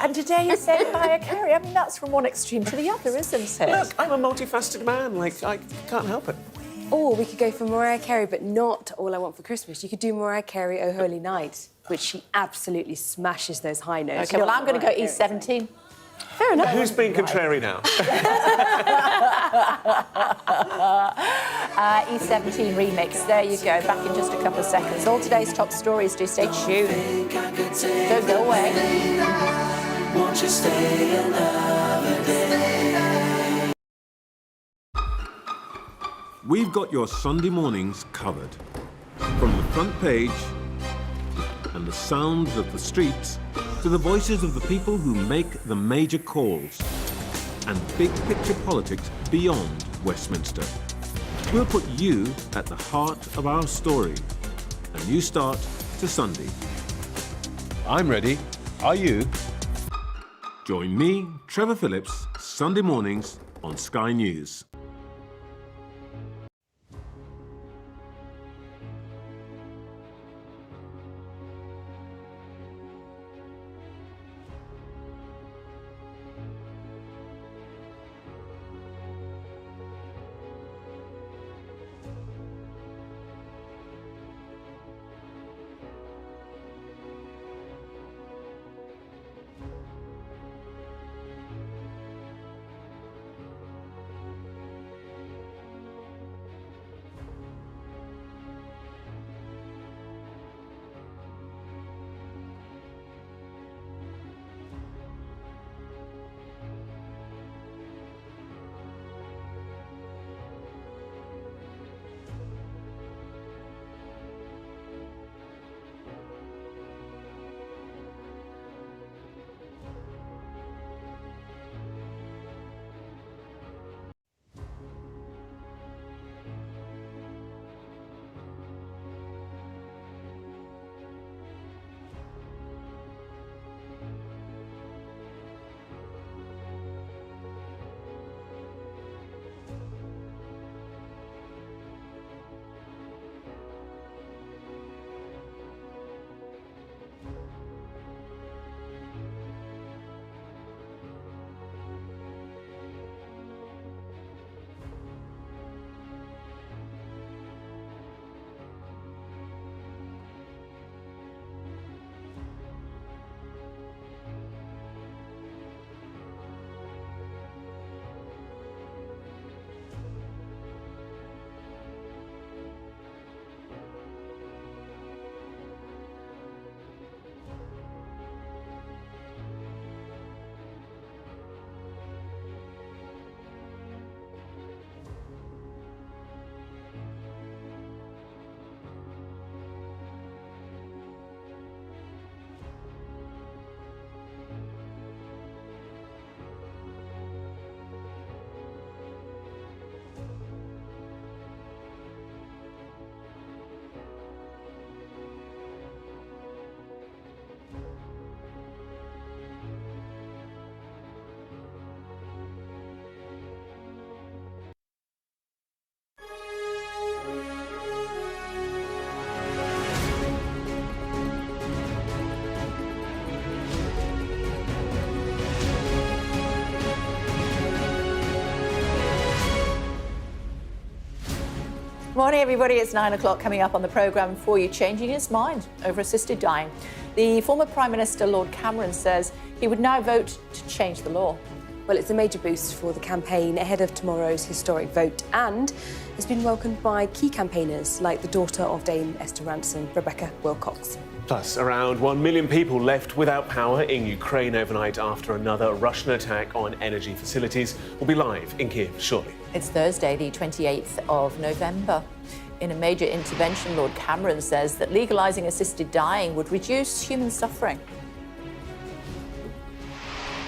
And today you said Mariah Carey. I mean, that's from one extreme to the other, isn't it? Look, I'm a multifaceted man. Like, I can't help it. Or we could go for Mariah Carey, but not All I Want for Christmas. You could do Mariah Carey, Oh Holy Night, which she absolutely smashes those high notes. OK, well, I'm going to go E17. Fair enough. Who's being contrary now? E17 remix. There you go. Back in just a couple of seconds. All today's top stories. Do stay tuned. Don't go away. Won't you stay another day? We've got your Sunday mornings covered. From the front page and the sounds of the streets to the voices of the people who make the major calls and big picture politics beyond Westminster. We'll put you at the heart of our story. A new start to Sunday. I'm ready. Are you? Join me, Trevor Phillips, Sunday mornings on Sky News. Morning, everybody. It's 9 o'clock coming up on the programme for you. Changing his mind over assisted dying. The former Prime Minister, Lord Cameron, says he would now vote to change the law. Well, it's a major boost for the campaign ahead of tomorrow's historic vote and has been welcomed by key campaigners like the daughter of Dame Esther Rantzen, Rebecca Wilcox. Plus, around 1 million people left without power in Ukraine overnight after another Russian attack on energy facilities. Will be live in Kiev shortly. It's Thursday, the 28th of November. In a major intervention, Lord Cameron says that legalising assisted dying would reduce human suffering.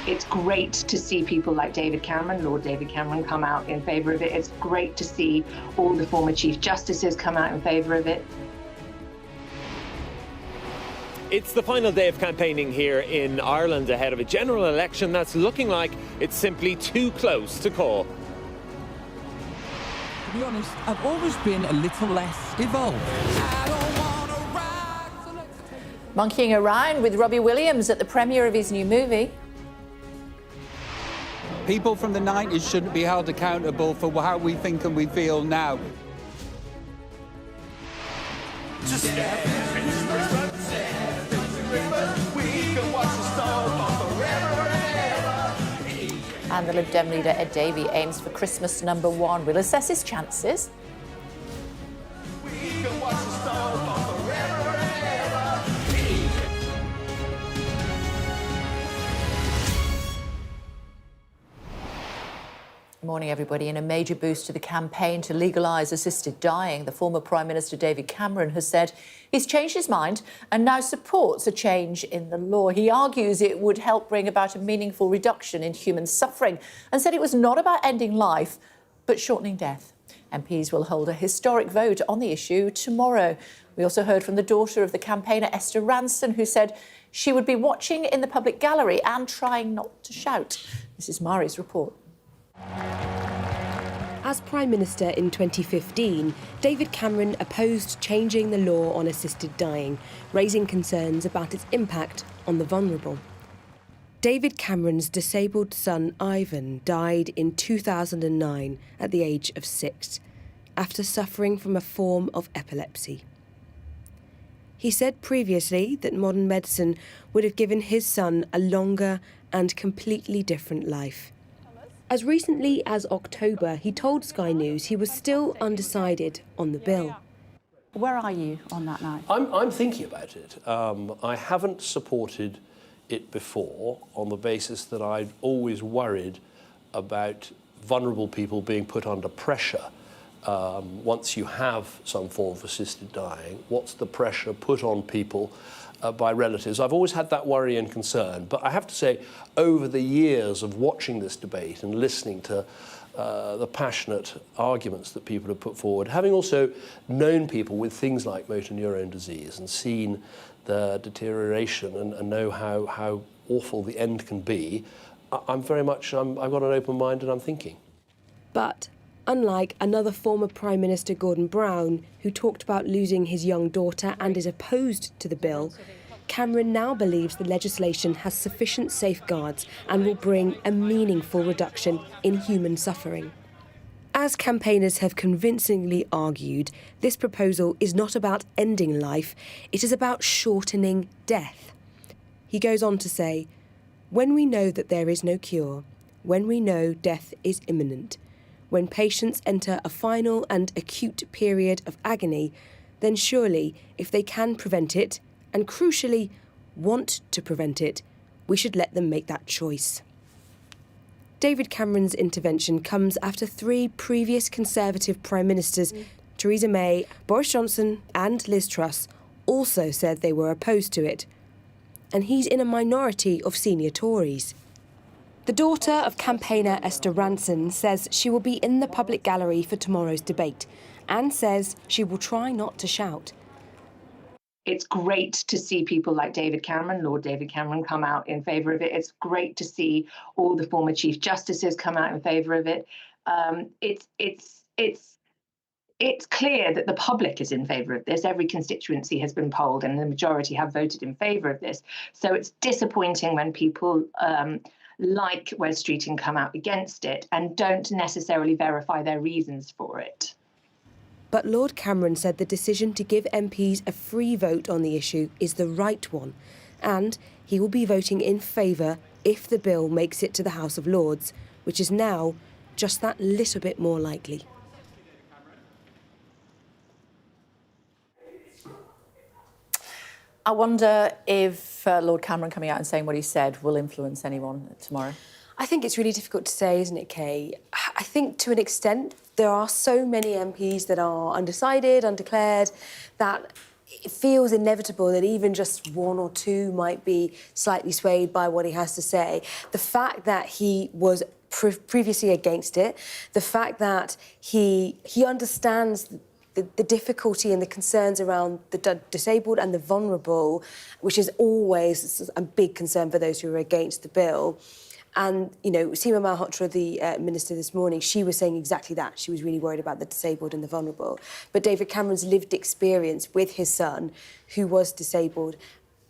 It's great to see people like David Cameron, Lord David Cameron, come out in favour of it. It's great to see all the former Chief Justices come out in favour of it. It's the final day of campaigning here in Ireland ahead of a general election that's looking like it's simply too close to call. To be honest, I've always been a little less evolved. Monkeying around with Robbie Williams at the premiere of his new movie. People from the 90s shouldn't be held accountable for how we think and we feel now. And the Lib Dem leader Ed Davey aims for Christmas #1. We'll assess his chances. Morning, everybody. In a major boost to the campaign to legalise assisted dying, the former Prime Minister David Cameron has said he's changed his mind and now supports a change in the law. He argues it would help bring about a meaningful reduction in human suffering and said it was not about ending life, but shortening death. MPs will hold a historic vote on the issue tomorrow. We also heard from the daughter of the campaigner, Esther Rantzen, who said she would be watching in the public gallery and trying not to shout. This is Mari's report. As Prime Minister in 2015, David Cameron opposed changing the law on assisted dying, raising concerns about its impact on the vulnerable. David Cameron's disabled son Ivan died in 2009 at the age of 6, after suffering from a form of epilepsy. He said previously that modern medicine would have given his son a longer and completely different life. As recently as October, he told Sky News he was still undecided on the bill. Where are you on that now? I'm thinking about it. I haven't supported it before on the basis that I'd always worried about vulnerable people being put under pressure. Once you have some form of assisted dying, what's the pressure put on people by relatives? I've always had that worry and concern, but I have to say, over the years of watching this debate and listening to the passionate arguments that people have put forward, having also known people with things like motor neurone disease and seen the deterioration and know how awful the end can be, I've got an open mind and I'm thinking. But unlike another former Prime Minister, Gordon Brown, who talked about losing his young daughter and is opposed to the bill, Cameron now believes the legislation has sufficient safeguards and will bring a meaningful reduction in human suffering. As campaigners have convincingly argued, this proposal is not about ending life, it is about shortening death. He goes on to say, when we know that there is no cure, when we know death is imminent, when patients enter a final and acute period of agony, then surely, if they can prevent it, and crucially, want to prevent it, we should let them make that choice. David Cameron's intervention comes after 3 previous Conservative Prime Ministers, Theresa May, Boris Johnson and Liz Truss, also said they were opposed to it. And he's in a minority of senior Tories. The daughter of campaigner Esther Rantzen says she will be in the public gallery for tomorrow's debate and says she will try not to shout. It's great to see people like David Cameron, Lord David Cameron, come out in favour of it. It's great to see all the former Chief Justices come out in favour of it. It's clear that the public is in favour of this. Every constituency has been polled and the majority have voted in favour of this. So it's disappointing when people like Wes Streeting come out against it and don't necessarily verify their reasons for it. But Lord Cameron said the decision to give MPs a free vote on the issue is the right one, and he will be voting in favour if the bill makes it to the House of Lords, which is now just that little bit more likely. I wonder if Lord Cameron coming out and saying what he said will influence anyone tomorrow. I think it's really difficult to say, isn't it, Kay? I think to an extent there are so many MPs that are undecided, undeclared, that it feels inevitable that even just one or two might be slightly swayed by what he has to say. The fact that he was previously against it, the fact that he understands the difficulty and the concerns around the disabled and the vulnerable, which is always a big concern for those who are against the bill. And, you know, Seema Malhotra, the minister this morning, she was saying exactly that. She was really worried about the disabled and the vulnerable. But David Cameron's lived experience with his son, who was disabled,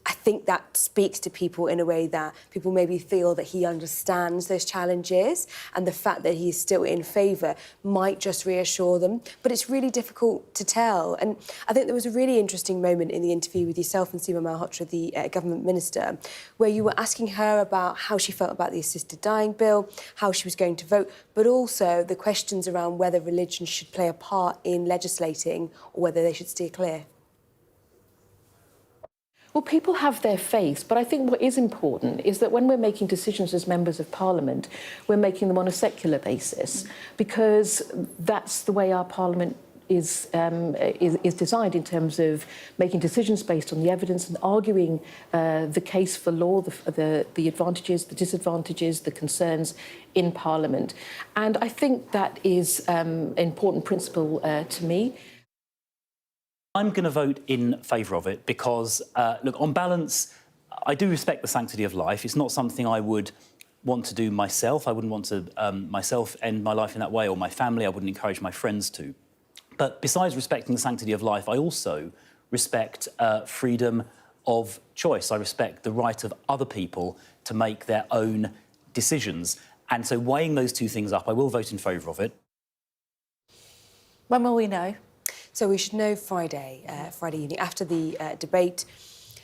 I think that speaks to people in a way that people maybe feel that he understands those challenges, and the fact that he's still in favour might just reassure them. But it's really difficult to tell. And I think there was a really interesting moment in the interview with yourself and Seema Malhotra, the government minister, where you were asking her about how she felt about the assisted dying bill, how she was going to vote, but also the questions around whether religion should play a part in legislating or whether they should steer clear. Well, people have their faith, but I think what is important is that when we're making decisions as members of Parliament, we're making them on a secular basis, because that's the way our Parliament is designed in terms of making decisions based on the evidence and arguing the case for law, the advantages, the disadvantages, the concerns in Parliament. And I think that is an important principle to me. I'm going to vote in favour of it because, look, on balance, I do respect the sanctity of life. It's not something I would want to do myself. I wouldn't want to myself end my life in that way, or my family. I wouldn't encourage my friends to. But besides respecting the sanctity of life, I also respect freedom of choice. I respect the right of other people to make their own decisions. And so weighing those two things up, I will vote in favour of it. When will we know? So we should know Friday evening, after the debate.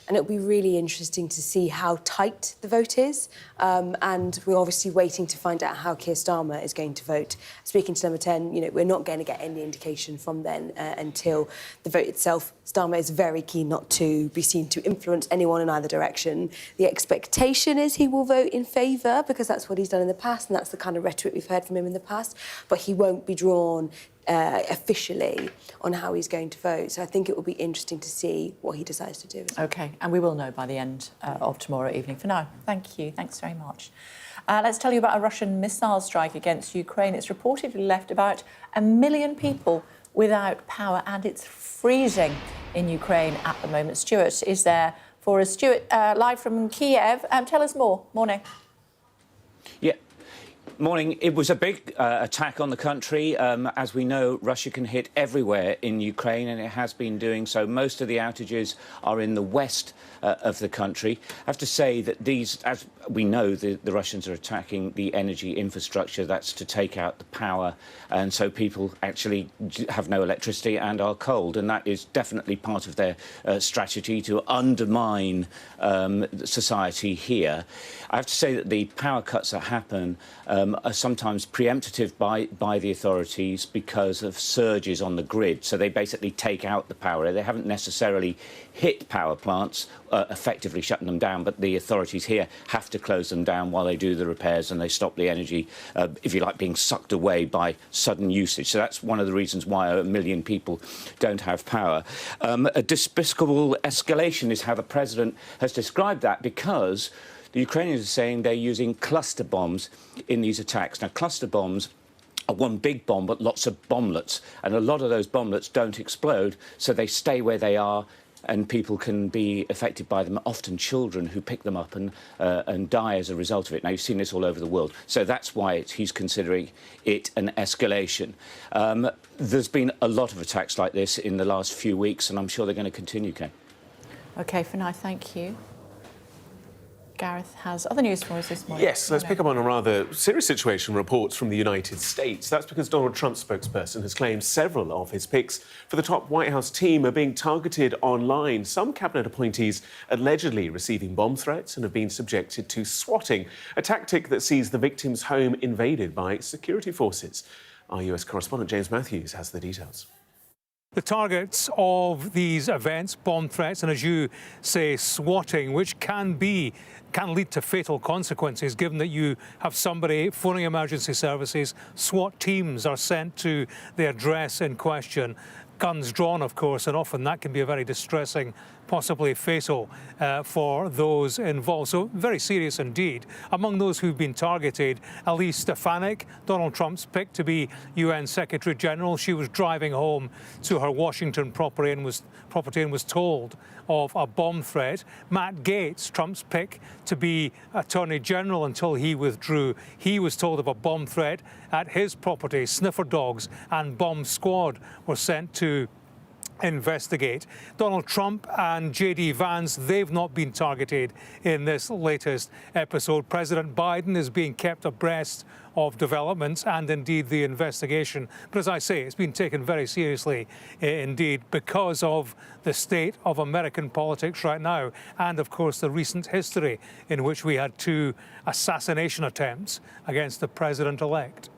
And it'll be really interesting to see how tight the vote is. And we're obviously waiting to find out how Keir Starmer is going to vote. Speaking to Number 10, you know, we're not going to get any indication from then until the vote itself. Starmer is very keen not to be seen to influence anyone in either direction. The expectation is he will vote in favour, because that's what he's done in the past, and that's the kind of rhetoric we've heard from him in the past. But he won't be drawn officially on how he's going to vote. So I think it will be interesting to see what he decides to do. OK, and we will know by the end of tomorrow evening. For now, thank you. Thanks very much. Let's tell you about a Russian missile strike against Ukraine. It's reportedly left about 1 million people without power, and it's freezing in Ukraine at the moment. Stuart is there for us. Stuart, live from Kiev. Tell us more. Morning. Yeah. Morning. It was a big attack on the country. As we know, Russia can hit everywhere in Ukraine, and it has been doing so. Most of the outages are in the west of the country. I have to say that these, as we know, the Russians are attacking the energy infrastructure. That's to take out the power, and so people actually have no electricity and are cold, and that is definitely part of their strategy to undermine society here. I have to say that the power cuts that happen are sometimes preemptive by the authorities because of surges on the grid. So they basically take out the power. They haven't necessarily hit power plants, effectively shutting them down, but the authorities here have to close them down while they do the repairs, and they stop the energy, if you like, being sucked away by sudden usage. So that's one of the reasons why 1 million people don't have power. A despicable escalation is how the president has described that, because the Ukrainians are saying they're using cluster bombs in these attacks. Now, cluster bombs are one big bomb, but lots of bomblets. And a lot of those bomblets don't explode, so they stay where they are, and people can be affected by them, often children who pick them up and die as a result of it. Now, you've seen this all over the world. So that's why he's considering it an escalation. There's been a lot of attacks like this in the last few weeks, and I'm sure they're going to continue, Kay. OK, for now, thank you. Gareth has other news for us this morning. Yes, let's pick up on a rather serious situation, reports from the United States. That's because Donald Trump's spokesperson has claimed several of his picks for the top White House team are being targeted online. Some cabinet appointees allegedly receiving bomb threats and have been subjected to swatting, a tactic that sees the victim's home invaded by security forces. Our US correspondent James Matthews has the details. The targets of these events, bomb threats, and as you say, swatting, which can lead to fatal consequences, given that you have somebody phoning emergency services. SWAT teams are sent to the address in question, guns drawn, of course, and often that can be a very distressing, possibly fatal for those involved. So very serious indeed. Among those who've been targeted, Ellie Stefanik, Donald Trump's pick to be UN Secretary General. She was driving home to her Washington property and was told of a bomb threat. Matt Gaetz, Trump's pick to be Attorney General until he withdrew. He was told of a bomb threat at his property. Sniffer dogs and bomb squad were sent to investigate. Donald Trump and J.D. Vance, they've not been targeted in this latest episode. President Biden is being kept abreast of developments and indeed the investigation. But as I say, it's been taken very seriously indeed because of the state of American politics right now and, of course, the recent history in which we had 2 assassination attempts against the president-elect.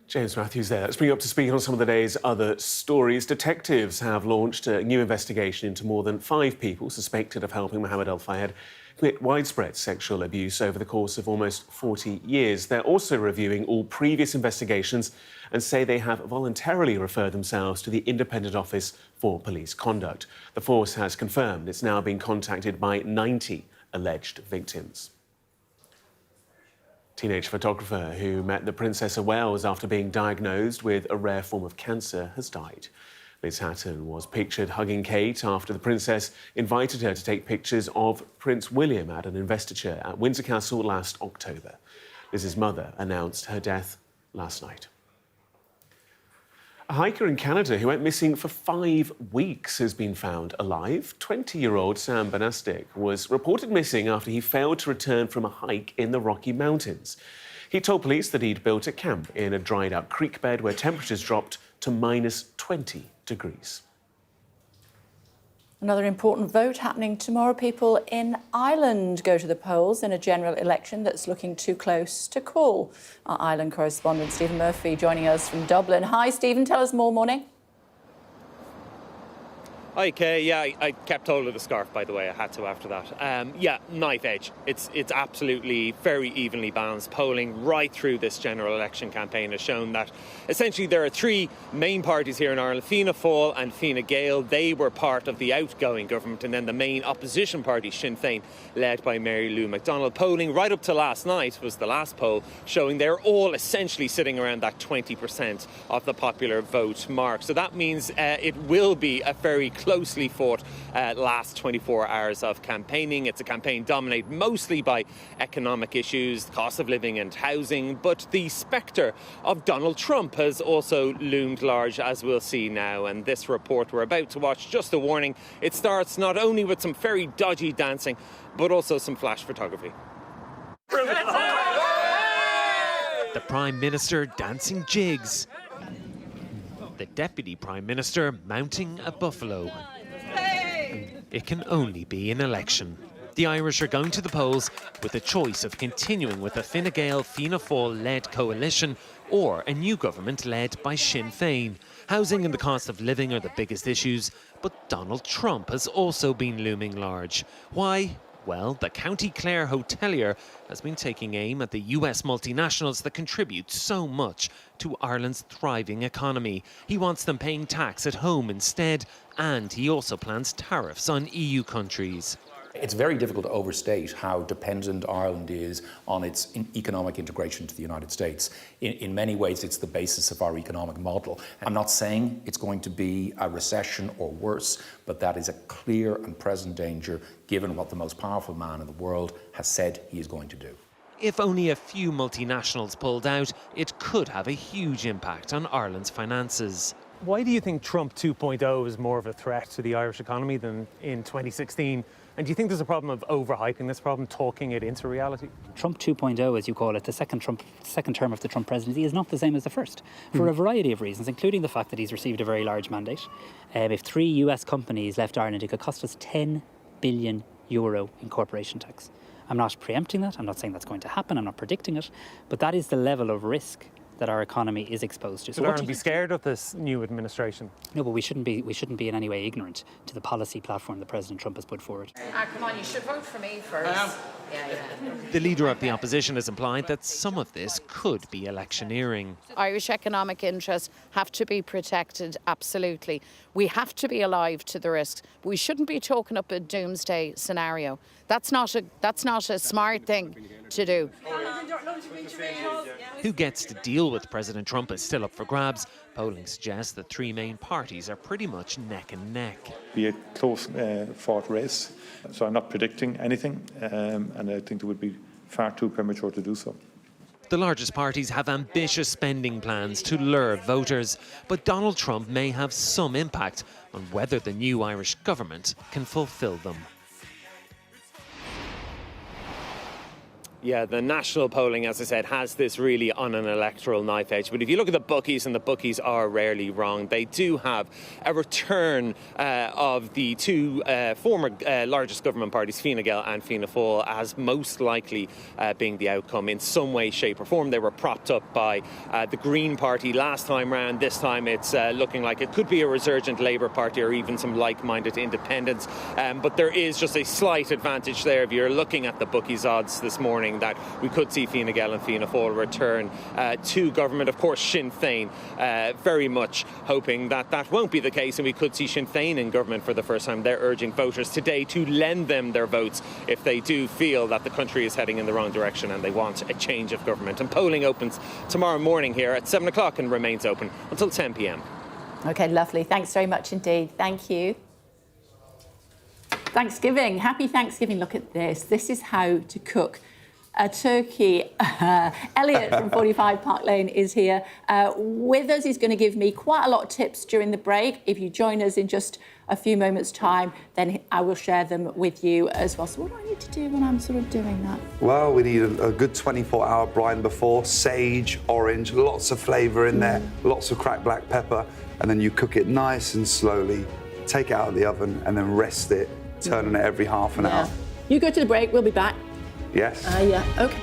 James Matthews there. Let's bring you up to speed on some of the day's other stories. Detectives have launched a new investigation into more than 5 people suspected of helping Mohammed al-Fayed commit widespread sexual abuse over the course of almost 40 years. They're also reviewing all previous investigations and say they have voluntarily referred themselves to the Independent Office for Police Conduct. The force has confirmed it's now been contacted by 90 alleged victims. Teenage photographer who met the Princess of Wales after being diagnosed with a rare form of cancer has died. Liz Hatton was pictured hugging Kate after the Princess invited her to take pictures of Prince William at an investiture at Windsor Castle last October. Liz's mother announced her death last night. A hiker in Canada who went missing for 5 weeks has been found alive. 20-year-old Sam Banastic was reported missing after he failed to return from a hike in the Rocky Mountains. He told police that he'd built a camp in a dried-up creek bed where temperatures dropped to minus 20 degrees. Another important vote happening tomorrow. People in Ireland go to the polls in a general election that's looking too close to call. Our Ireland correspondent Stephen Murphy joining us from Dublin. Hi, Stephen. Tell us more. Morning. Hi, Kay. Yeah, I kept hold of the scarf, by the way. I had to after that. Yeah, knife edge. It's absolutely very evenly balanced. Polling right through this general election campaign has shown that essentially there are 3 main parties here in Ireland, Fianna Fáil and Fine Gael. They were part of the outgoing government, and then the main opposition party, Sinn Féin, led by Mary Lou McDonald. Polling right up to last night was the last poll, showing they're all essentially sitting around that 20% of the popular vote mark. So that means it will be a very closely fought last 24 hours of campaigning. It's a campaign dominated mostly by economic issues, cost of living and housing, but the spectre of Donald Trump has also loomed large, as we'll see now. And this report we're about to watch, just a warning, it starts not only with some very dodgy dancing, but also some flash photography. The Prime Minister dancing jigs. The Deputy Prime Minister mounting a buffalo. It can only be an election. The Irish are going to the polls with a choice of continuing with a Fine Gael, Fianna Fáil-led coalition or a new government led by Sinn Féin. Housing and the cost of living are the biggest issues, but Donald Trump has also been looming large. Why? Well, the County Clare hotelier has been taking aim at the US multinationals that contribute so much to Ireland's thriving economy. He wants them paying tax at home instead, and he also plans tariffs on EU countries. It's very difficult to overstate how dependent Ireland is on its economic integration to the United States. In many ways, it's the basis of our economic model. I'm not saying it's going to be a recession or worse, but that is a clear and present danger given what the most powerful man in the world has said he is going to do. If only a few multinationals pulled out, it could have a huge impact on Ireland's finances. Why do you think Trump 2.0 is more of a threat to the Irish economy than in 2016 And do you think there's a problem of overhyping this problem, talking it into reality? Trump 2.0, as you call it, the second term of the Trump presidency, is not the same as the first, for a variety of reasons, including the fact that he's received a very large mandate. If 3 US companies left Ireland, it could cost us €10 billion in corporation tax. I'm not preempting that. I'm not saying that's going to happen. I'm not predicting it. But that is the level of risk that our economy is exposed to. Should Ireland be scared of this new administration? No, but we shouldn't be in any way ignorant to the policy platform that President Trump has put forward. Come on, you should vote for me first. The leader of the opposition has implied that some of this could be electioneering. Irish economic interests have to be protected, absolutely. We have to be alive to the risks. We shouldn't be talking up a doomsday scenario. That's not a smart thing to do. Who gets to deal with President Trump is still up for grabs. Polling suggests the 3 main parties are pretty much neck and neck. Be a close fought race, so I'm not predicting anything, and I think it would be far too premature to do so. The largest parties have ambitious spending plans to lure voters, but Donald Trump may have some impact on whether the new Irish government can fulfil them. Yeah, the national polling, as I said, has this really on an electoral knife edge. But if you look at the bookies, and the bookies are rarely wrong, they do have a return of the 2 former largest government parties, Fine Gael and Fianna Fáil, as most likely being the outcome in some way, shape or form. They were propped up by the Green Party last time round. This time it's looking like it could be a resurgent Labour Party or even some like-minded independents. But there is just a slight advantage there if you're looking at the bookies' odds this morning, that we could see Fine Gael and Fianna Fáil return to government. Of course, Sinn Féin very much hoping that that won't be the case, and we could see Sinn Féin in government for the first time. They're urging voters today to lend them their votes if they do feel that the country is heading in the wrong direction and they want a change of government. And polling opens tomorrow morning here at 7 o'clock and remains open until 10 p.m. OK, lovely. Thanks very much indeed. Thank you. Thanksgiving. Happy Thanksgiving. Look at this. This is how to cook a turkey. Elliot from 45 Park Lane is here with us. He's going to give me quite a lot of tips during the break. If you join us in just a few moments' time, then I will share them with you as well. So what do I need to do when I'm sort of doing that? Well, we need a good 24-hour brine before. Sage, orange, lots of flavour in there, lots of cracked black pepper, and then you cook it nice and slowly, take it out of the oven and then rest it, turning it every half an hour. You go to the break, we'll be back. Yes. Yeah, OK.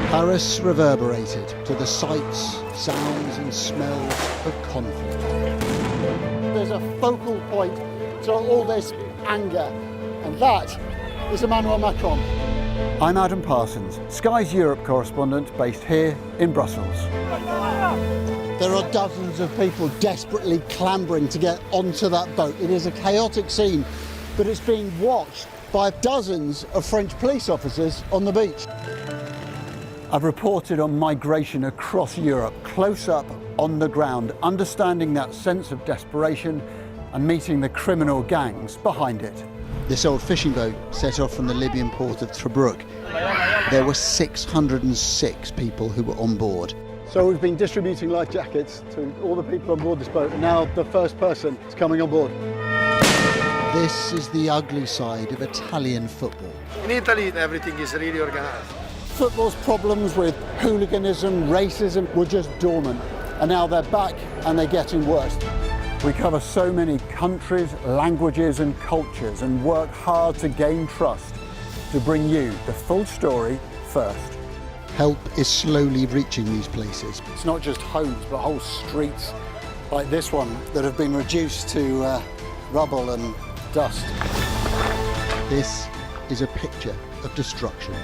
Paris reverberated to the sights, sounds and smells of conflict. There's a focal point to all this anger, and that is Emmanuel Macron. I'm Adam Parsons, Sky's Europe correspondent based here in Brussels. There are dozens of people desperately clambering to get onto that boat. It is a chaotic scene, but it's being watched by dozens of French police officers on the beach. I've reported on migration across Europe, close up on the ground, understanding that sense of desperation and meeting the criminal gangs behind it. This old fishing boat set off from the Libyan port of Tobruk. There were 606 people who were on board. So we've been distributing life jackets to all the people on board this boat, and now the first person is coming on board. This is the ugly side of Italian football. In Italy, everything is really organized. Football's problems with hooliganism, racism were just dormant, and now they're back and they're getting worse. We cover so many countries, languages and cultures and work hard to gain trust to bring you the full story first. Help is slowly reaching these places. It's not just homes, but whole streets like this one that have been reduced to rubble and dust. This is a picture of destruction.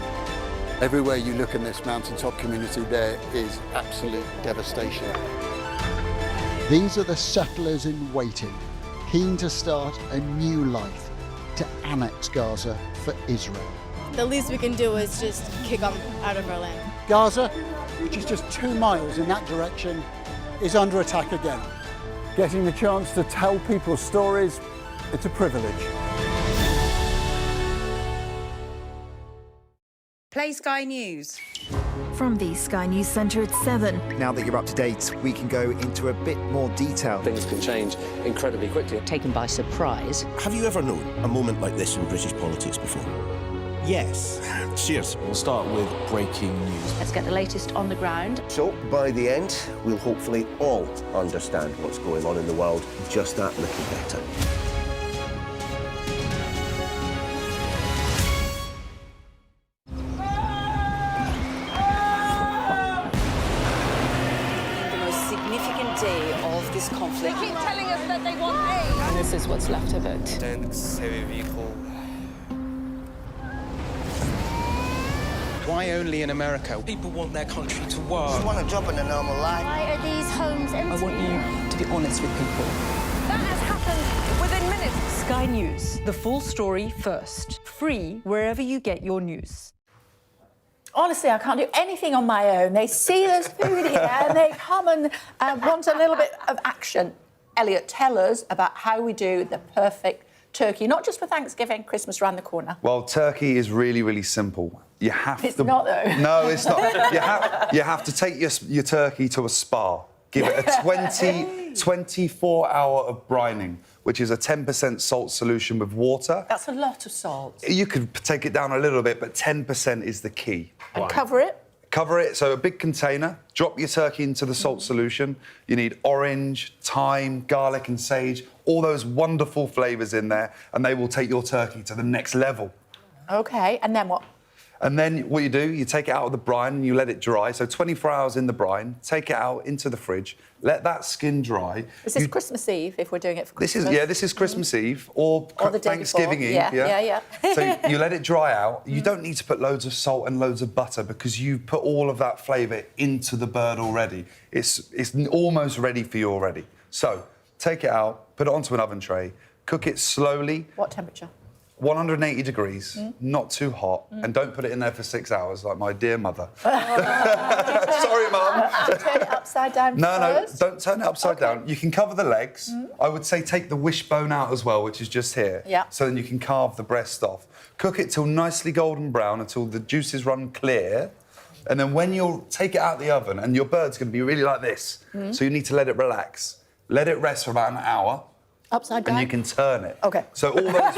Everywhere you look in this mountaintop community, there is absolute devastation. These are the settlers in waiting, keen to start a new life, to annex Gaza for Israel. The least we can do is just kick them out of our land. Gaza, which is just 2 miles in that direction, is under attack again. Getting the chance to tell people's stories, it's a privilege. Play Sky News. From the Sky News Centre at 7. Now that you're up to date, we can go into a bit more detail. Things can change incredibly quickly. Taken by surprise. Have you ever known a moment like this in British politics before? Yes. Cheers. We'll start with breaking news. Let's get the latest on the ground. So, by the end, we'll hopefully all understand what's going on in the world just that little better. The most significant day of this conflict. They keep telling us that they want aid. And this is what's left of it. Tanks, heavy vehicle. Why only in America? People want their country to work. You want a job in a normal life? Why are these homes empty? I want you to be honest with people. That has happened within minutes. Sky News, the full story first. Free wherever you get your news. Honestly, I can't do anything on my own. They see there's food here and they come and want a little bit of action. Elliot, tell us about how we do the perfect turkey, not just for Thanksgiving, Christmas around the corner. Well, turkey is really, really simple. You have to... It's not, though. No, it's not. You have to take your turkey to a spa. Give it a 24-hour of brining, which is a 10% salt solution with water. That's a lot of salt. You could take it down a little bit, but 10% is the key. And cover it? Cover it, so a big container, drop your turkey into the salt solution. You need orange, thyme, garlic and sage, all those wonderful flavours in there, and they will take your turkey to the next level. OK, and then what? And then what you do, you take it out of the brine and you let it dry. So 24 hours in the brine, take it out into the fridge, let that skin dry. Is this Christmas Eve, if we're doing it for Christmas? This is Christmas Eve or the day Thanksgiving before. Eve. Yeah. So you let it dry out. You don't need to put loads of salt and loads of butter because you've put all of that flavour into the bird already. It's almost ready for you already. So take it out, put it onto an oven tray, cook it slowly. What temperature? 180 degrees, not too hot, and don't put it in there for 6 hours like my dear mother. Sorry, Mum. Turn it upside down first? No, don't turn it upside down. You can cover the legs. I would say take the wishbone out as well, which is just here. Yeah. So then you can carve the breast off. Cook it till nicely golden brown until the juices run clear. And then when you'll take it out of the oven, and your bird's going to be really like this, so you need to let it relax. Let it rest for about an hour. Upside down? And you can turn it. OK. So all those...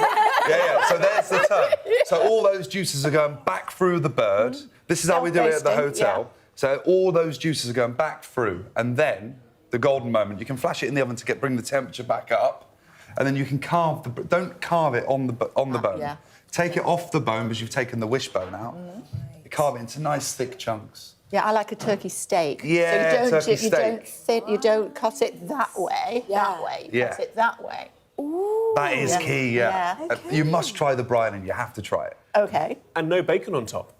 So there's the turn. So all those juices are going back through the bird. This is how we do it at the hotel. Yeah. So all those juices are going back through, and then the golden moment, you can flash it in the oven to bring the temperature back up, and then you can carve the... Don't carve it on the bone. Yeah. Take it off the bone because you've taken the wishbone out. You carve it into nice thick chunks. Yeah, I like a turkey steak. Yeah, so turkey steak. You don't cut it that way. That way. You cut it that way. Ooh. That is key, yeah. Okay. You must try the brining. You have to try it. OK. And no bacon on top?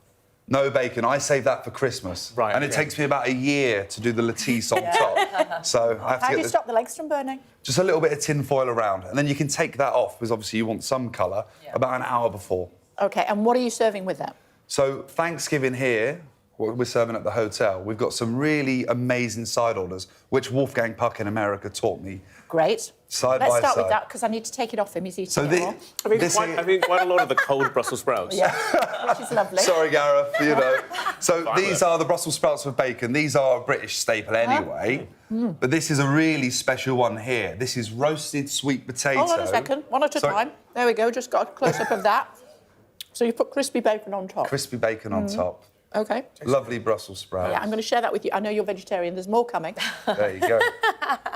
No bacon. I save that for Christmas. Right. And it takes me about a year to do the latisse on top. So I have to How get do you stop the legs from burning? just a little bit of tin foil around. And then you can take that off, because obviously you want some colour, about an hour before. OK, and what are you serving with that? So Thanksgiving here, what we're serving at the hotel, we've got some really amazing side orders, which Wolfgang Puck in America taught me. Great. Side Let's by start side. with that, because I need to take it off him. He's eating So it all. I think quite a lot of the cold Brussels sprouts. Yeah, which is lovely. Sorry, Gareth, you know. So these are the Brussels sprouts with bacon. These are a British staple anyway. But this is a really special one here. This is roasted sweet potato. Hold on a second, one at a time. There we go, just got a close-up of that. So you put crispy bacon on top. Crispy bacon on top. OK. Lovely Brussels sprouts. Yeah, I'm going to share that with you. I know you're vegetarian. There's more coming. There you go.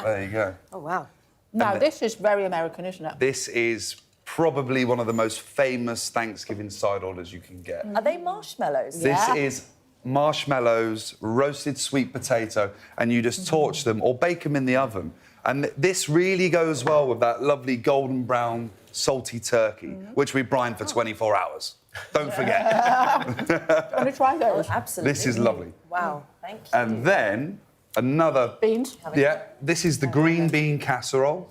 There you go. Oh, wow. Now, this is very American, isn't it? This is probably one of the most famous Thanksgiving side orders you can get. Are they marshmallows? This is marshmallows, roasted sweet potato, and you just torch them or bake them in the oven. And this really goes well with that lovely golden brown, salty turkey, which we brine for 24 hours. Don't forget. Want to try those? Oh, absolutely. This is lovely. Wow, thank you. And then another... Beans? Yeah, this is the green bean casserole.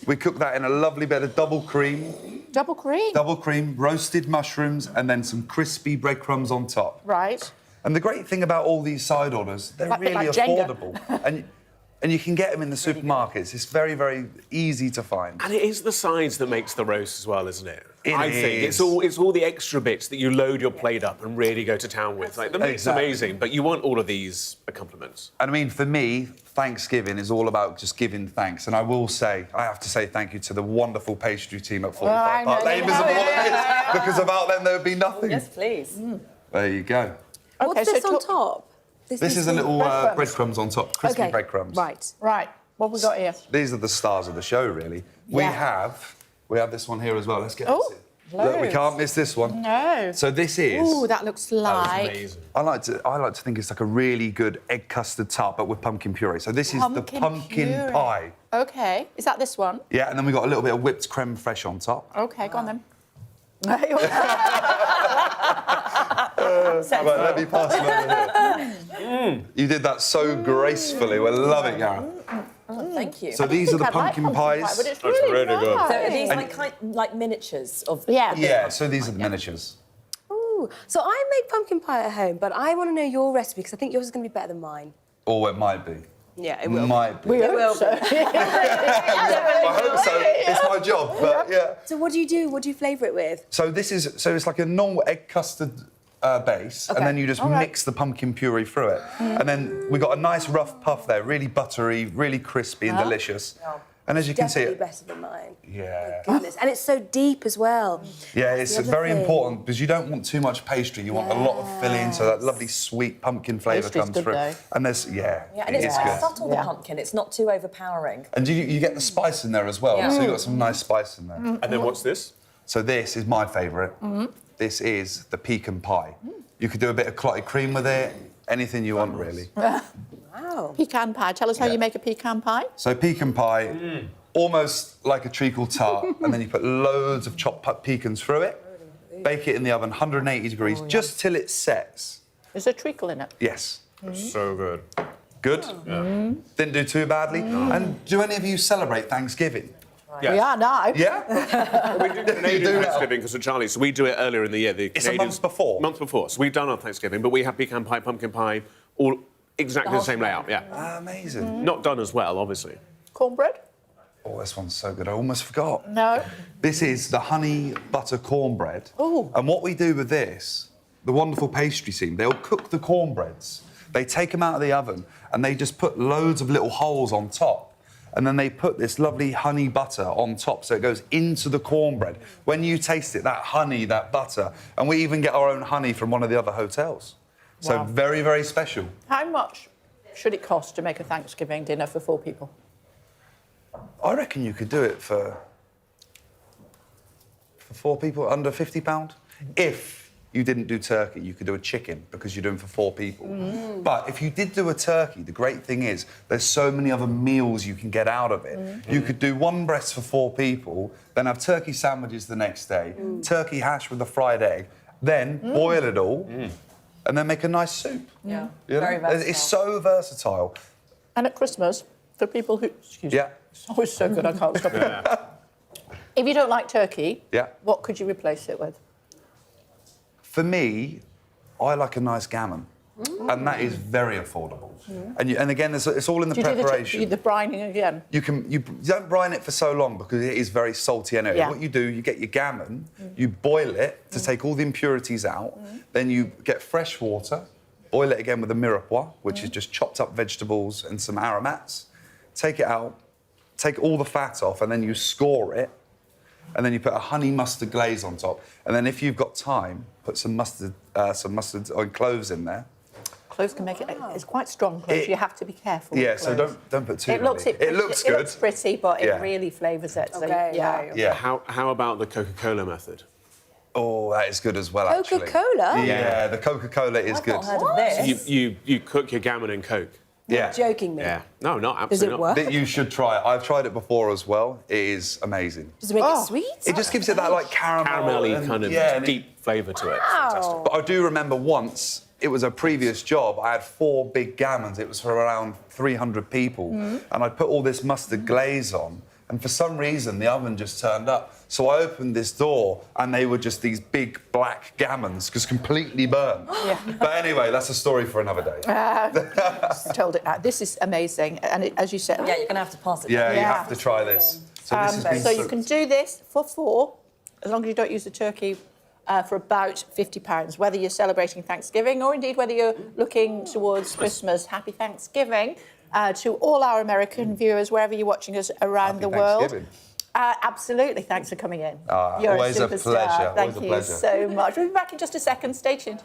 We cook that in a lovely bit of double cream. Double cream? Double cream, roasted mushrooms, and then some crispy breadcrumbs on top. Right. And the great thing about all these side orders, they're Like- really like Jenga. affordable. And And you can get them in the supermarkets. It's very, very easy to find. And it is the size that makes the roast as well, isn't it? I think is. it's all the extra bits that you load your plate up and really go to town with. Like, the meat's amazing, but you want all of these accompaniments. And I mean, for me, Thanksgiving is all about just giving thanks. And I will say, I have to say thank you to the wonderful pastry team at 45 Park Lane, because without them there would be nothing. Yes, please. There you go. What's this on top? This is a little breadcrumbs on top, crispy breadcrumbs. Right. What have we got here? These are the stars of the show, really. Yeah. We have this one here as well. Let's get this in. Loads. Look, we can't miss this one. No. So this is... Ooh, that looks like... amazing. I like to think it's like a really good egg custard tart, but with pumpkin puree. So this is the pumpkin pie. OK. Is that this one? Yeah, and then we've got a little bit of whipped creme fraiche on top. OK, go on then. Right, let me pass them over here. You did that so gracefully. We're loving it, Gareth. Thank you. So these are the pumpkin pies. But it's really good. So are these like miniatures of... Yeah, so these are the miniatures. Ooh, so I make pumpkin pie at home, but I want to know your recipe because I think yours is going to be better than mine. Or it might be. Yeah, it will. Might be. We will. I hope so. It's my job, but yeah. So what do you do? What do you flavour it with? So it's like a normal egg custard base, and then you just mix the pumpkin puree through it. And then we got a nice rough puff there, really buttery, really crispy and delicious. And as you can see, definitely better than mine. Yeah. Oh my goodness, and it's so deep as well. Yeah, it's very important because you don't want too much pastry. You want a lot of filling, so that lovely sweet pumpkin flavour comes through. And there's and it's quite subtle, the pumpkin. It's not too overpowering. And you get the spice in there as well. So you've got some nice spice in there. And then what's this? So this is my favourite. This is the pecan pie. You could do a bit of clotted cream with it, anything you want, really. Wow. Pecan pie. Tell us how you make a pecan pie. So pecan pie, almost like a treacle tart, and then you put loads of chopped pecans through it, bake it in the oven, 180 degrees, just till it sets. Is there treacle in it? Yes. So good. Good? Didn't do too badly. And do any of you celebrate Thanksgiving? Yes. We are now. Yeah? We do Canadian Thanksgiving because of Charlie, so we do it earlier in the year. It's a month before? Month before. So we've done our Thanksgiving, but we have pecan pie, pumpkin pie, all exactly the same layout, yeah. Amazing. Not done as well, obviously. Cornbread? Oh, this one's so good. I almost forgot. No. This is the honey butter cornbread. Ooh. And what we do with this, the wonderful pastry team, they'll cook the cornbreads. They take them out of the oven and they just put loads of little holes on top. And then they put this lovely honey butter on top so it goes into the cornbread. When you taste it, that honey, that butter, and we even get our own honey from one of the other hotels. So very, very special. How much should it cost to make a Thanksgiving dinner for 4 people? I reckon you could do it for 4 people, under £50. If you didn't do turkey, you could do a chicken because you're doing for 4 people. But if you did do a turkey, the great thing is there's so many other meals you can get out of it. You could do one breast for 4 people, then have turkey sandwiches the next day, turkey hash with a fried egg, then boil it all, and then make a nice soup. Yeah. You know? Very versatile. It's so versatile. And at Christmas, for people who... Excuse me. It's always so good, I can't stop it. If you don't like turkey, what could you replace it with? For me, I like a nice gammon, and that is very affordable. And again, it's all in the preparation. Do you do the brining again? You don't brine it for so long because it is very salty anyway. Yeah. What you do, you get your gammon, you boil it to take all the impurities out, then you get fresh water, boil it again with a mirepoix, which is just chopped up vegetables and some aromats. Take it out, take all the fat off, and then you score it. And then you put a honey mustard glaze on top. And then if you've got time, put some mustard or cloves in there. Cloves can make it... It's quite strong cloves. You have to be careful. Yeah, so don't put too many. It looks good. It looks pretty, but it really flavours it. So, yeah. How about the Coca-Cola method? Oh, that is good as well, actually. Coca-Cola? Yeah, the Coca-Cola is good. I've not heard of this. So you cook your gammon in Coke? Yeah. You're joking me. Yeah. No, not absolutely not. Does it work? You should try it. I've tried it before as well. It is amazing. Does it make it sweet? It just gives it that, like, caramelly kind of deep flavour to it. Fantastic. But I do remember once, it was a previous job, I had 4 big gammons. It was for around 300 people. And I put all this mustard glaze on, And for some reason, the oven just turned up. So I opened this door, and they were just these big black gammons, because completely burnt. Yeah. But anyway, that's a story for another day. Just told it out. This is amazing, and as you said, Yeah, you're going to have to pass it. Yeah, you have to try this. So this has been so you can do this for 4, as long as you don't use the turkey, for about £50. Whether you're celebrating Thanksgiving or indeed whether you're looking towards Christmas, happy Thanksgiving to all our American viewers, wherever you're watching us around the world. Absolutely. Thanks for coming in. You're always a a superstar. pleasure. Thank Always a you pleasure. so much. We'll be back in just a second. Stay tuned.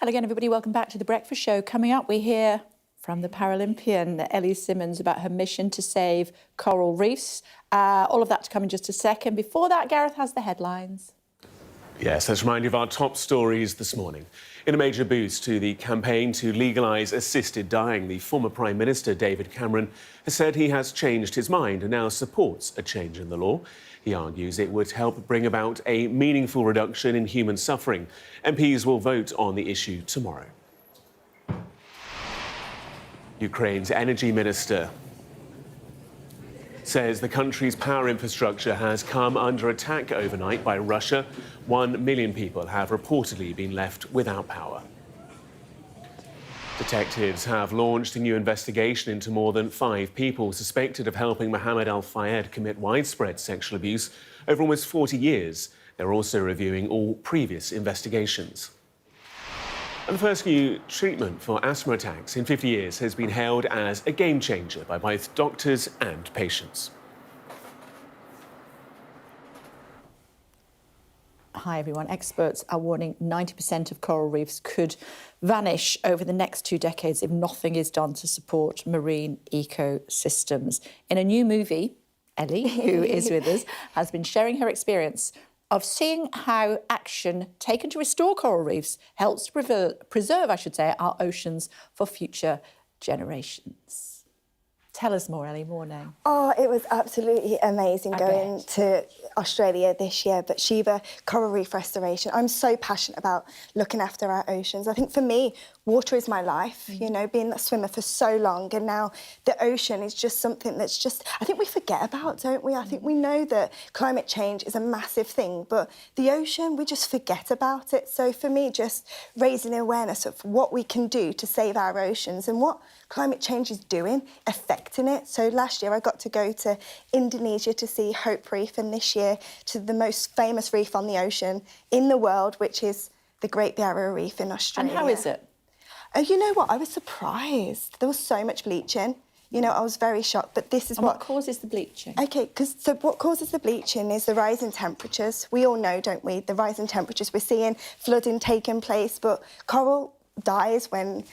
Hello again, everybody. Welcome back to The Breakfast Show. Coming up, we hear from the Paralympian Ellie Simmonds about her mission to save coral reefs. All of that to come in just a second. Before that, Gareth has the headlines. Yes, let's remind you of our top stories this morning. In a major boost to the campaign to legalise assisted dying, the former Prime Minister David Cameron has said he has changed his mind and now supports a change in the law. He argues it would help bring about a meaningful reduction in human suffering. MPs will vote on the issue tomorrow. Ukraine's energy minister says the country's power infrastructure has come under attack overnight by Russia. 1 million people have reportedly been left without power. Detectives have launched a new investigation into more than 5 people suspected of helping Mohammed Al-Fayed commit widespread sexual abuse over almost 40 years. They're also reviewing all previous investigations. And the first new treatment for asthma attacks in 50 years has been hailed as a game changer by both doctors and patients. Hi everyone. Experts are warning 90% of coral reefs could vanish over the next 2 decades if nothing is done to support marine ecosystems. In a new movie, Ellie, who is with us, has been sharing her experience of seeing how action taken to restore coral reefs helps to preserve, our oceans for future generations. Tell us more, Ellie. Morning. Oh, it was absolutely amazing going to Australia this year. But Sheba, coral reef restoration, I'm so passionate about looking after our oceans. I think for me, water is my life, you know, being a swimmer for so long. And now the ocean is just something that's just, I think we forget about, don't we? I think we know that climate change is a massive thing, but the ocean, we just forget about it. So for me, just raising awareness of what we can do to save our oceans and what climate change is doing, affecting it. So last year I got to go to Indonesia to see Hope Reef, and this year to the most famous reef on the ocean in the world, which is the Great Barrier Reef in Australia. And how is it? Oh, you know what? I was surprised. There was so much bleaching. You know, I was very shocked, but this is what causes the bleaching? OK, so what causes the bleaching is the rise in temperatures. We all know, don't we, the rise in temperatures. We're seeing flooding taking place, but coral dies when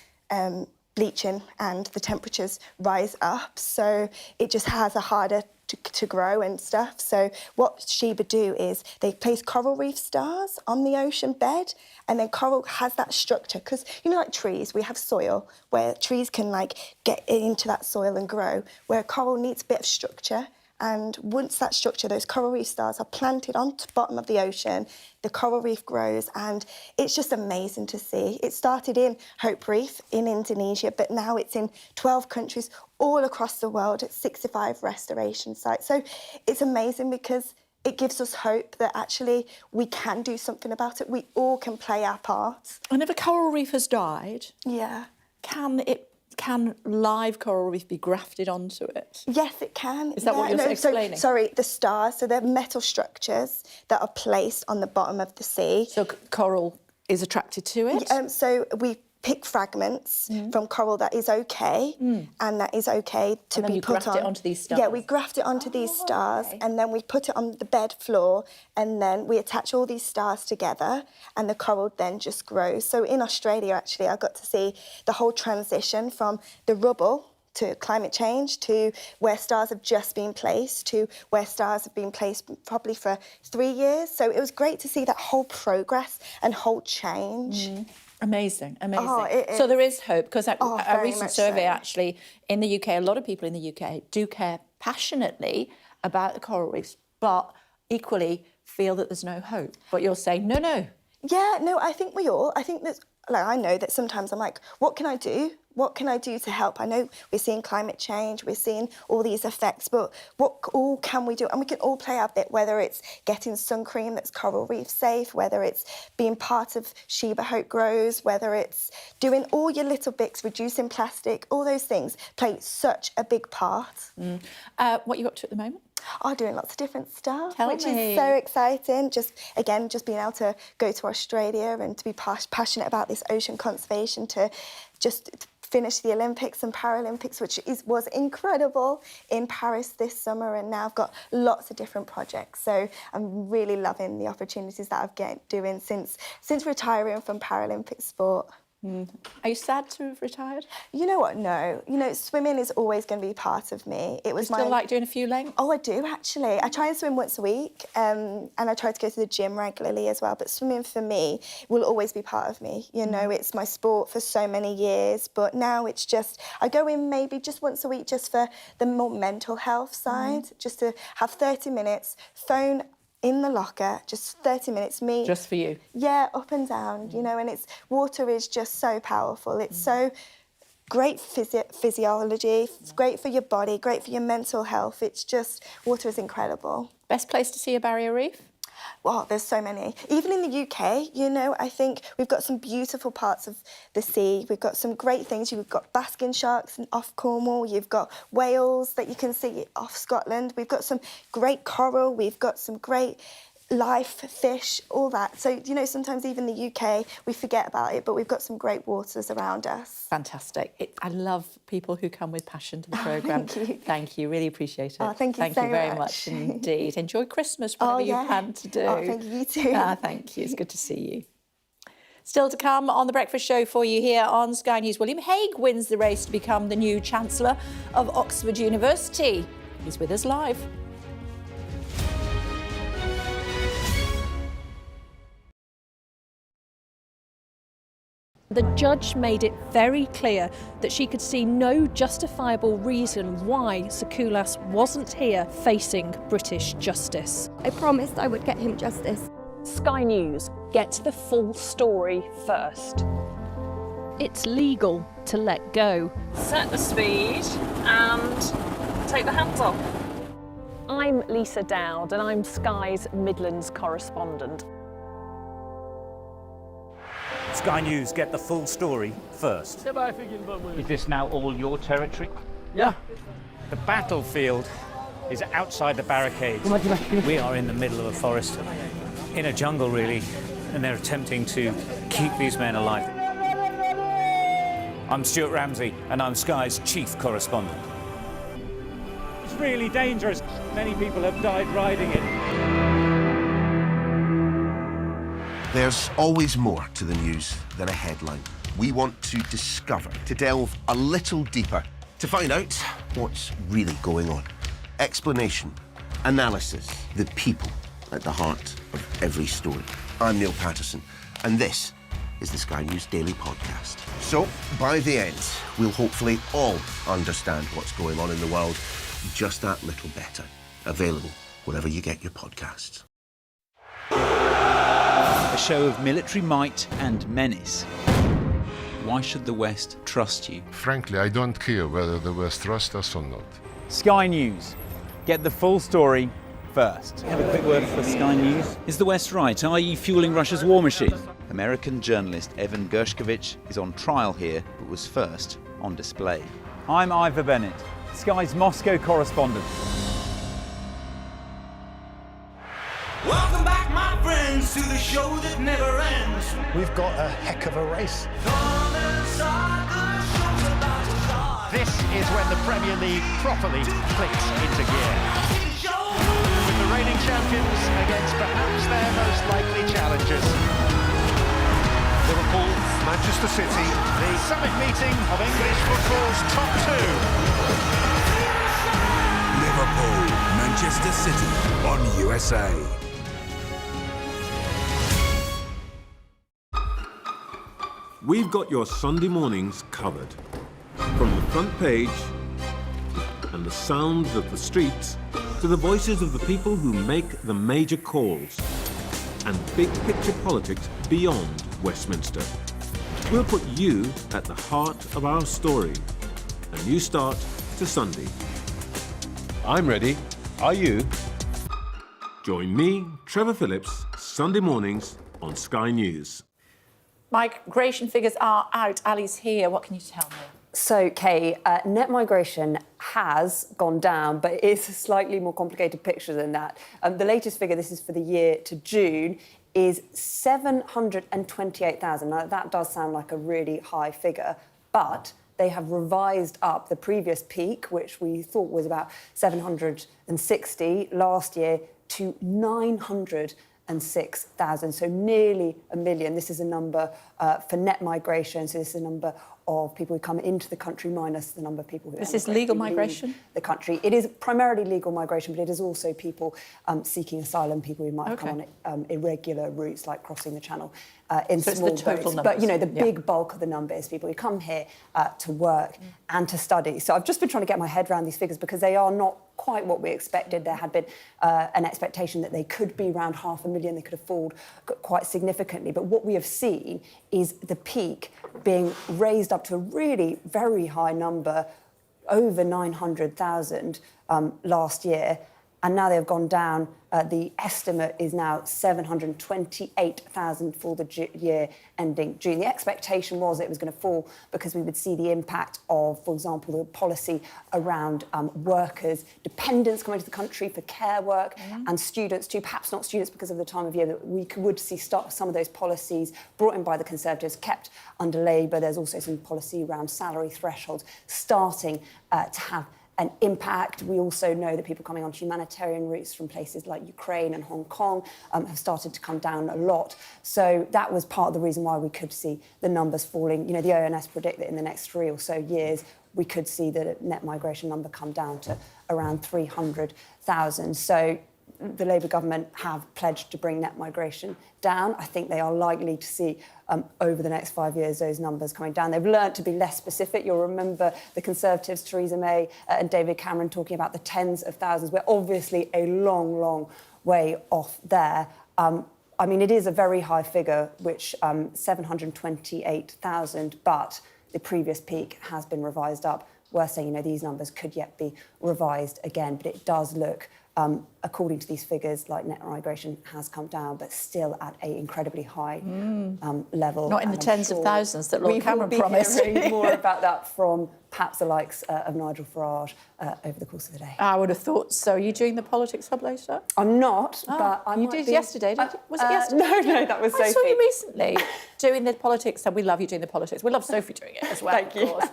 bleaching and the temperatures rise up, so it just has a harder to grow and stuff. So what Sheba do is they place coral reef stars on the ocean bed, and then coral has that structure, because, you know, like trees, we have soil where trees can, like, get into that soil and grow, where coral needs a bit of structure. And once that structure, those coral reef stars are planted onto the bottom of the ocean, the coral reef grows, and it's just amazing to see. It started in Hope Reef in Indonesia, but now it's in 12 countries all across the world at 65 restoration sites. So it's amazing because it gives us hope that actually we can do something about it. We all can play our part. And if a coral reef has died, can live coral reef be grafted onto it? Yes, it can. Is that what you're explaining? Sorry, the stars, so they're metal structures that are placed on the bottom of the sea. So coral is attracted to it? So we pick fragments from coral that is OK, and that is OK to and then be you put graft on. it onto these stars? Yeah, we graft it onto these stars, and then we put it on the bed floor, and then we attach all these stars together, and the coral then just grows. So in Australia, actually, I got to see the whole transition from the rubble to climate change, to where stars have just been placed, to where stars have been placed probably for 3 years. So it was great to see that whole progress and whole change. Amazing, amazing. Oh, so there is hope, because a very recent much survey so. actually in the UK, a lot of people in the UK do care passionately about the coral reefs, but equally feel that there's no hope. But you're saying, no. Yeah, no, I think that, like, I know that sometimes I'm like, what can I do? What can I do to help? I know we're seeing climate change, we're seeing all these effects, but what all can we do? And we can all play our bit, whether it's getting sun cream that's coral reef safe, whether it's being part of Sheba Hope Grows, whether it's doing all your little bits, reducing plastic, all those things play such a big part. What are you up to at the moment? Oh, doing lots of different stuff, which me. is so exciting. Just being able to go to Australia and to be passionate about this ocean conservation, to just finish the Olympics and Paralympics, which was incredible in Paris this summer, and now I've got lots of different projects. So I'm really loving the opportunities that I've get doing since retiring from Paralympic sport. Are you sad to have retired? You know what? No. You know, swimming is always going to be part of me. It was Still like doing a few lengths? Oh, I do, actually. I try and swim once a week, and I try to go to the gym regularly as well. But swimming, for me, will always be part of me. You know, it's my sport for so many years. But now it's just, I go in maybe just once a week just for the more mental health side, just to have 30 minutes, phone in the locker, just 30 minutes, me. Just for you? Yeah, up and down, you know, and water is just so powerful. It's so great physiology, it's great for your body, great for your mental health. It's just, water is incredible. Best place to see a barrier reef? Well, there's so many. Even in the UK, you know, I think we've got some beautiful parts of the sea. We've got some great things. You've got basking sharks off Cornwall. You've got whales that you can see off Scotland. We've got some great coral. We've got some great life, fish, all that. So, you know, sometimes even the UK, we forget about it, but we've got some great waters around us. Fantastic. I love people who come with passion to the programme. Thank you. Thank you, really appreciate it. Oh, thank you so very much. much indeed. Enjoy Christmas, whatever you plan to do. Oh, thank you, you too. Thank you, it's good to see you. Still to come on The Breakfast Show for you here on Sky News. William Hague wins the race to become the new Chancellor of Oxford University. He's with us live. The judge made it very clear that she could see no justifiable reason why Sakulas wasn't here facing British justice. I promised I would get him justice. Sky News, get the full story first. It's legal to let go. Set the speed and take the hands off. I'm Lisa Dowd and I'm Sky's Midlands correspondent. Sky News, get the full story first. Is this now all your territory? Yeah. The battlefield is outside the barricades. We are in the middle of a forest, in a jungle really, and they're attempting to keep these men alive. I'm Stuart Ramsey and I'm Sky's chief correspondent. It's really dangerous. Many people have died riding it. There's always more to the news than a headline. We want to discover, to delve a little deeper, to find out what's really going on. Explanation, analysis, the people at the heart of every story. I'm Neil Patterson, and this is the Sky News Daily Podcast. So, by the end, we'll hopefully all understand what's going on in the world just that little better. Available wherever you get your podcasts. A show of military might and menace. Why should the West trust you? Frankly, I don't care whether the West trusts us or not. Sky News. Get the full story first. Have a quick word for Sky News. Is the West right? Are you fueling Russia's war machine? American journalist Evan Gershkovich is on trial here, but was first on display. I'm Ivor Bennett, Sky's Moscow correspondent. Welcome back, my friends, to the show that never ends. We've got a heck of a race. This is when the Premier League properly clicks into gear. With the reigning champions against perhaps their most likely challengers. Liverpool, Manchester City, the summit meeting of English football's top two. Liverpool, Manchester City on USA. We've got your Sunday mornings covered. From the front page and the sounds of the streets to the voices of the people who make the major calls and big picture politics beyond Westminster. We'll put you at the heart of our story. A new start to Sunday. I'm ready. Are you? Join me, Trevor Phillips, Sunday mornings on Sky News. Migration figures are out. Ali's here. What can you tell me? So, Kay, net migration has gone down, but it is a slightly more complicated picture than that. The latest figure, this is for the year to June, is 728,000. Now, that does sound like a really high figure, but they have revised up the previous peak, which we thought was about 760 last year, to 906,000, so nearly a million. This is a number for net migration, so this is a number of people who come into the country minus the number of people who This is legal migration? The country. It is primarily legal migration, but it is also people seeking asylum, people who might have come on irregular routes, like crossing the Channel in so small it's the total boats. numbers. But, you know, the big bulk of the number is people who come here to work and to study. So I've just been trying to get my head around these figures because they are not quite what we expected. There had been an expectation that they could be around 500,000, they could have fallen quite significantly. But what we have seen is the peak being raised up to a really very high number, over 900,000 last year. and now they've gone down. The estimate is now 728,000 for the year ending June. The expectation was it was going to fall because we would see the impact of, for example, the policy around workers, dependents coming to the country for care work, and students too, perhaps not students because of the time of year, that we would see some of those policies brought in by the Conservatives, kept under Labour. There's also some policy around salary thresholds starting to have an impact. We also know that people coming on humanitarian routes from places like Ukraine and Hong Kong have started to come down a lot. So that was part of the reason why we could see the numbers falling. You know, the ONS predict that in the next 3 or so years, we could see the net migration number come down to around 300,000. So the Labour government have pledged to bring net migration down. I think they are likely to see over the next 5 years those numbers coming down. They've learnt to be less specific. You'll remember the Conservatives, Theresa May and David Cameron, talking about the tens of thousands. We're obviously a long, long way off there. I mean, it is a very high figure, which 728,000, but the previous peak has been revised up. We're saying, you know, these numbers could yet be revised again, but it does look, according to these figures, like net migration has come down, but still at an incredibly high level. Not in the tens of thousands that Lord Cameron promised. We will be hearing more about that from perhaps the likes of Nigel Farage over the course of the day. I would have thought so. Are you doing the Politics Hub later? I'm not, but I You might did be... yesterday, didn't you? Was it yesterday? No, that was Sophie. I saw you recently doing the Politics Hub. We love you doing the politics. We love Sophie doing it as well, Thank you. of course.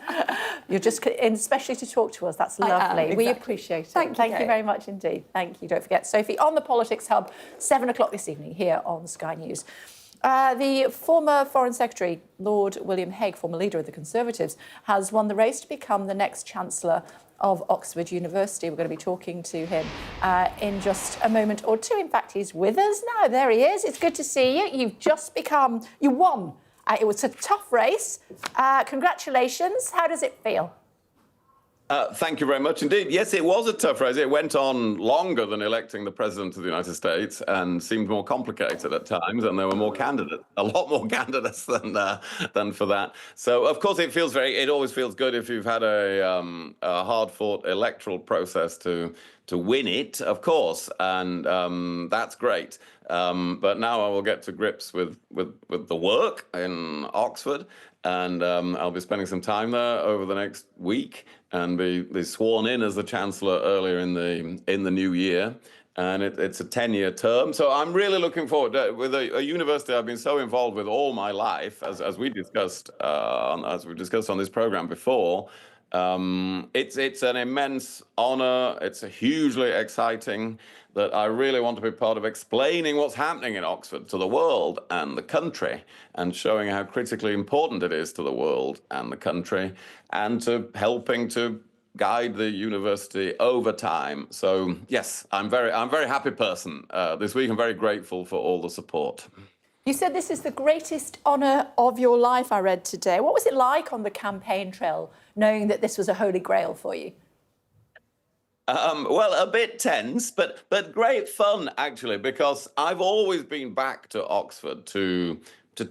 You're just in especially to talk to us. That's lovely. Exactly. We appreciate it. Thank you, you very much indeed. Thank you. Don't forget, Sophie, on the Politics Hub, 7 o'clock this evening here on Sky News. The former Foreign Secretary, Lord William Hague, former leader of the Conservatives, has won the race to become the next Chancellor of Oxford University. We're going to be talking to him in just a moment or two. In fact, he's with us now. There he is. It's good to see you. You won. It was a tough race. Congratulations. How does it feel? Thank you very much indeed. Yes, it was a tough race. It went on longer than electing the President of the United States and seemed more complicated at times, and there were more candidates, a lot more candidates than for that. So, of course, it always feels good if you've had a hard-fought electoral process to win it, of course, and that's great. But now I will get to grips with the work in Oxford, and I'll be spending some time there over the next week and be sworn in as the Chancellor earlier in the new year. And it's a 10-year term. So I'm really looking forward to, with a university I've been so involved with all my life, as we discussed on this program before. It's an immense honor. It's hugely exciting that I really want to be part of explaining what's happening in Oxford to the world and the country, and showing how critically important it is to the world and the country, and to helping to guide the university over time. So yes, I'm a very happy person this week. I'm very grateful for all the support. You said this is the greatest honour of your life, I read today. What was it like on the campaign trail, knowing that this was a holy grail for you? Well, a bit tense, but great fun, actually, because I've always been back to Oxford to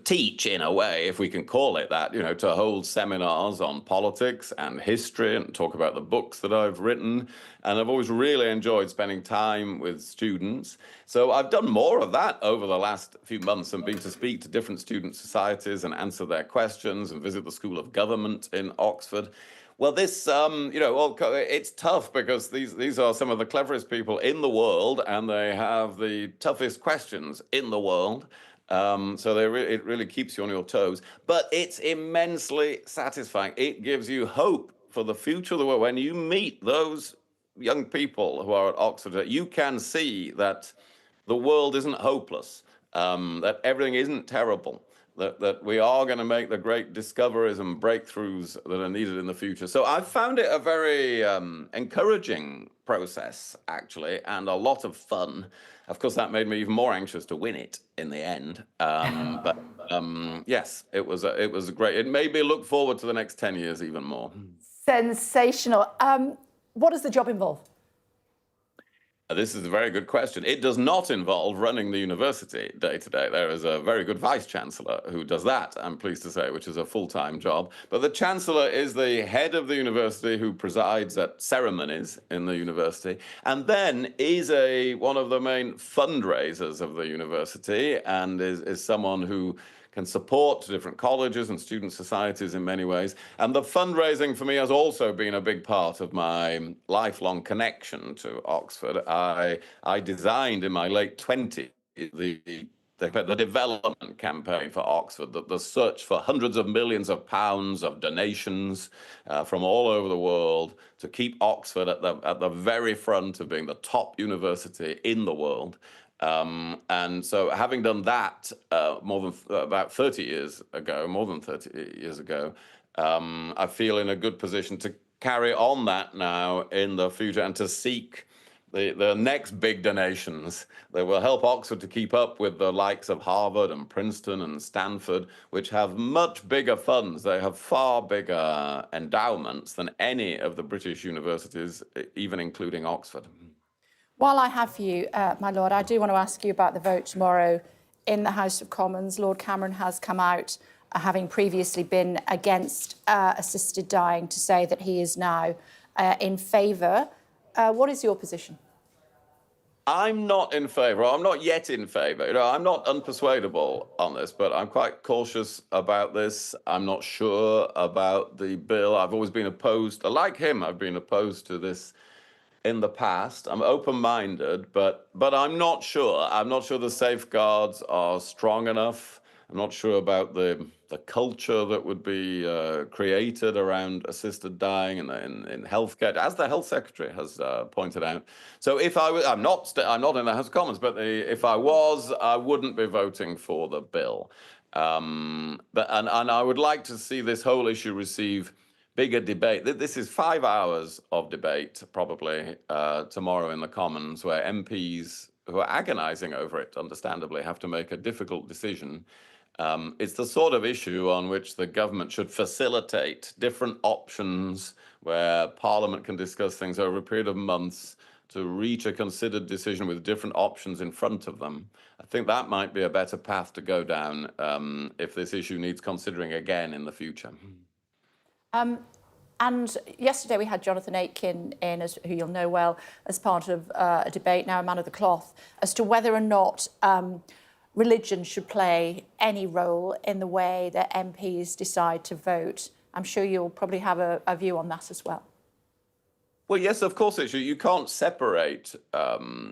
teach, in a way, if we can call it that, you know, to hold seminars on politics and history and talk about the books that I've written. And I've always really enjoyed spending time with students. So I've done more of that over the last few months and been to speak to different student societies and answer their questions and visit the School of Government in Oxford. Well, this, it's tough because these are some of the cleverest people in the world, and they have the toughest questions in the world. So it really keeps you on your toes. But it's immensely satisfying. It gives you hope for the future of the world. When you meet those young people who are at Oxford, you can see that the world isn't hopeless, that everything isn't terrible, that we are going to make the great discoveries and breakthroughs that are needed in the future. So I've found it a very encouraging process, actually, and a lot of fun. Of course, that made me even more anxious to win it in the end. But yes, it was great. It made me look forward to the next 10 years even more. Sensational. What does the job involve? This is a very good question. It does not involve running the university day to day. There is a very good vice-chancellor who does that, I'm pleased to say, which is a full-time job. But the chancellor is the head of the university who presides at ceremonies in the university, and then is one of the main fundraisers of the university, and is someone who can support different colleges and student societies in many ways. And the fundraising for me has also been a big part of my lifelong connection to Oxford. I designed in my late 20s the development campaign for Oxford, the search for hundreds of millions of pounds of donations from all over the world to keep Oxford at the very front of being the top university in the world. And so having done that about 30 years ago, more than 30 years ago, I feel in a good position to carry on that now in the future and to seek the next big donations that will help Oxford to keep up with the likes of Harvard and Princeton and Stanford, which have much bigger funds. They have far bigger endowments than any of the British universities, even including Oxford. While I have you, my Lord, I do want to ask you about the vote tomorrow in the House of Commons. Lord Cameron has come out, having previously been against assisted dying, to say that he is now in favour. What is your position? I'm not in favour. I'm not yet in favour. You know, I'm not unpersuadable on this, but I'm quite cautious about this. I'm not sure about the bill. I've always been opposed. Like him, I've been opposed to this in the past. I'm open-minded, but I'm not sure. I'm not sure the safeguards are strong enough. I'm not sure about the culture that would be created around assisted dying in healthcare, as the Health Secretary has pointed out. So if I was, I'm not in the House of Commons, but if I was, I wouldn't be voting for the bill. And I would like to see this whole issue receive bigger debate. This is 5 hours of debate, probably, tomorrow in the Commons, where MPs who are agonising over it, understandably, have to make a difficult decision. It's the sort of issue on which the government should facilitate different options, where Parliament can discuss things over a period of months to reach a considered decision with different options in front of them. I think that might be a better path to go down if this issue needs considering again in the future. And yesterday we had Jonathan Aitken in, who you'll know well, as part of a debate, now a man of the cloth, as to whether or not religion should play any role in the way that MPs decide to vote. I'm sure you'll probably have a view on that as well. Well, yes, of course it should. You can't separate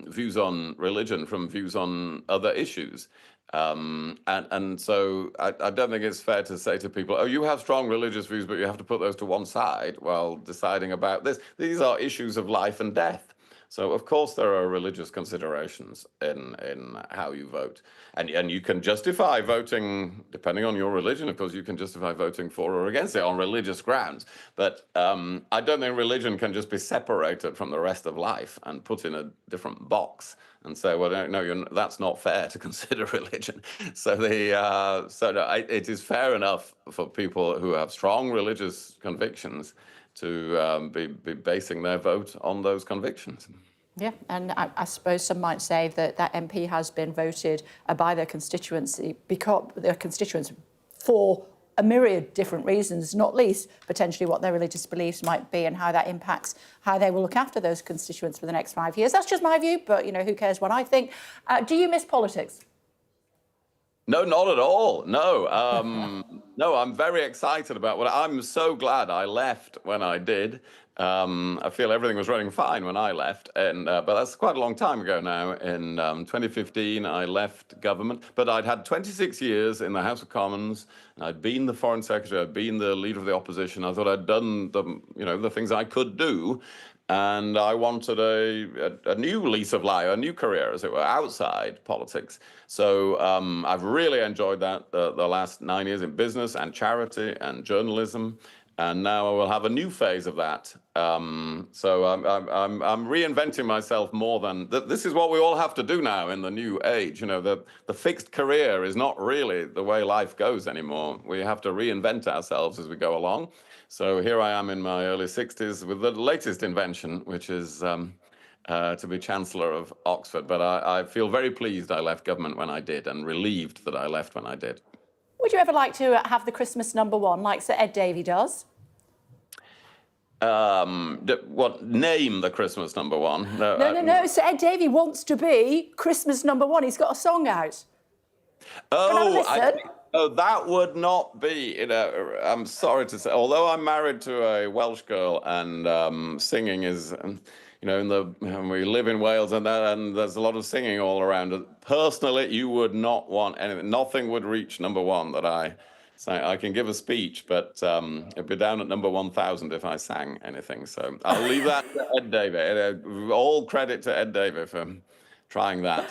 views on religion from views on other issues. And so I don't think it's fair to say to people, oh, you have strong religious views, but you have to put those to one side while deciding about this. These are issues of life and death. So, of course, there are religious considerations in how you vote. And you can justify voting, depending on your religion, of course, you can justify voting for or against it on religious grounds. But I don't think religion can just be separated from the rest of life and put in a different box and say, well, no, that's not fair to consider religion. So it is fair enough for people who have strong religious convictions to be basing their vote on those convictions. Yeah, and I suppose some might say that MP has been voted by their constituency, because their constituents, for a myriad different reasons, not least potentially what their religious beliefs might be and how that impacts how they will look after those constituents for the next 5 years. That's just my view, but who cares what I think. Do you miss politics? No, not at all. No, no, I'm very excited about I'm so glad I left when I did. I feel everything was running fine when I left, but that's quite a long time ago now. In 2015, I left government, but I'd had 26 years in the House of Commons, and I'd been the Foreign Secretary, I'd been the leader of the opposition. I thought I'd done the things I could do, and I wanted a new lease of life, a new career, as it were, outside politics. So I've really enjoyed that the last 9 years in business and charity and journalism. And now I will have a new phase of that. So I'm reinventing myself more than this is what we all have to do now in the new age. The fixed career is not really the way life goes anymore. We have to reinvent ourselves as we go along. So here I am in my early 60s with the latest invention, which is to be Chancellor of Oxford, but I feel very pleased I left government when I did and relieved that I left when I did. Would you ever like to have the Christmas #1 like Sir Ed Davey does? What, name the Christmas #1? No. Sir Ed Davey wants to be Christmas #1. He's got a song out. Oh, that would not be, I'm sorry to say, although I'm married to a Welsh girl and singing is, we live in Wales and there's a lot of singing all around. Personally, you would not want anything. Nothing would reach #1 that I sang. I can give a speech, but it'd be down at number 1,000 if I sang anything. So I'll leave that to Ed Davey. All credit to Ed Davey for trying that.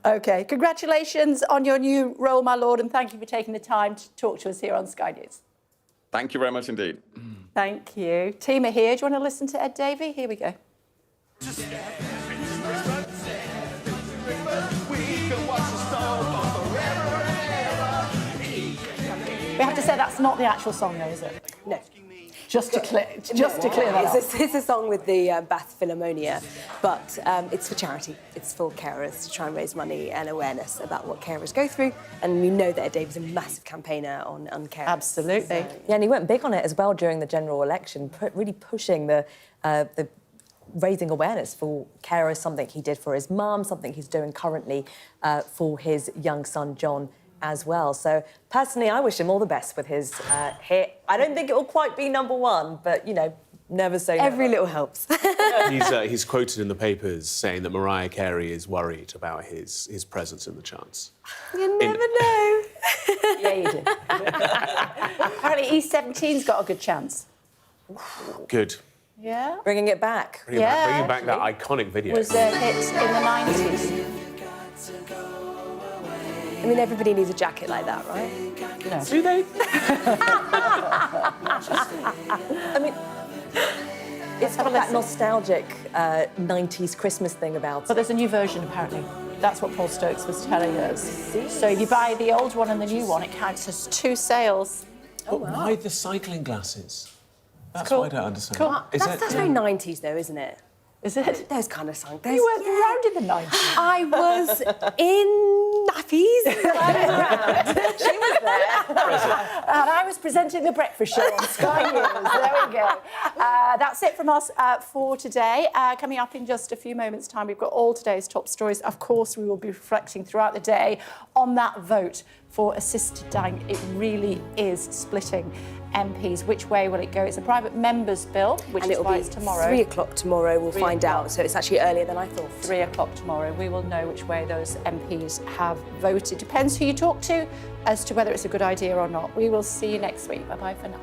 OK, congratulations on your new role, my lord, and thank you for taking the time to talk to us here on Sky News. Thank you very much indeed. Thank you. Team are here. Do you want to listen to Ed Davey? Here we go. We have to say that's not the actual song, though, is it? No. Just to clear that up. It's a song with the Bath Philharmonia, but it's for charity. It's for carers to try and raise money and awareness about what carers go through. And we know that Dave's a massive campaigner on carers. Absolutely. Yeah, and he went big on it as well during the general election, really pushing the raising awareness for carers, something he did for his mum, something he's doing currently for his young son, John, as well. So personally, I wish him all the best with his hit. I don't think it will quite be #1, but, never say never. Every little helps. He's quoted in the papers saying that Mariah Carey is worried about his presence in the charts. You never know. Yeah, you do. Apparently, E17's got a good chance. Good. Yeah? Bringing it back. Bringing back that iconic video. Was a hit in the 90s. I mean, everybody needs a jacket like that, right? No. Do they? I mean, it's got that nostalgic 90s Christmas thing about it. But there's a new version, apparently. That's what Paul Stokes was telling us. So if you buy the old one and the new one, it counts as 2 sales. But why the cycling glasses? That's cool. what I don't understand. Cool. That's very 90s, though, isn't it? Is it? Those kind of songs. You weren't around in the 90s. I was in nappies. She was there. And I was presenting the breakfast show on Sky News. There we go. That's it from us for today. Coming up in just a few moments' time, we've got all today's top stories. Of course, we will be reflecting throughout the day on that vote for assisted dying. It really is splitting MPs. Which way will it go? It's a private members' bill, which is why it's tomorrow. 3 o'clock tomorrow, we'll find out. So it's actually earlier than I thought. 3 o'clock tomorrow. We will know which way those MPs have voted. Depends who you talk to as to whether it's a good idea or not. We will see you next week. Bye-bye for now.